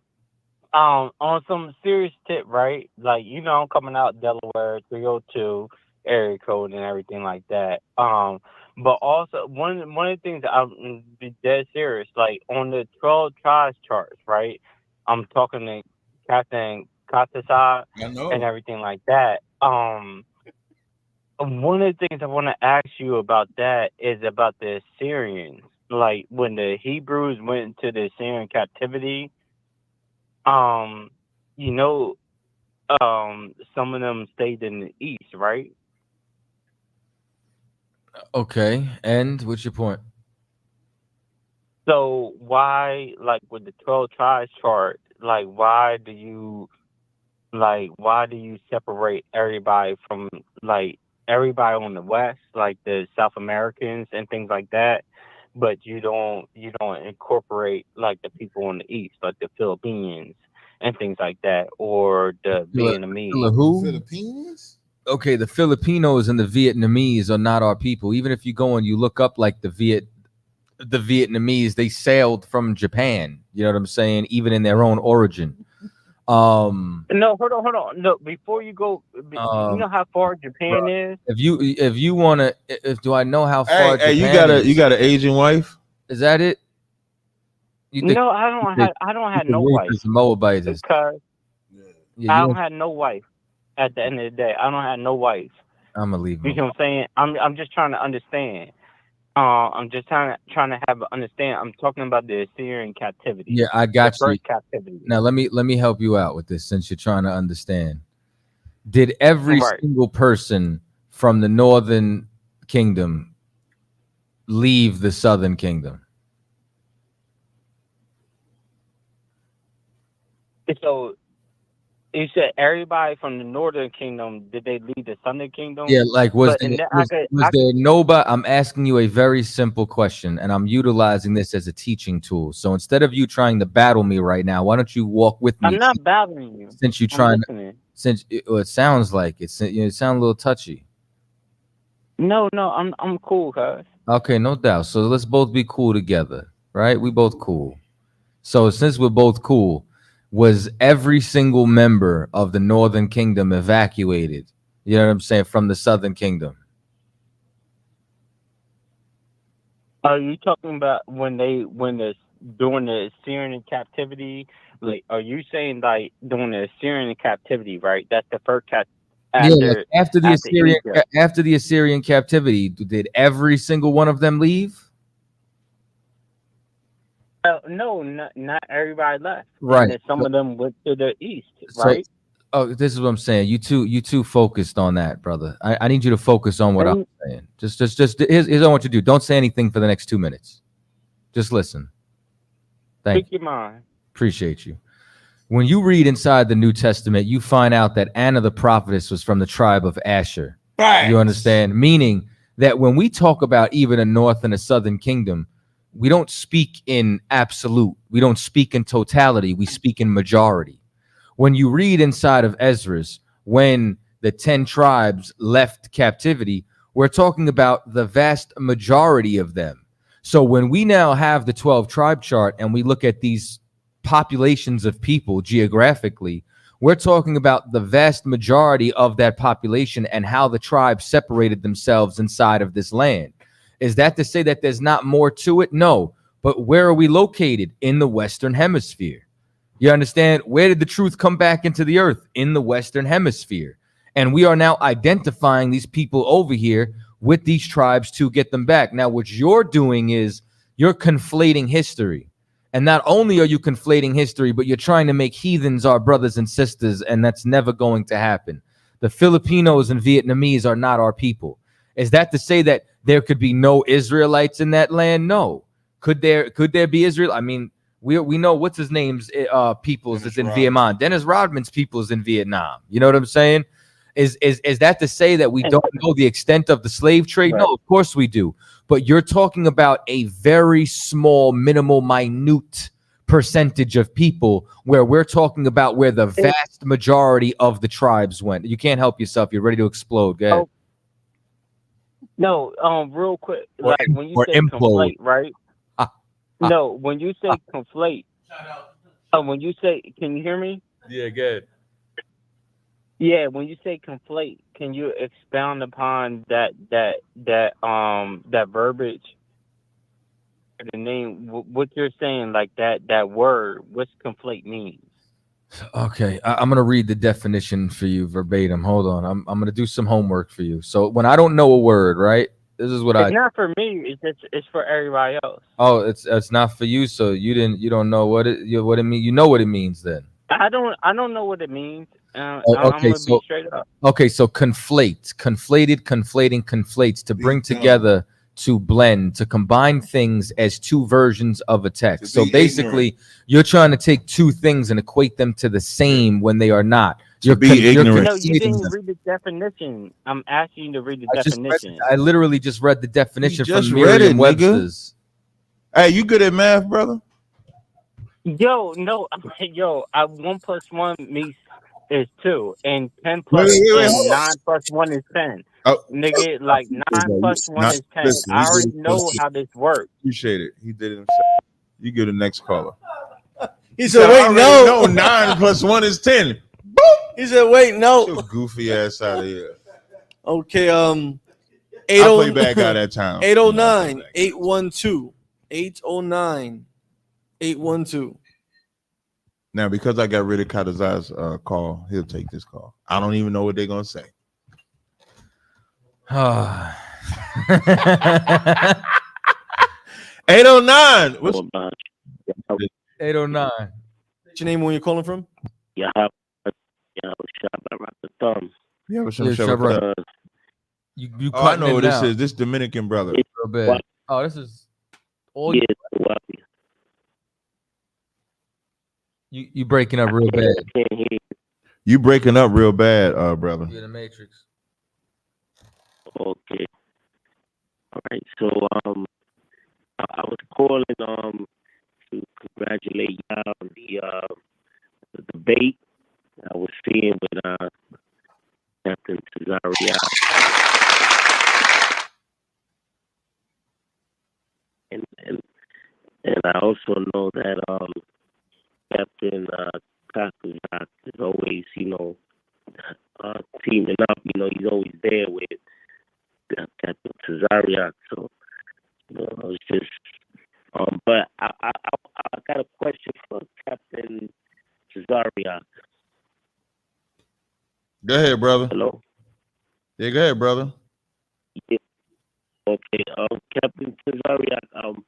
some serious tip, right? Like, you know, I'm coming out Delaware 302 area code and everything like that. But also one of the things that I'm be dead serious, like on the 12 tribes charts, right? I'm talking to Captain CHAATAZA and everything like that. One of the things I want to ask you about that is about the Assyrians. Like when the Hebrews went into the Assyrian captivity, you know, some of them stayed in the east, right? Okay, and what's your point? So why, like with the 12 tribes chart, like why do you separate everybody from like everybody on the west, like the South Americans and things like that, but you don't incorporate like the people on the east, like the Philippines and things like that, or the Vietnamese? Who? Philippines? Okay, the Filipinos and the Vietnamese are not our people. Even if you go and you look up like the Vietnamese, they sailed from Japan. You know what I'm saying? Even in their own origin. No, hold on. No, before you go, you know how far Japan is? If you wanna, do I know how far? Hey, Japan you got an Asian wife? Is that it? No, I don't have no wife. Moabites. Because Yeah, I don't have no wife. At the end of the day, I don't have no wife. I'm gonna leave. You know what I'm saying? I'm just trying to understand. I'm just trying to have an understand. I'm talking about the Assyrian captivity. Yeah, I got the you. first captivity. Now let me help you out with this since you're trying to understand. Did every single person from the northern kingdom leave the southern kingdom? So you said everybody from the northern kingdom, did they leave the southern kingdom? Yeah, like was there nobody? I'm asking you a very simple question, and I'm utilizing this as a teaching tool. So instead of you trying to battle me right now, why don't you walk with me? I'm not battling you. Since you're trying, it sounds like it's you sound a little touchy. No, I'm cool, guys. Okay, no doubt. So let's both be cool together, right? We both cool. So since we're both cool, was every single member of the northern kingdom evacuated? You know what I'm saying? From the southern kingdom. Are you talking about when during the Assyrian captivity? Like, are you saying like during the Assyrian captivity, right? That's the first after the Assyrian captivity, did every single one of them leave? No, not everybody left. Right. And some of them went to the east, right? This is what I'm saying. You too focused on that, brother. I need you to focus on what I'm saying. Just here's what I want you to do. Don't say anything for the next 2 minutes. Just listen. Thank you. Speak your mind. Appreciate you. When you read inside the New Testament, you find out that Anna the prophetess was from the tribe of Asher. Right. You understand? Meaning that when we talk about even a north and a southern kingdom, we don't speak in absolute. We don't speak in totality. We speak in majority. When you read inside of Ezra's, when the 10 tribes left captivity, we're talking about the vast majority of them. So when we now have the 12 tribe chart and we look at these populations of people geographically, we're talking about the vast majority of that population and how the tribes separated themselves inside of this land. Is that to say that there's not more to it? No. But where are we located? In the Western Hemisphere. You understand? Where did the truth come back into the earth? In the Western Hemisphere. And we are now identifying these people over here with these tribes to get them back. Now, what you're doing is you're conflating history. And not only are you conflating history, but you're trying to make heathens our brothers and sisters, and that's never going to happen. The Filipinos and Vietnamese are not our people. Is that to say that there could be no Israelites in that land? No. Could there be Israel? I mean, we know what's his name's peoples is in Vietnam. Dennis Rodman's peoples in Vietnam. You know what I'm saying? Is that to say that we don't know the extent of the slave trade? Right. No, of course we do. But you're talking about a very small, minimal, minute percentage of people, where we're talking about where the vast majority of the tribes went. You can't help yourself. You're ready to explode. Go ahead. Oh, no, real quick, like when you or say implode. conflate, right? No, when you say conflate, when you say, can you hear me? Yeah, good. Yeah, when you say conflate, can you expound upon that verbiage? The name, what you're saying, like that word, what's conflate means? Okay, I'm gonna read the definition for you verbatim. Hold on, I'm gonna do some homework for you. So when I don't know a word, right? This is what It's not for me. It's for everybody else. Oh, it's not for you. So you don't know what it means. You know what it means then. I don't know what it means. I'm Okay, gonna so be straight up. okay, so conflates, conflates to bring together, to blend, to combine things as two versions of a text. So basically, you're trying to take two things and equate them to the same when they are not. You're ignorant. No, you didn't read the definition. I'm asking you to read the definition. I literally just read the definition just from read it, Merriam-Webster's. Hey, you good at math, brother? Yo, no, yo, 1 + 1 is 2, and 10 plus and 9 + 1 is 10. Oh. Nigga, like 9 + 1 is 10. Listen, I already know how this works. Appreciate it. He did it himself. You get the next caller. He said, "Wait, no, 9 + 1 is 10." He said, "Wait, no." Your goofy ass out of here. Okay, I play bad guy that time. 809 812 809 812. Now, because I got rid of CHAATAZA's call, he'll take this call. I don't even know what they're gonna say. 809. What's 809? What's your name? Where you calling from? Yeah, Yeah, You I know cutting what it this now. is. This Dominican brother. Real bad. Oh, this is all you breaking up real bad. You breaking up real bad, brother. You're in the Matrix. Okay. All right. So I was calling to congratulate y'all on the debate I was seeing with Captain TAZARYACH. And I also know that Captain CHAATAZA is always, teaming up. He's always there with Captain TAZARYACH. So, I was just, but I got a question for Captain TAZARYACH. Go ahead, brother. Hello. Yeah, go ahead, brother. Yeah. Okay. Captain TAZARYACH.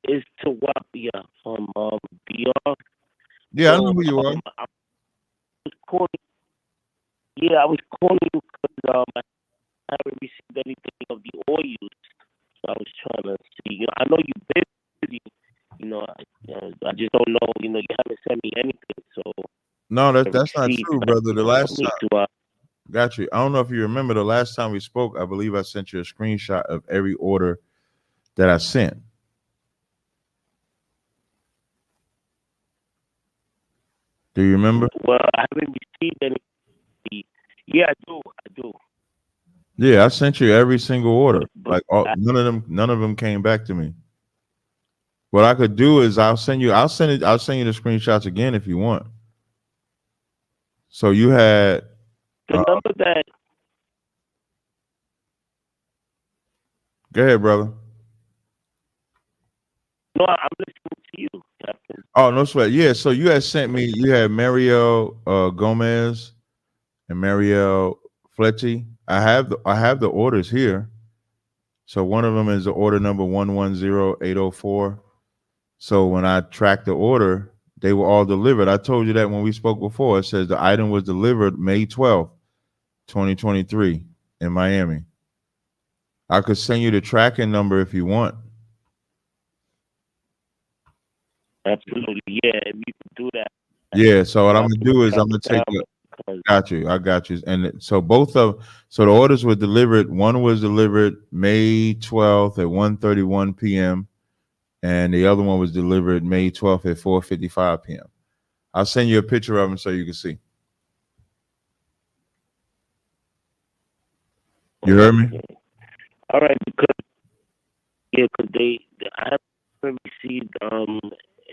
Is Tawapia from DR? Yeah, I know who you are. I was calling you because I haven't received anything of the oils. So I was trying to see. I know you've been busy. I just don't know. You haven't sent me anything. So No, that's not true, brother. The last time, got you. I don't know if you remember the last time we spoke. I believe I sent you a screenshot of every order that I sent. Do you remember? Well, I haven't received any. Yeah, I do. Yeah, I sent you every single order. Like none of them came back to me. What I could do is I'll send you the screenshots again if you want. So you had the number that. Go ahead, brother. No, I'm listening to you, Captain. Oh, no sweat. Yeah, so you had sent me, you had Mariel Gomez and Mariel Fletchy, I have the orders here. So one of them is the order number 110804. So when I tracked the order, they were all delivered. I told you that when we spoke before. It says the item was delivered May 12th, 2023 in Miami. I could send you the tracking number if you want. Absolutely, yeah. If you can do that. Yeah. So what I'm gonna do is I'm gonna take the. I got you. And so the orders were delivered. One was delivered May 12th at 1:31 p.m. and the other one was delivered May 12th at 4:55 p.m. I'll send you a picture of them so you can see. You heard me? All right, because I haven't received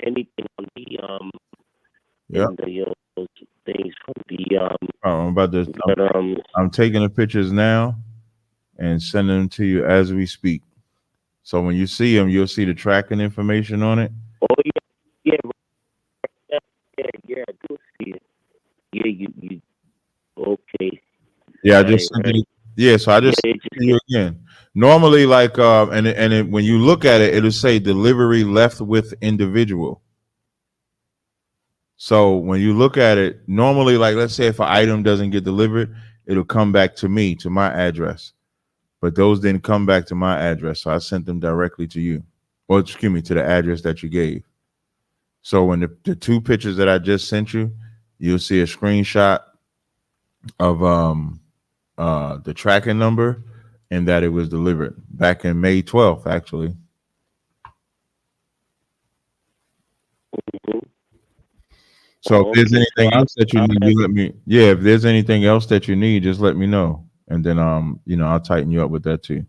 anything on the things from the I'm about to. I'm taking the pictures now and sending them to you as we speak. So when you see them, you'll see the tracking information on it. Oh yeah, I do see it. Yeah, you okay? Yeah, I just sent it. Yeah, so I just sent it to you again. Normally, like when you look at it, it'll say delivery left with individual. So when you look at it, normally, like let's say if an item doesn't get delivered, it'll come back to me, to my address. But those didn't come back to my address, so I sent them directly to you. Or excuse me, to the address that you gave. So when the two pictures that I just sent you, you'll see a screenshot of the tracking number and that it was delivered back in May 12th, actually. So if there's anything else that you need, you let me. Yeah, if there's anything else that you need, just let me know, and then I'll tighten you up with that too.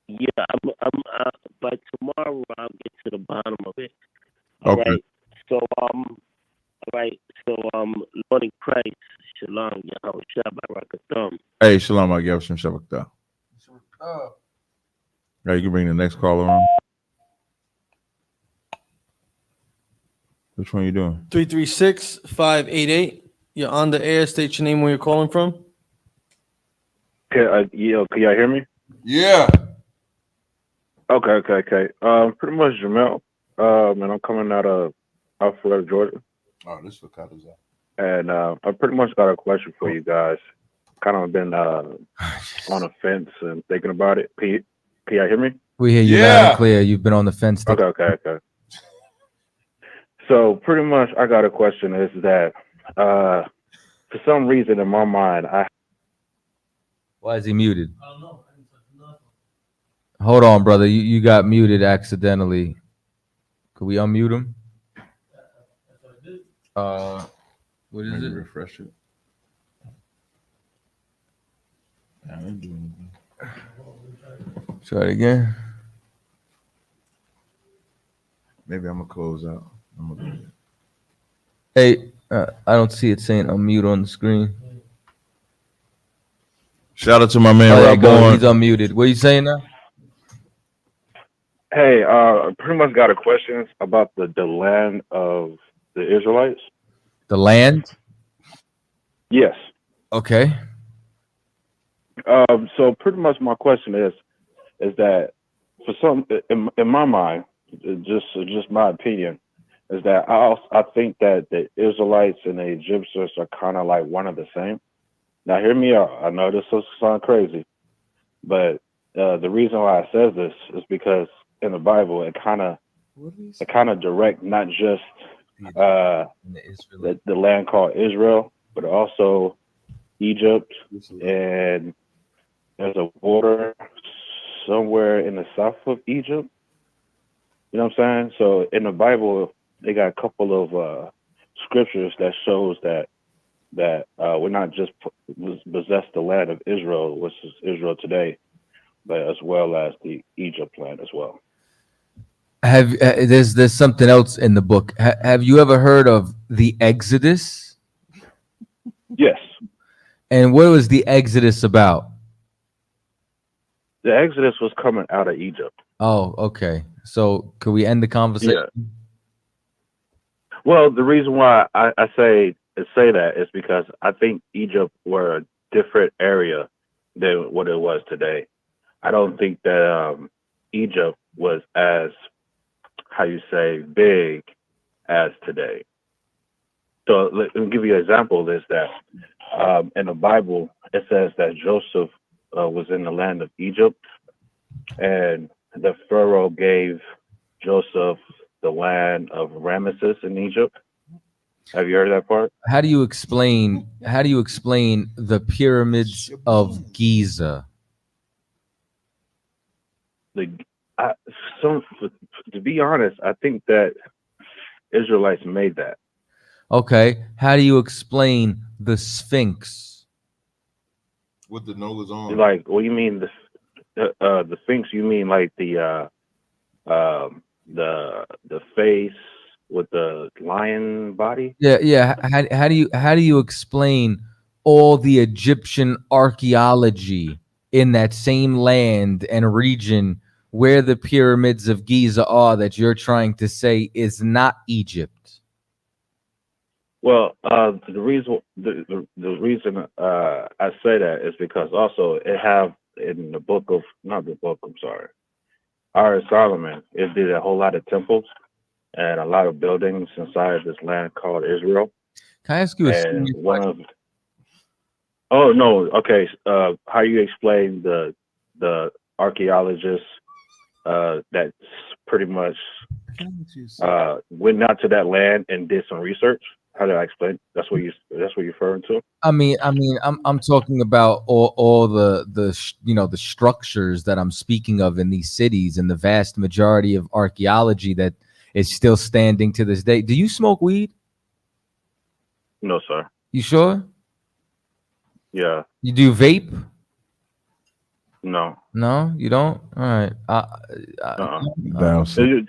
Yeah, I'm by tomorrow I'll get to the bottom of it. All right. So Lord in Christ, Shalom, Yahweh Shabbat. Hey, Shalom, I give some Shabbat. Hey, you can bring the next caller on. Which one are you doing? 336-588. You're on the air. State your name, where you're calling from. Can y'all hear me? Yeah. Okay. Pretty much Jamel. And I'm coming out of Alpharetta, Georgia. Oh, this is for CHAATAZA. And I pretty much got a question for you guys. Kind of been on the fence and thinking about it. Can y'all hear me? We hear you loud and clear. You've been on the fence. Okay. So pretty much I got a question is that for some reason in my mind, Why is he muted? I don't know. Hold on, brother. You got muted accidentally. Could we unmute him? What is it? Refresh it. Try it again. Maybe I'm gonna close out. Hey, I don't see it saying unmute on the screen. Shout out to my man Rob. He's unmuted. What are you saying now? Hey, pretty much got a question about the land of the Israelites. The land? Yes. Okay. So pretty much my question is that for some, in my mind, just my opinion, is that I think that the Israelites and the Egyptians are kind of like one of the same. Now, hear me out. I know this will sound crazy, but the reason why I says this is because in the Bible, it kind of direct not just the land called Israel, but also Egypt, and there's a border somewhere in the south of Egypt. You know what I'm saying? So in the Bible, they got a couple of scriptures that shows that we're not just possess the land of Israel, which is Israel today, but as well as the Egypt land as well. There's something else in the book. Have you ever heard of the Exodus? Yes. And what was the Exodus about? The Exodus was coming out of Egypt. Oh, okay. So could we end the conversation? Yeah. Well, the reason why I say say that is because I think Egypt were a different area than what it was today. I don't think that Egypt was as, how you say, big as today. So let me give you an example. Is that in the Bible it says that Joseph was in the land of Egypt, and the Pharaoh gave Joseph the land of Ramesses in Egypt. Have you heard that part? How do you explain the pyramids of Giza? To be honest, I think that Israelites made that. Okay. How do you explain the Sphinx? With the nose on. Like, what do you mean the Sphinx? You mean like the face with the lion body? Yeah. How do you explain all the Egyptian archaeology in that same land and region where the pyramids of Giza are that you're trying to say is not Egypt? Well, the reason I say that is because also it have in the book of Art of Solomon, it did a whole lot of temples and a lot of buildings inside this land called Israel. Can I ask you a serious question? Oh no, okay. How you explain the archaeologists that pretty much went out to that land and did some research? How do I explain? That's what you're referring to. I'm talking about all the structures that I'm speaking of in these cities and the vast majority of archaeology that is still standing to this day. Do you smoke weed? No, sir. You sure? Yeah. You do vape? No. No, you don't. All right.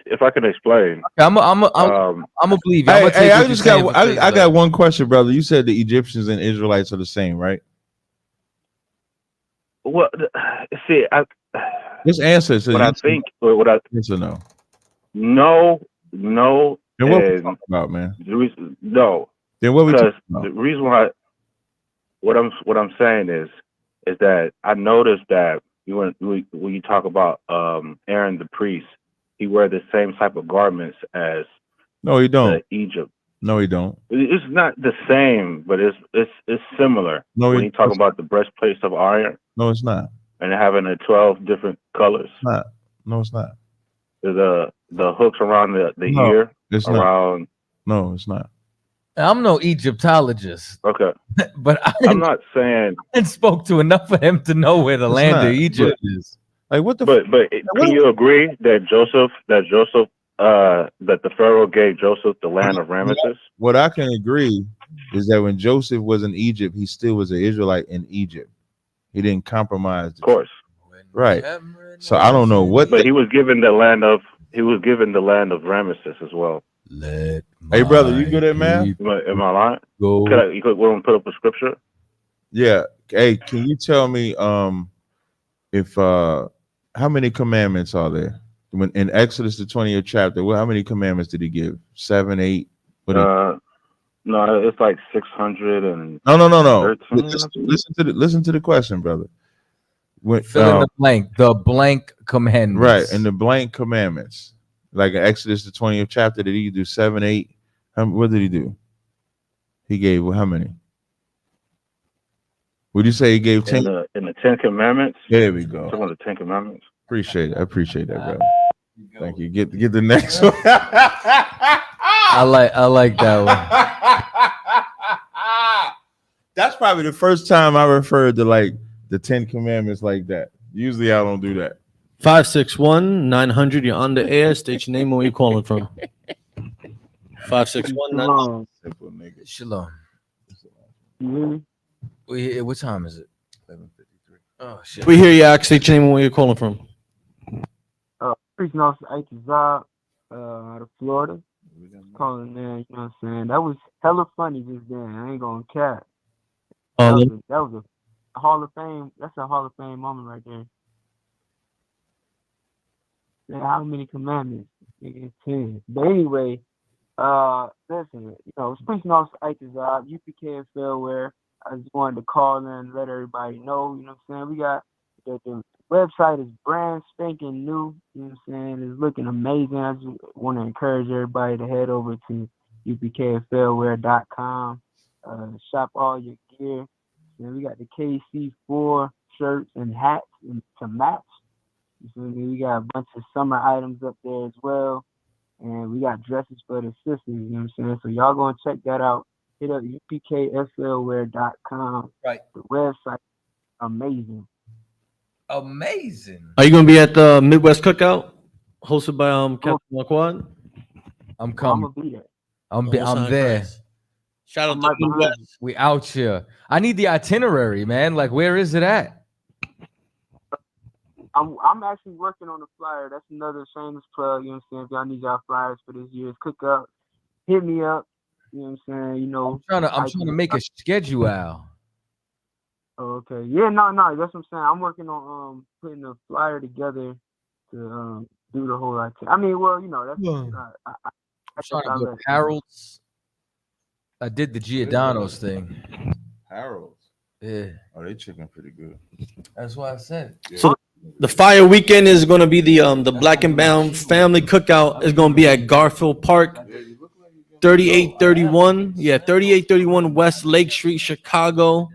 If I can explain, I'm gonna believe you. Hey, I got one question, brother. You said the Egyptians and Israelites are the same, right? Well, see, just answer. So what I think, what I yes or no? No. Then what we talking about, man? The reason, no. Then what we talking about? about? The reason why, what I'm saying is that I noticed that when you talk about Aaron the priest, he wear the same type of garments as no, he don't. Egypt. No, he don't. It's not the same, but it's similar. No, when you talk about the breastplates of iron. No, it's not. And having the 12 different colors. It's not. No, it's not. The hooks around the ear. It's around. Not. No, it's not. I'm no Egyptologist. Okay. But I'm not saying I spoke to enough of him to know where the land of Egypt is. Like what the? But can you agree that that the Pharaoh gave Joseph the land of Ramesses? What I can agree is that when Joseph was in Egypt, he still was an Israelite in Egypt. He didn't compromise. Of course. Right. So I don't know what. But he was given the land of Ramesses as well. Hey brother, you good at math? Am I lying? Go. You could put up a scripture? Yeah. Hey, can you tell me if how many commandments are there? When in Exodus the 20th chapter, how many commandments did he give? 7, 8? No, it's like 600 and no. Listen to the question, brother. Fill in the blank. The blank commandments. Right, and the blank commandments. Like in Exodus the 20th chapter, did he do 7, 8? What did he do? He gave how many? Would you say he gave 10? In the 10 commandments? There we go. Some of the 10 commandments. Appreciate it. I appreciate that, brother. Thank you. Get the next one. I like that one. That's probably the first time I referred to like the 10 commandments like that. Usually I don't do that. 561-900. You're on the air. State your name and where you're calling from. 561-900. Simple nigga. Shalom. What time is it? 11:53. Oh shit. We hear you. Ask, state your name and where you're calling from. Preaching off CHAATAZA out of Florida. Calling there, you know what I'm saying? That was hella funny just then. I ain't gonna cap. That was a Hall of Fame. That's a Hall of Fame moment right there. Yeah, how many commandments? 10. But anyway, Listen, it's Police Officer Itazab, UPK and Fairware. I just wanted to call in and let everybody know, you know what I'm saying? We got the website is brand spanking new, you know what I'm saying? It's looking amazing. I just want to encourage everybody to head over to upkandfairwear.com, shop all your gear. And we got the KC4 shirts and hats to match. You feel me? We got a bunch of summer items up there as well. And we got dresses for the sisters, you know what I'm saying? So y'all go and check that out. Hit up upkflwear.com. Right. The website, amazing. Amazing. Are you gonna be at the Midwest Cookout hosted by Captain Laquan? I'm coming. I'm gonna be there. I'm Most there. Christ. Shout out to Midwest. We out here. I need the itinerary, man. Like, where is it at? I'm actually working on the flyer. That's another shameless plug. You know what I'm saying? If y'all need y'all flyers for this year's cookout, hit me up. You know what I'm saying? I'm trying to make a schedule out. Okay. Yeah, no, that's what I'm saying. I'm working on putting a flyer together to do the whole activity. I mean, well, that's I'm trying to go to Harold's. I did the Giordano's thing. Harold's. Yeah. Oh, they chicken pretty good. That's what I said. So the fire weekend is going to be the Black and Brown Family Cookout is going to be at Garfield Park, 3831. Yeah, 3831 West Lake Street, Chicago.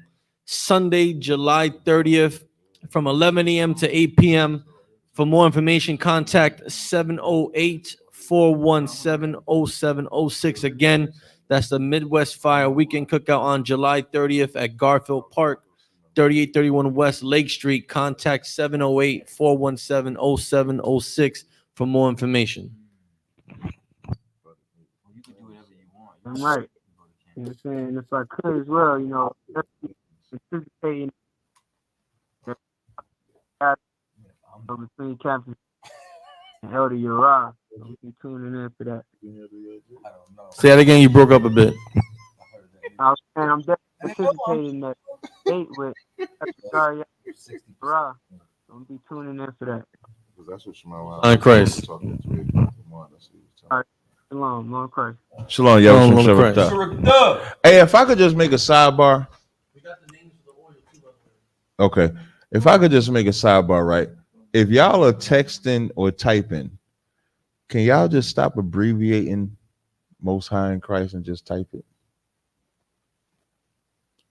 Sunday, July 30th, from 11 a.m. to 8 p.m. For more information, contact 708-417-0706. Again, that's the Midwest Fire Weekend Cookout on July 30th at Garfield Park, 3831 West Lake Street. Contact 708-417-0706 for more information. I'm right. You know what I'm saying? If I could as well, participating between Captain and Elder Uriah. So be tuning in for that. Say that again. You broke up a bit. I was saying I'm definitely participating in that date with TAZARYACH Uriah. So be tuning in for that. That's what Shema on Christ. All right. Shalom, Lord Christ. Shalom, yo. Hey, if I could just make a sidebar. Okay. If I could just make a sidebar, right? If y'all are texting or typing, can y'all just stop abbreviating Most High in Christ and just type it?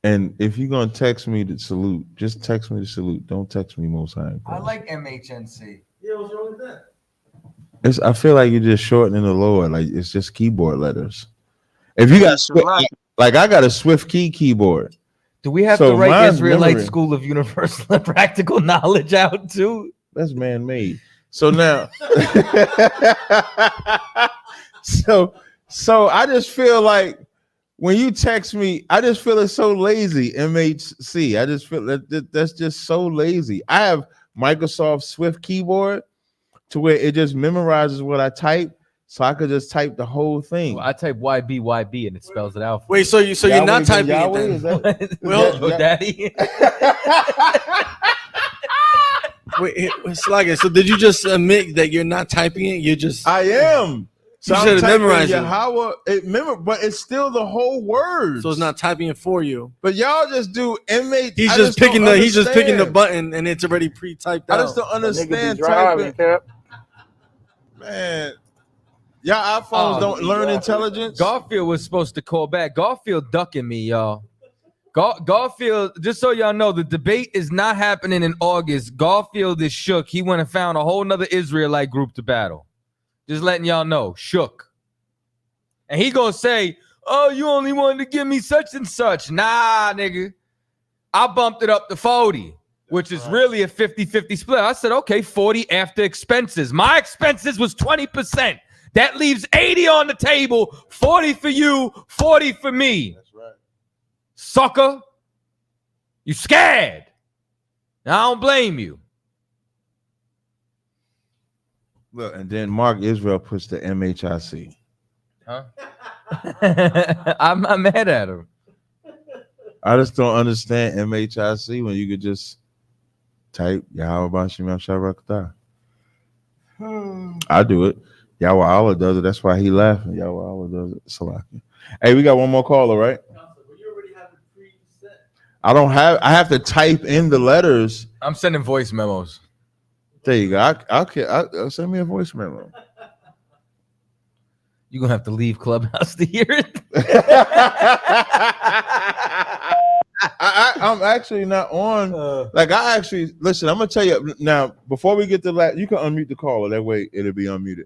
And if you're going to text me the salute, just text me the salute. Don't text me Most High in Christ. I like MHNC. Yeah, what's wrong with that? I feel like you're just shortening the Lord. Like it's just keyboard letters. If you got like I got a Swift keyboard. Do we have to write Israelite School of Universal and Practical Knowledge out too? That's man-made. So now, so I just feel like when you text me, I just feel it's so lazy. MHC. I just feel that's just so lazy. I have Microsoft Swift keyboard to where it just memorizes what I type, so I could just type the whole thing. Well, I type YB and it spells it out. Wait, so you're not typing Yahweh, it then? Well, Daddy. Wait, Slaga, so did you just admit that you're not typing it? You're just I am. So you I'm should have memorized it. Yahweh, but it's still the whole word. So it's not typing it for you. But y'all just do MH. He's just picking the button and it's already pre-typed out. I just don't understand typing. Man, y'all iPhones don't learn intelligence. Garfield was supposed to call back. Garfield ducking me, y'all. Garfield, just so y'all know, the debate is not happening in August. Garfield is shook. He went and found a whole nother Israelite group to battle. Just letting y'all know, shook. And he gonna say, oh, you only wanted to give me such and such. Nah, nigga. I bumped it up to 40, which is really a 50-50 split. I said, okay, 40 after expenses. My expenses was 20%. That leaves 80 on the table, 40 for you, 40 for me. That's right. Sucker. You scared. Now, I don't blame you. Look, and then Mark Israel puts the MHIC. Huh? I'm not mad at him. I just don't understand MHIC when you could just type Yahweh Bashim Shabrakata. I do it. Yahweh Allah does it. That's why he laughing. Yahweh Allah does it. Salaki. Hey, we got one more caller, right? I don't have. I have to type in the letters. I'm sending voice memos. There you go. I'll send me a voice memo. You're gonna have to leave Clubhouse to hear it. I'm actually not on. Like I actually listen. I'm gonna tell you now. Before we get to that, you can unmute the caller. That way it'll be unmuted.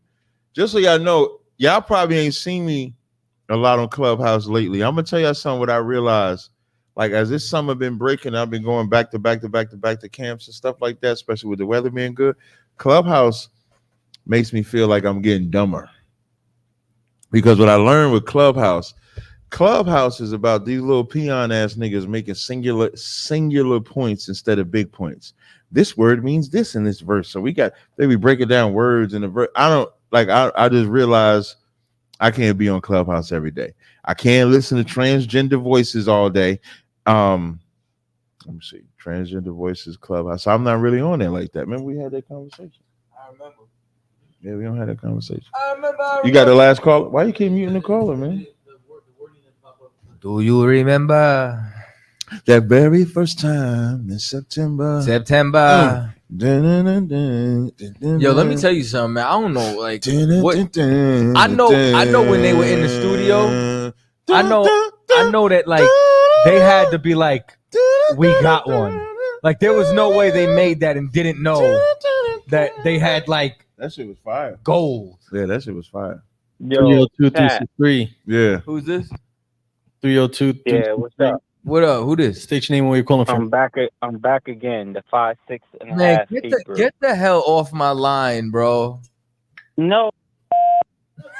Just so y'all know, y'all probably ain't seen me a lot on Clubhouse lately. I'm gonna tell y'all something. What I realized, like as this summer been breaking, I've been going back to camps and stuff like that. Especially with the weather being good, Clubhouse makes me feel like I'm getting dumber. Because what I learned with Clubhouse is about these little peon ass niggas making singular points instead of big points. This word means this in this verse. So they be breaking down words in the verse. I just realized I can't be on Clubhouse every day. I can't listen to transgender voices all day. Let me see. Transgender voices, Clubhouse. So I'm not really on there like that. Remember we had that conversation? I remember. Yeah, we don't have that conversation. I remember. You got the last caller? Why you keep muting the caller, man? Do you remember that very first time in September? Yo, let me tell you something, man. I don't know, like what I know when they were in the studio. I know that like they had to be like, we got one. Like there was no way they made that and didn't know that they had like that shit was fire. Gold. Yeah, that shit was fire. Yo, 302-363. Yeah. Who's this? 302. Yeah, what's up? What up? Who this? State your name and where you're calling from. I'm back again. The 5'6.5" Man, Hebrew. get the hell off my line, bro. No.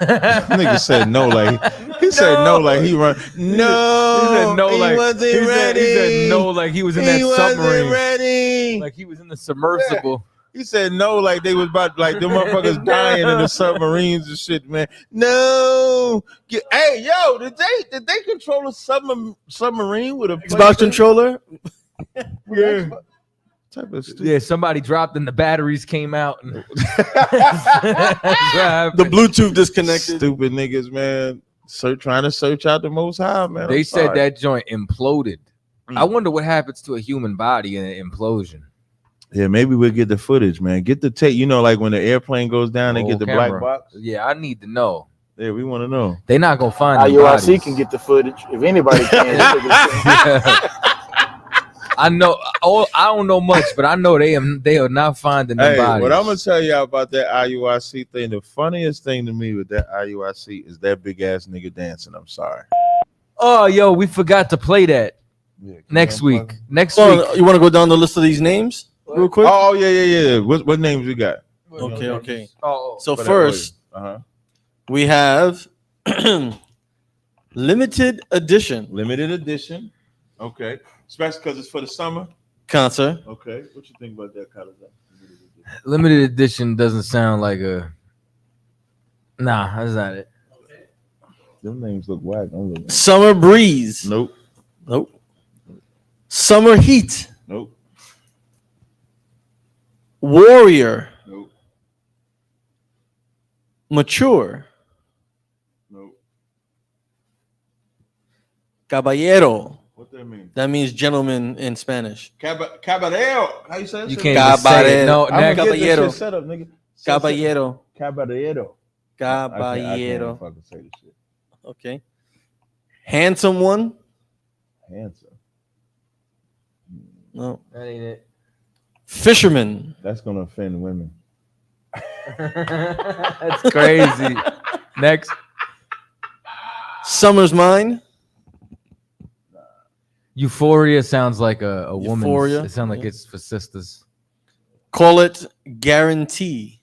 Nigga said no like he said no like he run. No, he said no like wasn't ready. He said no like he was in that submarine. Ready. Like he was in the submersible. He said no like they was about like the motherfuckers dying in the submarines and shit, man. No. Hey, yo, did they control a submarine with a Xbox controller? Yeah. Type of yeah, somebody dropped and the batteries came out. And the Bluetooth disconnected. Stupid niggas, man. Trying to search out the Most High, man. They said that joint imploded. I wonder what happens to a human body in an implosion. Yeah, maybe we'll get the footage, man. Get the tape. You know, like when the airplane goes down, they get the black box. Yeah, I need to know. Yeah, we want to know. They're not gonna find IUIC can get the footage if anybody can. I know. I don't know much, but I know they are not finding the bodies. What I'm gonna tell y'all about that IUIC thing, the funniest thing to me with that IUIC is that big ass nigga dancing. I'm sorry. Oh, yo, we forgot to play that next week. Next week. week. You want to go down the list of these names real quick? Oh yeah. What names we got? Okay. Oh, so first, we have limited edition. Limited edition. Okay. Especially because it's for the summer concert. Okay. What you think about that, CHAATAZA? Limited edition doesn't sound like a. Nah, that's not it. Okay. Them names look whack. Summer Breeze. Nope. Summer Heat. Nope. Warrior. Nope. Mature. Nope. Caballero. What that mean? That means gentleman in Spanish. Caballero. How you say it? You can't say it. No, caballero. Set up, nigga. Caballero. Caballero. Caballero. I can't fucking say this shit. Okay. Handsome one. Handsome. No. That ain't it. Fisherman. That's gonna offend women. That's crazy. Next. Summer's Mine. Euphoria sounds like a woman. Euphoria. It sounds like it's for sisters. Call it Guarantee.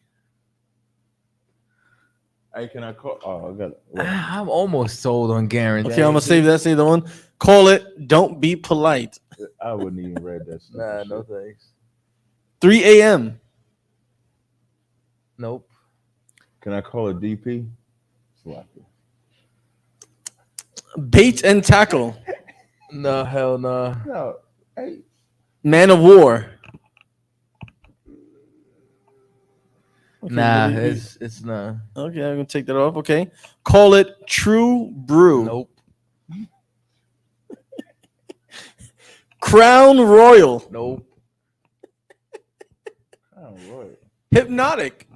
Hey, can I call? Oh, I got it. I'm almost sold on Guarantee. Okay, I'm gonna save that. Save the one. Call it Don't Be Polite. I wouldn't even read that. Nah, no thanks. 3 a.m. Nope. Can I call it DP? Bait and Tackle. No, hell no. No. Hey. Man of War. Nah, really? it's not. Okay, I'm gonna take that off. Okay, call it True Brew. Nope. Crown Royal. Nope. Hypnotic.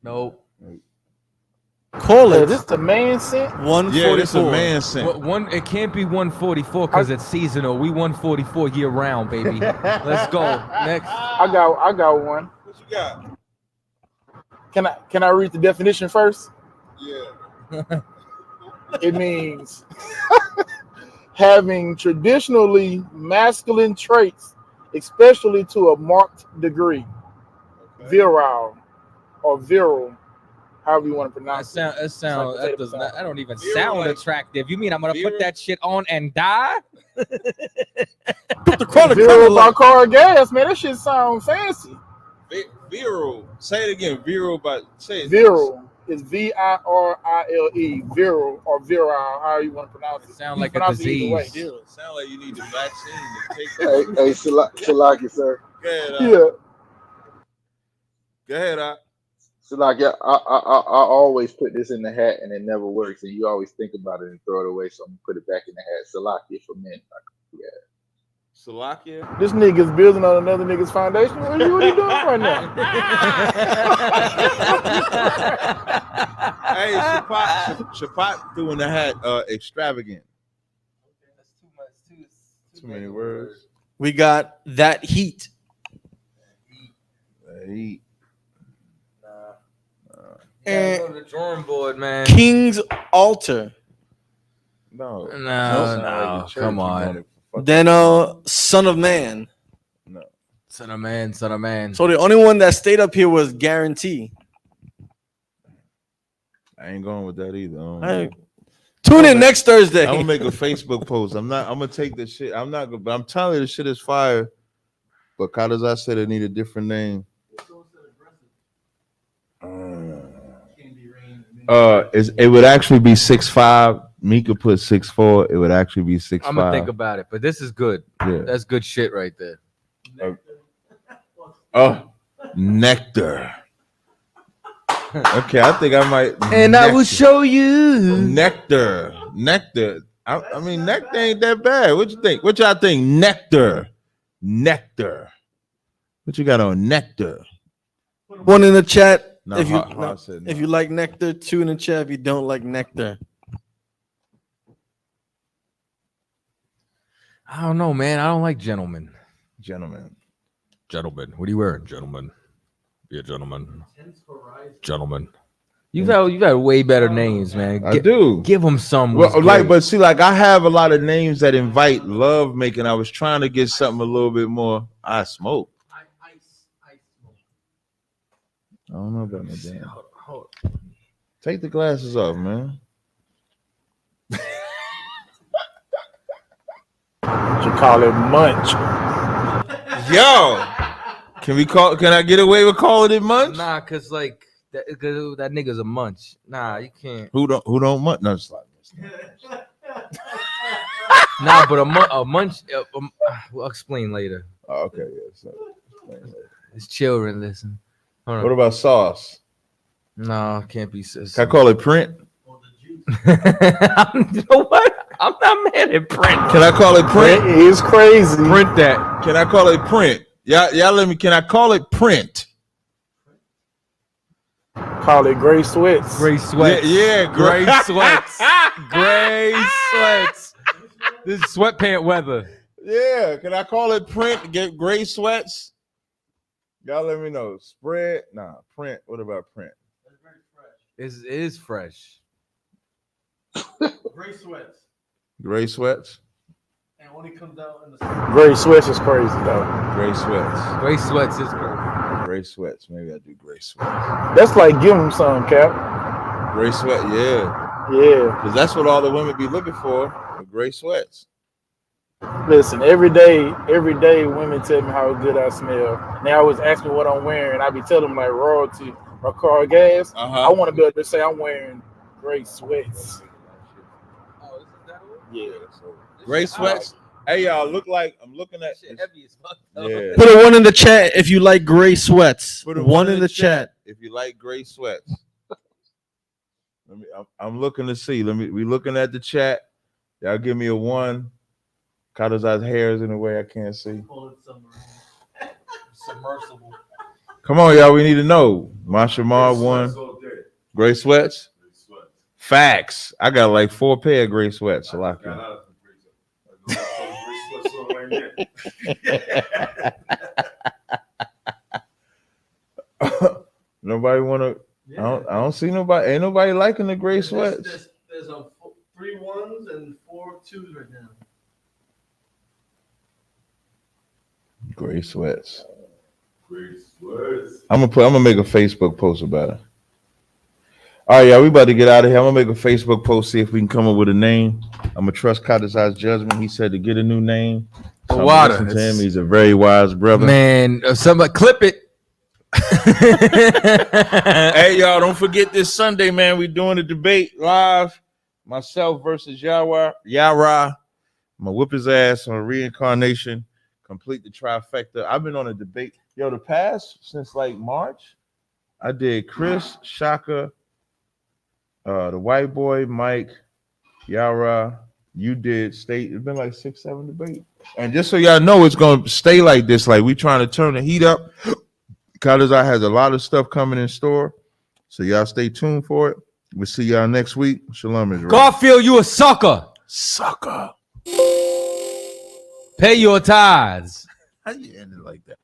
Nope. Call it. This the man scent? 144. Yeah, this a man scent. It can't be 144 because it's seasonal. We 144 year round, baby. Let's go. Next. I got one. What you got? Can I read the definition first? Yeah. It means having traditionally masculine traits, especially to a marked degree. Virile or virile, however you want to pronounce it. That don't even sound attractive. You mean I'm gonna put that shit on and die? Put the chronic Virile by car gas, man. That shit sound fancy. Virile. Say it again. Virile, but say it. Virile is virile. Virile or virile, however you want to pronounce it. Sound like a disease. Sound like you need the vaccine to take that. Hey, Shalaki, sir. Go ahead, Yeah. Go ahead, So like, yeah, I always put this in the hat and it never works, and you always think about it and throw it away. So I'm gonna put it back in the hat. Salakia for men. Yeah. Salakia. This nigga's building on another nigga's foundation. What are you doing right now? Hey, Shapat doing the hat extravagant. Too many words. We got That Heat. Heat. Go to the drawing board, man. King's Altar. No. No. Come on. Then Son of Man. No. Son of Man, Son of Man. So the only one that stayed up here was Guarantee. I ain't going with that either. Right. Tune in next Thursday. I'm gonna make a Facebook post. I'm gonna take this shit. I'm not gonna, but I'm telling you, the shit is fire. But CHAATAZA said it need a different name. It would actually be 6'5". Mika put 6'4". It would actually be 6'5". I'm gonna think about it, but this is good. Yeah. That's good shit right there. Nectar. Okay, I think I might. And I will show you Nectar. I mean, nectar ain't that bad. What you think? What y'all think? Nectar. What you got on nectar? One in the chat. No, If I said no. you like nectar, two in the chat. If you don't like nectar, I don't know, man. I don't like gentlemen. Gentlemen. What are you wearing, gentlemen? Be a gentleman. Gentlemen. You've had way better names, man. I do. Give them some. Well, but see, I have a lot of names that invite love making. I was trying to get something a little bit more. I smoke. I don't know about no damn. Take the glasses off, man. You call it munch. Yo, can I get away with calling it munch? Nah, cause that nigga's a munch. Nah, you can't. Who don't munch? No, it's like nah, but a munch. We'll explain later. Oh, okay, yeah. So It's children. Listen. What about sauce? No, can't be. Can I call it print? You know what? I'm not mad at print. Can I call it print? It is crazy. Print that. Can I call it print? Y'all let me. Can I call it print? Call it gray sweats. Gray sweats. Yeah, gray sweats. Gray sweats. This is sweatpant weather. Yeah. Can I call it print? Get gray sweats. Y'all let me know. Spread. Nah, print. What about print? It is fresh. Gray sweats. Gray sweats. And only comes out in the Gray sweats is crazy though. Gray sweats. Gray sweats is good. Gray sweats. Maybe I do gray sweats. That's like give them some, Cap. Gray sweat. Yeah. Yeah. Because that's what all the women be looking for. The gray sweats. Listen, every day, women tell me how good I smell. They always ask me what I'm wearing. I be telling them like royalty or car gas. I want to be able to say I'm wearing gray sweats. Yeah. Gray sweats. Hey y'all, I'm looking at. Yeah. Put a one in the chat if you like gray sweats. Put a one in the chat. if you like gray sweats. I'm looking to see. We looking at the chat. Y'all give me a 1. CHAATAZA's hair is in a way I can't see. Submersible. Come on, y'all. We need to know. Mashamar 1. Gray sweats? Facts. I got like 4 pair of gray sweats. Nobody want to. I don't see nobody. Ain't nobody liking the gray sweats. There's 3 1s and 4 2s right now. Gray sweats. I'm gonna make a Facebook post about it. All right, y'all, we about to get out of here. I'm gonna make a Facebook post, see if we can come up with a name. I'm gonna trust CHAATAZA's judgment. He said to get a new name. So Water. To him. He's a very wise brother. Man, somebody clip it. Hey, y'all, don't forget this Sunday, man. We're doing a debate live. Myself versus Yara. I'm gonna whip his ass on reincarnation. Complete the trifecta. I've been on a debate. Yo, the past since like March, I did Chris, Shaka, the white boy, Mike, Yara. You did state. It's been like 6-7 debates. And just so y'all know, it's gonna stay like this. Like we trying to turn the heat up. CHAATAZA has a lot of stuff coming in store. So y'all stay tuned for it. We'll see y'all next week. Shalom, Israel. Garfield, you a sucker. Sucker. Pay your tithes. How you end it like that?